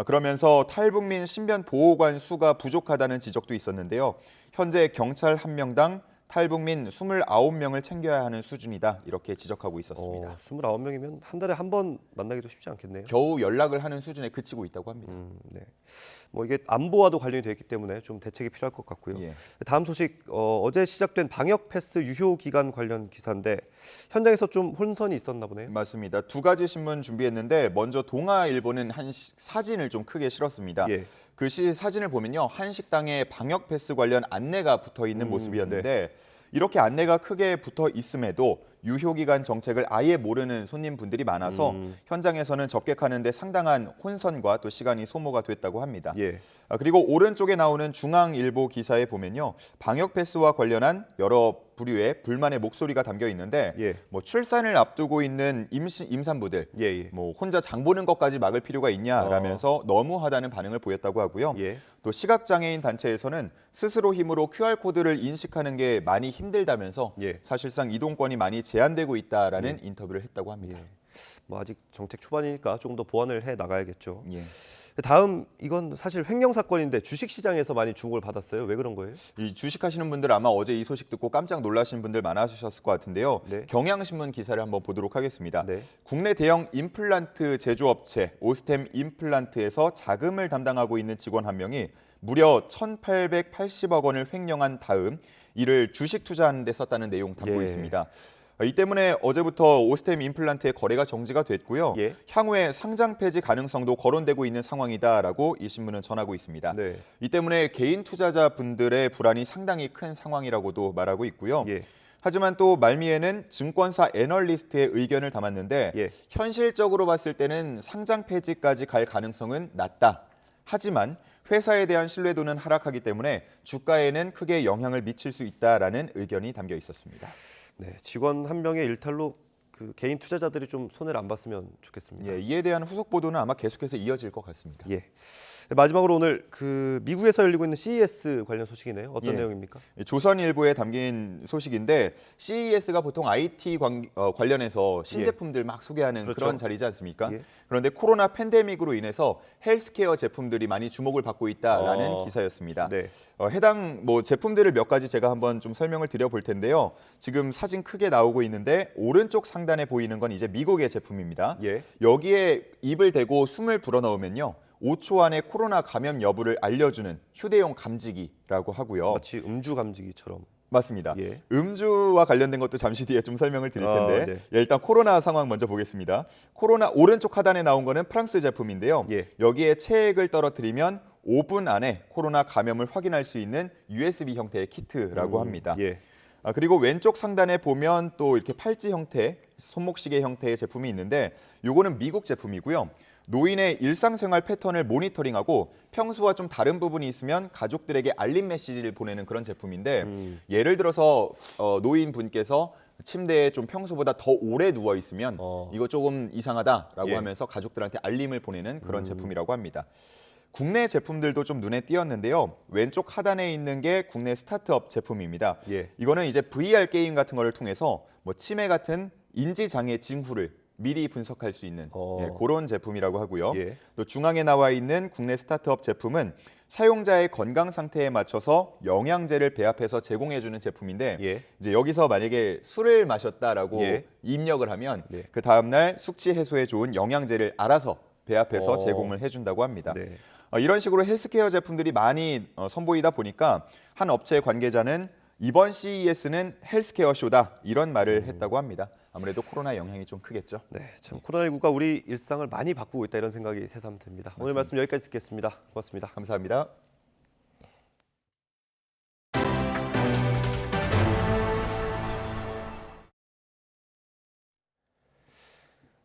그러면서 탈북민 신변 보호관 수가 부족하다는 지적도 있었는데요. 현재 경찰 1명당 탈북민 29명을 챙겨야 하는 수준이다 이렇게 지적하고 있었습니다. 29명이면 한 달에 한 번 만나기도 쉽지 않겠네요. 겨우 연락을 하는 수준에 그치고 있다고 합니다. 뭐 이게 안보와도 관련이 되어 있기 때문에 좀 대책이 필요할 것 같고요. 다음 소식, 어제 시작된 방역 패스 유효 기간 관련 기사인데 현장에서 좀 혼선이 있었나 보네요. 맞습니다. 두 가지 신문 준비했는데 먼저 동아일보는 한 사진을 좀 크게 실었습니다. 그 사진을 보면요. 한 식당에 방역 패스 관련 안내가 붙어 있는 모습이었는데 이렇게 안내가 크게 붙어 있음에도 유효기간 정책을 아예 모르는 손님분들이 많아서 현장에서는 접객하는 데 상당한 혼선과 또 시간이 소모가 됐다고 합니다. 그리고 오른쪽에 나오는 중앙일보 기사에 보면요. 방역 패스와 관련한 여러 부류의 불만의 목소리가 담겨 있는데 뭐 출산을 앞두고 있는 임산부들 뭐 혼자 장 보는 것까지 막을 필요가 있냐라면서 너무하다는 반응을 보였다고 하고요. 또 시각장애인 단체에서는 스스로 힘으로 QR코드를 인식하는 게 많이 힘들다면서 사실상 이동권이 많이 제한되고 있다라는 인터뷰를 했다고 합니다. 뭐 아직 정책 초반이니까 조금 더 보완을 해 나가야겠죠. 다음 이건 사실 횡령 사건인데 주식시장에서 많이 주목을 받았어요. 왜 그런 거예요? 이 주식하시는 분들 아마 어제 이 소식 듣고 깜짝 놀라신 분들 많으셨을 것 같은데요. 경향신문 기사를 한번 보도록 하겠습니다. 국내 대형 임플란트 제조업체 오스템 임플란트에서 자금을 담당하고 있는 직원 한 명이 무려 1,880억 원을 횡령한 다음 이를 주식 투자하는 데 썼다는 내용 담고 있습니다. 이 때문에 어제부터 오스템 임플란트의 거래가 정지가 됐고요. 향후에 상장 폐지 가능성도 거론되고 있는 상황이다라고 이 신문은 전하고 있습니다. 이 때문에 개인 투자자분들의 불안이 상당히 큰 상황이라고도 말하고 있고요. 하지만 또 말미에는 증권사 애널리스트의 의견을 담았는데 현실적으로 봤을 때는 상장 폐지까지 갈 가능성은 낮다. 하지만 회사에 대한 신뢰도는 하락하기 때문에 주가에는 크게 영향을 미칠 수 있다라는 의견이 담겨 있었습니다. 네, 직원 한 명의 일탈로 그 개인 투자자들이 좀 손해를 안 봤으면 좋겠습니다. 예, 이에 대한 후속 보도는 아마 계속해서 이어질 것 같습니다. 예. 마지막으로 오늘 그 미국에서 열리고 있는 CES 관련 소식이네요. 어떤 예. 내용입니까? 조선일보에 담긴 소식인데 CES가 보통 IT 관련해서 신제품들 막 소개하는 그렇죠. 그런 자리지 않습니까? 예. 그런데 코로나 팬데믹으로 인해서 헬스케어 제품들이 많이 주목을 받고 있다라는 기사였습니다. 네. 해당 제품들을 몇 가지 제가 한번 좀 설명을 드려볼 텐데요. 지금 사진 크게 나오고 있는데 오른쪽 상단에 보이는 건 이제 미국의 제품입니다. 예. 여기에 입을 대고 숨을 불어넣으면요. 5초 안에 코로나 감염 여부를 알려주는 휴대용 감지기라고 하고요. 마치 음주 감지기처럼. 맞습니다. 예. 음주와 관련된 것도 잠시 뒤에 좀 설명을 드릴 텐데 네. 예, 일단 코로나 상황 먼저 보겠습니다. 코로나 오른쪽 하단에 나온 거는 프랑스 제품인데요. 예. 여기에 체액을 떨어뜨리면 5분 안에 코로나 감염을 확인할 수 있는 USB 형태의 키트라고 합니다. 예. 그리고 왼쪽 상단에 보면 또 이렇게 팔찌 형태, 손목시계 형태의 제품이 있는데 요거는 미국 제품이고요. 노인의 일상생활 패턴을 모니터링하고 평소와 좀 다른 부분이 있으면 가족들에게 알림 메시지를 보내는 그런 제품인데 예를 들어서 노인분께서 침대에 좀 평소보다 더 오래 누워 있으면 이거 조금 이상하다라고 예. 하면서 가족들한테 알림을 보내는 그런 제품이라고 합니다. 국내 제품들도 좀 눈에 띄었는데요. 왼쪽 하단에 있는 게 국내 스타트업 제품입니다. 예. 이거는 이제 VR 게임 같은 거를 통해서 치매 같은 인지장애 징후를 미리 분석할 수 있는 그런 제품이라고 하고요. 예. 또 중앙에 나와 있는 국내 스타트업 제품은 사용자의 건강 상태에 맞춰서 영양제를 배합해서 제공해주는 제품인데 예. 이제 여기서 만약에 술을 마셨다라고 예. 입력을 하면 네. 그 다음날 숙취 해소에 좋은 영양제를 알아서 배합해서 제공을 해준다고 합니다. 네. 이런 식으로 헬스케어 제품들이 많이 선보이다 보니까 한 업체 관계자는 이번 CES는 헬스케어 쇼다 이런 말을 했다고 합니다. 아무래도 코로나 영향이 좀 크겠죠. 네, 참 코로나19가 우리 일상을 많이 바꾸고 있다 이런 생각이 새삼 듭니다. 오늘 말씀 여기까지 듣겠습니다. 고맙습니다. 감사합니다.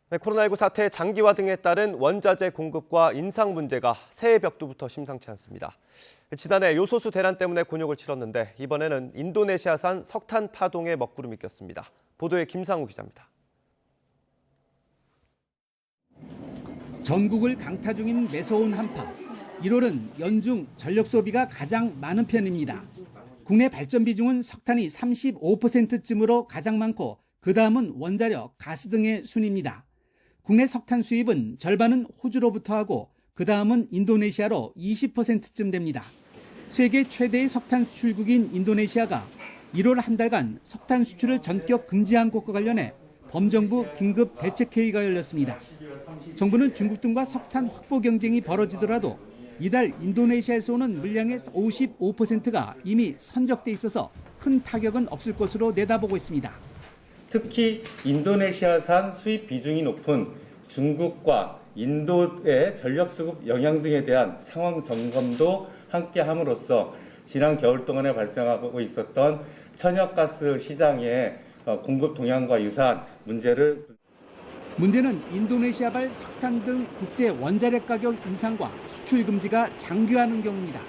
네, 코로나19 사태 장기화 등에 따른 원자재 공급과 인상 문제가 새해 벽두부터 심상치 않습니다. 지난해 요소수 대란 때문에 곤욕을 치렀는데 이번에는 인도네시아산 석탄 파동에 먹구름이 꼈습니다. 보도에 김상우 기자입니다. 전국을 강타 중인 매서운 한파. 1월은 연중 전력 소비가 가장 많은 편입니다. 국내 발전 비중은 석탄이 35%쯤으로 가장 많고 그다음은 원자력, 가스 등의 순입니다. 국내 석탄 수입은 절반은 호주로부터 하고 그다음은 인도네시아로 20%쯤 됩니다. 세계 최대의 석탄 수출국인 인도네시아가 1월 한 달간 석탄 수출을 전격 금지한 것과 관련해 범정부 긴급 대책회의가 열렸습니다. 정부는 중국 등과 석탄 확보 경쟁이 벌어지더라도 이달 인도네시아에서 오는 물량의 55%가 이미 선적돼 있어서 큰 타격은 없을 것으로 내다보고 있습니다. 특히 인도네시아산 수입 비중이 높은 중국과 인도의 전력 수급 영향 등에 대한 상황 점검도 함께 함으로써 지난 겨울 동안에 발생하고 있었던 천연가스 시장의 공급 동향과 유사한 문제는 인도네시아발 석탄 등 국제 원자력 가격 인상과 수출 금지가 장기화하는 경우입니다.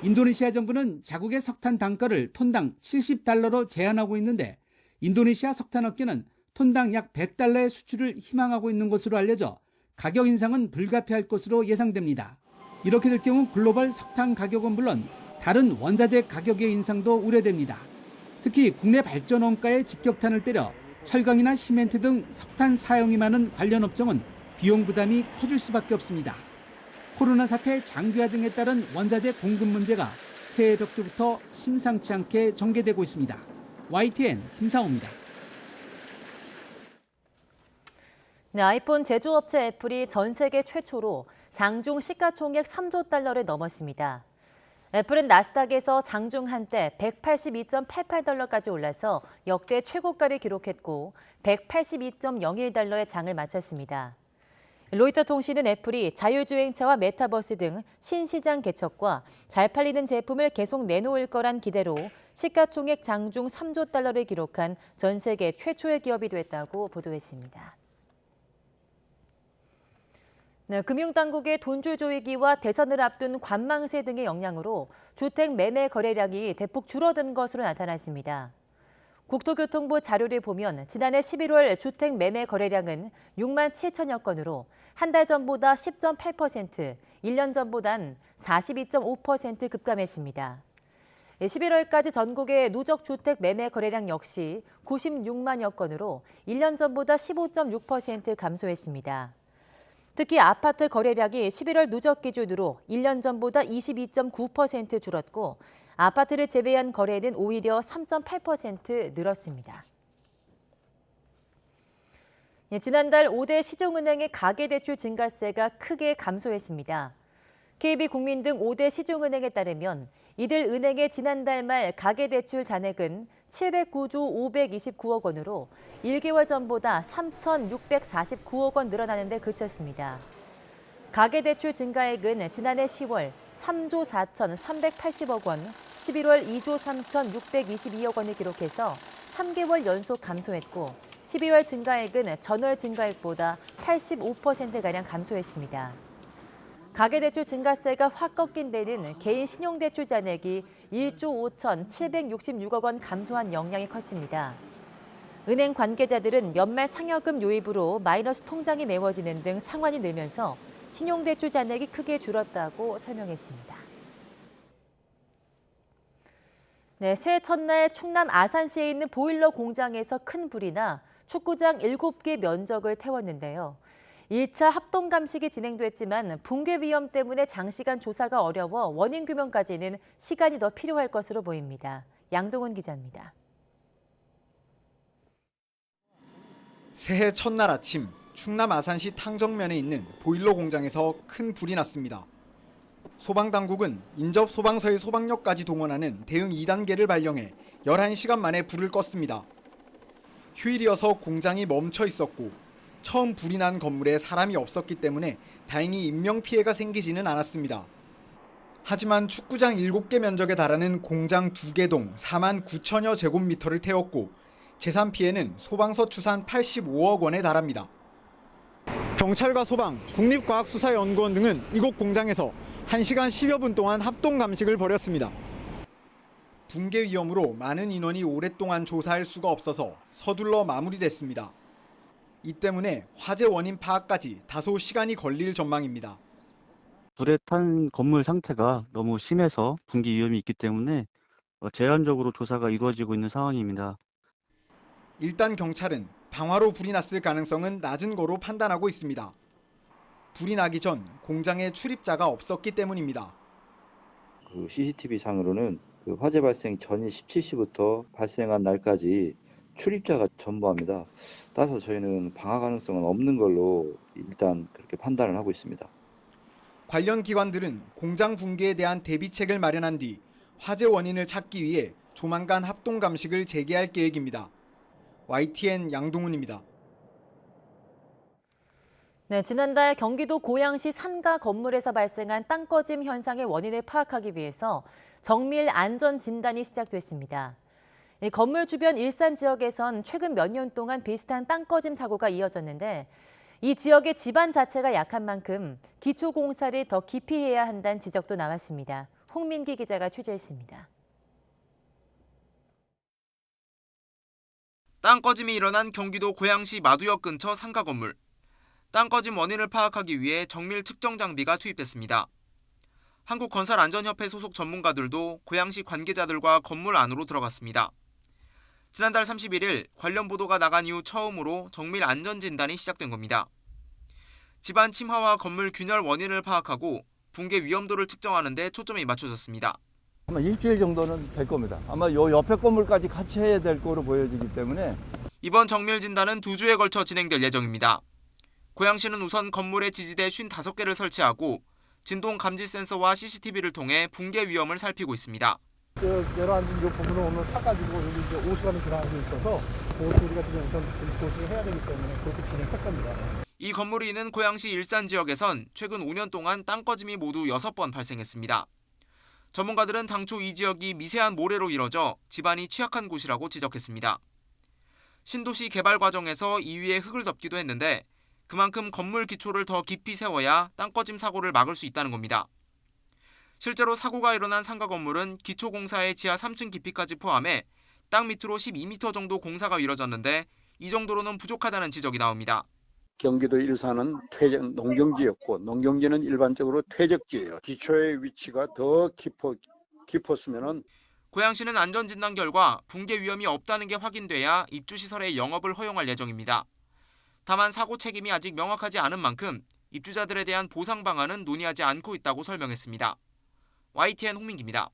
인도네시아 정부는 자국의 석탄 단가를 톤당 70달러로 제한하고 있는데 인도네시아 석탄업계는 톤당 약 100달러의 수출을 희망하고 있는 것으로 알려져 가격 인상은 불가피할 것으로 예상됩니다. 이렇게 될 경우 글로벌 석탄 가격은 물론 다른 원자재 가격의 인상도 우려됩니다. 특히 국내 발전 원가에 직격탄을 때려 철강이나 시멘트 등 석탄 사용이 많은 관련 업종은 비용 부담이 커질 수밖에 없습니다. 코로나 사태 장기화 등에 따른 원자재 공급 문제가 새해 벽두부터 심상치 않게 전개되고 있습니다. YTN 김상호입니다. 네, 아이폰 제조업체 애플이 전 세계 최초로 장중 시가총액 3조 달러를 넘었습니다. 애플은 나스닥에서 장중 한때 182.88달러까지 올라서 역대 최고가를 기록했고 182.01달러의 장을 마쳤습니다. 로이터 통신은 애플이 자율주행차와 메타버스 등 신시장 개척과 잘 팔리는 제품을 계속 내놓을 거란 기대로 시가총액 장중 3조 달러를 기록한 전 세계 최초의 기업이 됐다고 보도했습니다. 네, 금융당국의 돈줄 조이기와 대선을 앞둔 관망세 등의 영향으로 주택 매매 거래량이 대폭 줄어든 것으로 나타났습니다. 국토교통부 자료를 보면 지난해 11월 주택 매매 거래량은 6만 7천여 건으로 한 달 전보다 10.8%, 1년 전보단 42.5% 급감했습니다. 11월까지 전국의 누적 주택 매매 거래량 역시 96만여 건으로 1년 전보다 15.6% 감소했습니다. 특히 아파트 거래량이 11월 누적 기준으로 1년 전보다 22.9% 줄었고 아파트를 제외한 거래는 오히려 3.8% 늘었습니다. 지난달 5대 시중은행의 가계대출 증가세가 크게 감소했습니다. KB 국민 등 5대 시중은행에 따르면 이들 은행의 지난달 말 가계대출 잔액은 709조 529억 원으로 1개월 전보다 3,649억 원 늘어나는 데 그쳤습니다. 가계대출 증가액은 지난해 10월 3조 4,380억 원, 11월 2조 3,622억 원을 기록해서 3개월 연속 감소했고 12월 증가액은 전월 증가액보다 85%가량 감소했습니다. 가계대출 증가세가 확 꺾인 데는 개인 신용대출 잔액이 1조 5,766억 원 감소한 영향이 컸습니다. 은행 관계자들은 연말 상여금 요입으로 마이너스 통장이 메워지는 등 상환이 늘면서 신용대출 잔액이 크게 줄었다고 설명했습니다. 네, 새해 첫날 충남 아산시에 있는 보일러 공장에서 큰 불이 나 축구장 7개 면적을 태웠는데요. 1차 합동 감식이 진행됐지만 붕괴 위험 때문에 장시간 조사가 어려워 원인 규명까지는 시간이 더 필요할 것으로 보입니다. 양동훈 기자입니다. 새해 첫날 아침 충남 아산시 탕정면에 있는 보일러 공장에서 큰 불이 났습니다. 소방당국은 인접 소방서의 소방력까지 동원하는 대응 2단계를 발령해 11시간 만에 불을 껐습니다. 휴일이어서 공장이 멈춰 있었고 처음 불이 난 건물에 사람이 없었기 때문에 다행히 인명피해가 생기지는 않았습니다. 하지만 축구장 7개 면적에 달하는 공장 2개 동 4만 9천여 제곱미터를 태웠고 재산 피해는 소방서 추산 85억 원에 달합니다. 경찰과 소방, 국립과학수사연구원 등은 이곳 공장에서 1시간 10여 분 동안 합동 감식을 벌였습니다. 붕괴 위험으로 많은 인원이 오랫동안 조사할 수가 없어서 서둘러 마무리됐습니다. 이 때문에 화재 원인 파악까지 다소 시간이 걸릴 전망입니다. 불에 탄 건물 상태가 너무 심해서 붕괴 위험이 있기 때문에 제한적으로 조사가 이루어지고 있는 상황입니다. 일단 경찰은 방화로 불이 났을 가능성은 낮은 거로 판단하고 있습니다. 불이 나기 전 공장에 출입자가 없었기 때문입니다. CCTV 상으로는 화재 발생 전인 17시부터 발생한 날까지 출입자가 전부합니다. 따라서 저희는 방화 가능성은 없는 걸로 일단 그렇게 판단을 하고 있습니다. 관련 기관들은 공장 붕괴에 대한 대비책을 마련한 뒤 화재 원인을 찾기 위해 조만간 합동 감식을 재개할 계획입니다. YTN 양동훈입니다. 네, 지난달 경기도 고양시 상가 건물에서 발생한 땅 꺼짐 현상의 원인을 파악하기 위해서 정밀 안전 진단이 시작됐습니다. 이 건물 주변 일산 지역에선 최근 몇 년 동안 비슷한 땅 꺼짐 사고가 이어졌는데 이 지역의 지반 자체가 약한 만큼 기초 공사를 더 깊이 해야 한다는 지적도 나왔습니다. 홍민기 기자가 취재했습니다. 땅 꺼짐이 일어난 경기도 고양시 마두역 근처 상가 건물. 땅 꺼짐 원인을 파악하기 위해 정밀 측정 장비가 투입됐습니다. 한국건설안전협회 소속 전문가들도 고양시 관계자들과 건물 안으로 들어갔습니다. 지난달 31일 관련 보도가 나간 이후 처음으로 정밀 안전 진단이 시작된 겁니다. 집안 침하와 건물 균열 원인을 파악하고 붕괴 위험도를 측정하는 데 초점이 맞춰졌습니다. 아마 일주일 정도는 될 겁니다. 아마 요 옆에 건물까지 같이 해야 될 거로 보여지기 때문에 이번 정밀 진단은 2주에 걸쳐 진행될 예정입니다. 고양시는 우선 건물에 지지대 55개를 설치하고 진동 감지 센서와 CCTV를 통해 붕괴 위험을 살피고 있습니다. 내려앉은 이 부분을 오늘 타가지고 여기 이제 5시간이 지나고 있어서 그것도 우리가 지금 우선 조사를 해야 되기 때문에 그렇게 진행할 겁니다. 이 건물이 있는 고양시 일산 지역에선 최근 5년 동안 땅 꺼짐이 모두 6번 발생했습니다. 전문가들은 당초 이 지역이 미세한 모래로 이뤄져 집안이 취약한 곳이라고 지적했습니다. 신도시 개발 과정에서 이 위에 흙을 덮기도 했는데 그만큼 건물 기초를 더 깊이 세워야 땅꺼짐 사고를 막을 수 있다는 겁니다. 실제로 사고가 일어난 상가 건물은 기초 공사의 지하 3층 깊이까지 포함해 땅 밑으로 12m 정도 공사가 이뤄졌는데 이 정도로는 부족하다는 지적이 나옵니다. 경기도 일산은 농경지였고 농경지는 일반적으로 퇴적지예요. 기초의 위치가 더 깊었으면은 고양시는 안전진단 결과 붕괴 위험이 없다는 게 확인돼야 입주시설의 영업을 허용할 예정입니다. 다만 사고 책임이 아직 명확하지 않은 만큼 입주자들에 대한 보상 방안은 논의하지 않고 있다고 설명했습니다. YTN 홍민기입니다.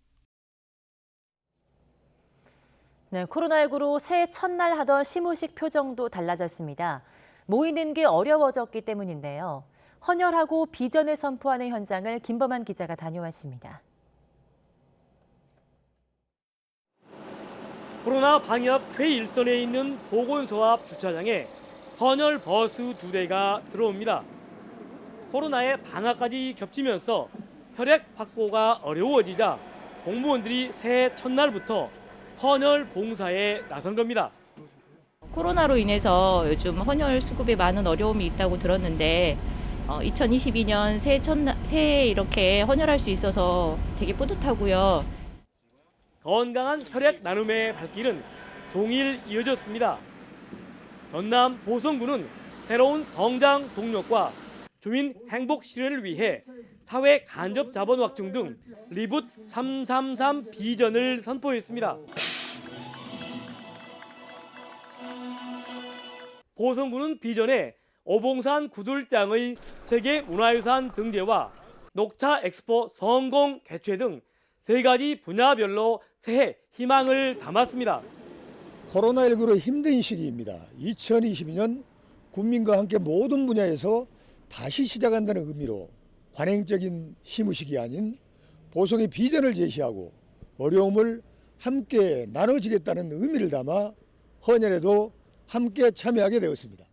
네, 코로나19로 새해 첫날 하던 시무식 표정도 달라졌습니다. 모이는 게 어려워졌기 때문인데요. 헌혈하고 비전을 선포하는 현장을 김범한 기자가 다녀왔습니다. 코로나 방역 최일선에 있는 보건소 앞 주차장에 헌혈 버스 2대가 들어옵니다. 코로나의 방학까지 겹치면서 혈액 확보가 어려워지자 공무원들이 새해 첫날부터 헌혈 봉사에 나선 겁니다. 코로나로 인해서 요즘 헌혈 수급에 많은 어려움이 있다고 들었는데 2022년 새해 이렇게 헌혈할 수 있어서 되게 뿌듯하고요. 건강한 혈액 나눔의 발길은 종일 이어졌습니다. 전남 보성군은 새로운 성장 동력과 주민 행복 실현을 위해 사회 간접 자본 확충 등 리붓 333 비전을 선포했습니다. 보성군은 비전에 오봉산 구들장의 세계문화유산 등재와 녹차 엑스포 성공 개최 등 3가지 분야별로 새해 희망을 담았습니다. 코로나19로 힘든 시기입니다. 2022년 국민과 함께 모든 분야에서 다시 시작한다는 의미로 관행적인 시무식이 아닌 보성의 비전을 제시하고 어려움을 함께 나눠지겠다는 의미를 담아 헌혈에도 함께 참여하게 되었습니다.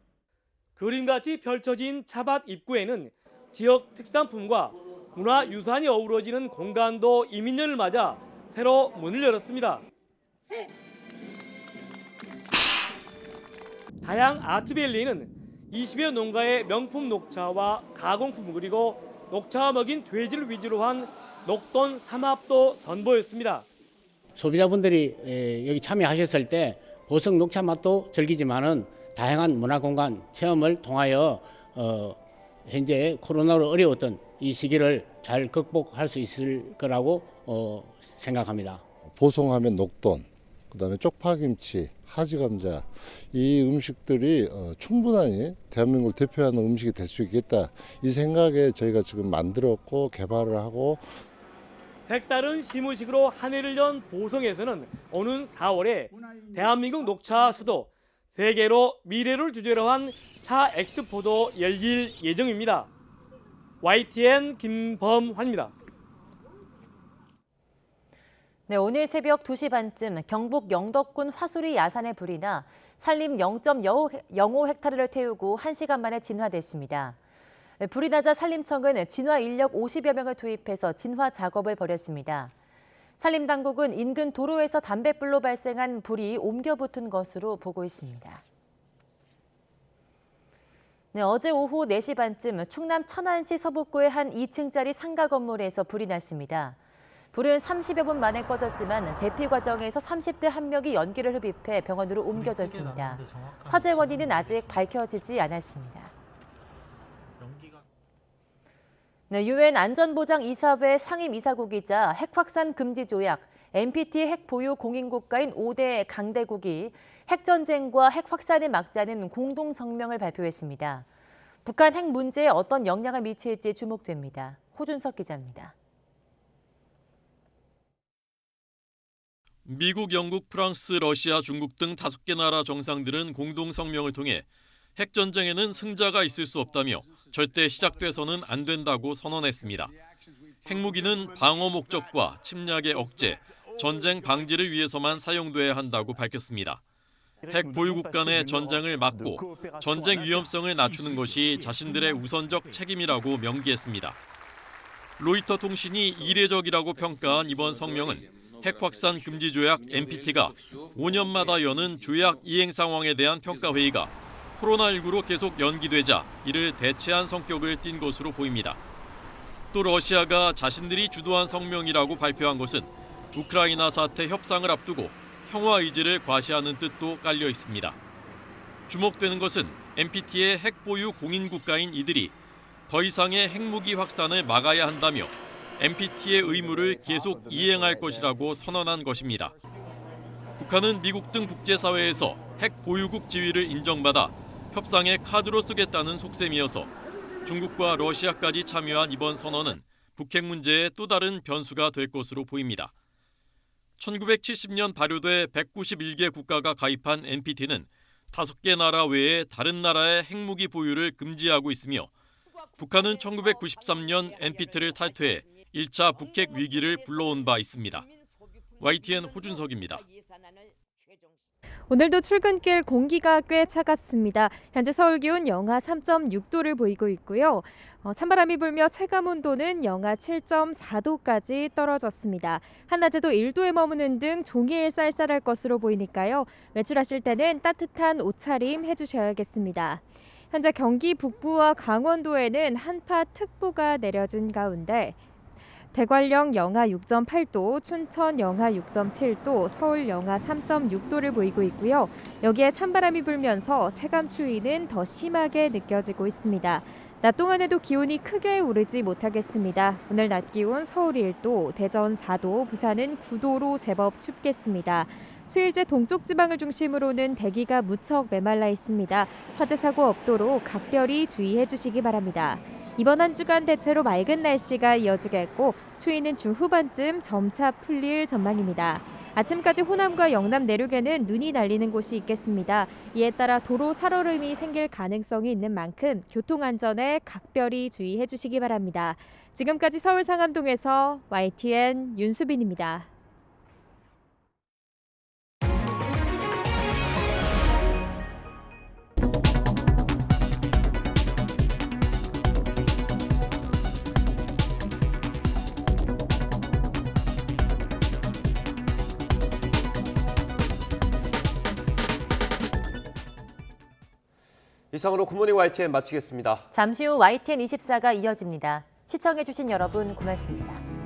그림같이 펼쳐진 차밭 입구에는 지역 특산품과 문화유산이 어우러지는 공간도 이민년을 맞아 새로 문을 열었습니다. 다양 아트밸리는 20여 농가의 명품 녹차와 가공품 그리고 녹차 먹인 돼지를 위주로 한 녹돈 삼합도 선보였습니다. 소비자분들이 여기 참여하셨을 때 보성 녹차 맛도 즐기지만은 다양한 문화공간 체험을 통하여 현재 코로나로 어려웠던 이 시기를 잘 극복할 수 있을 거라고 생각합니다. 보송하면 녹돈, 그다음에 쪽파김치, 하지감자 이 음식들이 충분히 대한민국을 대표하는 음식이 될 수 있겠다 이 생각에 저희가 지금 만들었고 개발을 하고 색다른 시무식으로 한 해를 연 보성에서는 오는 4월에 대한민국 녹차 수도 세계로 미래를 주제로 한 차 엑스포도 열릴 예정입니다. YTN 김범환입니다. 네, 오늘 새벽 2시 반쯤 경북 영덕군 화수리 야산에 불이 나 산림 0.05헥타르를 태우고 1시간 만에 진화됐습니다. 불이 나자 산림청은 진화 인력 50여 명을 투입해서 진화 작업을 벌였습니다. 산림당국은 인근 도로에서 담뱃불로 발생한 불이 옮겨 붙은 것으로 보고 있습니다. 네, 어제 오후 4시 반쯤 충남 천안시 서북구의 한 2층짜리 상가 건물에서 불이 났습니다. 불은 30여 분 만에 꺼졌지만 대피 과정에서 30대 한 명이 연기를 흡입해 병원으로 옮겨졌습니다. 화재 원인은 아직 밝혀지지 않았습니다. 네, UN 안전보장이사회 상임이사국이자 핵 확산 금지 조약, NPT 핵 보유 공인국가인 5대 강대국이 핵전쟁과 핵 확산을 막자는 공동 성명을 발표했습니다. 북한 핵 문제에 어떤 영향을 미칠지 주목됩니다. 호준석 기자입니다. 미국, 영국, 프랑스, 러시아, 중국 등 5개 나라 정상들은 공동 성명을 통해 핵전쟁에는 승자가 있을 수 없다며 절대 시작돼서는 안 된다고 선언했습니다. 핵무기는 방어 목적과 침략의 억제, 전쟁 방지를 위해서만 사용돼야 한다고 밝혔습니다. 핵 보유국 간의 전쟁을 막고 전쟁 위험성을 낮추는 것이 자신들의 우선적 책임이라고 명기했습니다. 로이터 통신이 이례적이라고 평가한 이번 성명은 핵 확산 금지 조약 NPT가 5년마다 여는 조약 이행 상황에 대한 평가 회의가 코로나19로 계속 연기되자 이를 대체한 성격을 띈 것으로 보입니다. 또 러시아가 자신들이 주도한 성명이라고 발표한 것은 우크라이나 사태 협상을 앞두고 평화 의지를 과시하는 뜻도 깔려 있습니다. 주목되는 것은 NPT의 핵 보유 공인 국가인 이들이 더 이상의 핵무기 확산을 막아야 한다며 NPT의 의무를 계속 이행할 것이라고 선언한 것입니다. 북한은 미국 등 국제사회에서 핵 보유국 지위를 인정받아 협상의 카드로 쓰겠다는 속셈이어서 중국과 러시아까지 참여한 이번 선언은 북핵 문제의 또 다른 변수가 될 것으로 보입니다. 1970년 발효돼 191개 국가가 가입한 NPT는 5개 나라 외에 다른 나라의 핵무기 보유를 금지하고 있으며 북한은 1993년 NPT를 탈퇴해 1차 북핵 위기를 불러온 바 있습니다. YTN 호준석입니다. 오늘도 출근길 공기가 꽤 차갑습니다. 현재 서울 기온 영하 3.6도를 보이고 있고요. 찬바람이 불며 체감온도는 영하 7.4도까지 떨어졌습니다. 한낮에도 1도에 머무는 등 종일 쌀쌀할 것으로 보이니까요. 외출하실 때는 따뜻한 옷차림 해주셔야겠습니다. 현재 경기 북부와 강원도에는 한파특보가 내려진 가운데 대관령 영하 6.8도, 춘천 영하 6.7도, 서울 영하 3.6도를 보이고 있고요. 여기에 찬바람이 불면서 체감 추위는 더 심하게 느껴지고 있습니다. 낮 동안에도 기온이 크게 오르지 못하겠습니다. 오늘 낮 기온 서울 1도, 대전 4도, 부산은 9도로 제법 춥겠습니다. 수일제 동쪽 지방을 중심으로는 대기가 무척 메말라 있습니다. 화재 사고 없도록 각별히 주의해 주시기 바랍니다. 이번 한 주간 대체로 맑은 날씨가 이어지겠고 추위는 주 후반쯤 점차 풀릴 전망입니다. 아침까지 호남과 영남 내륙에는 눈이 날리는 곳이 있겠습니다. 이에 따라 도로 살얼음이 생길 가능성이 있는 만큼 교통안전에 각별히 주의해 주시기 바랍니다. 지금까지 서울 상암동에서 YTN 윤수빈입니다. 이상으로 굿모닝 YTN 마치겠습니다. 잠시 후 YTN 24가 이어집니다. 시청해주신 여러분 고맙습니다.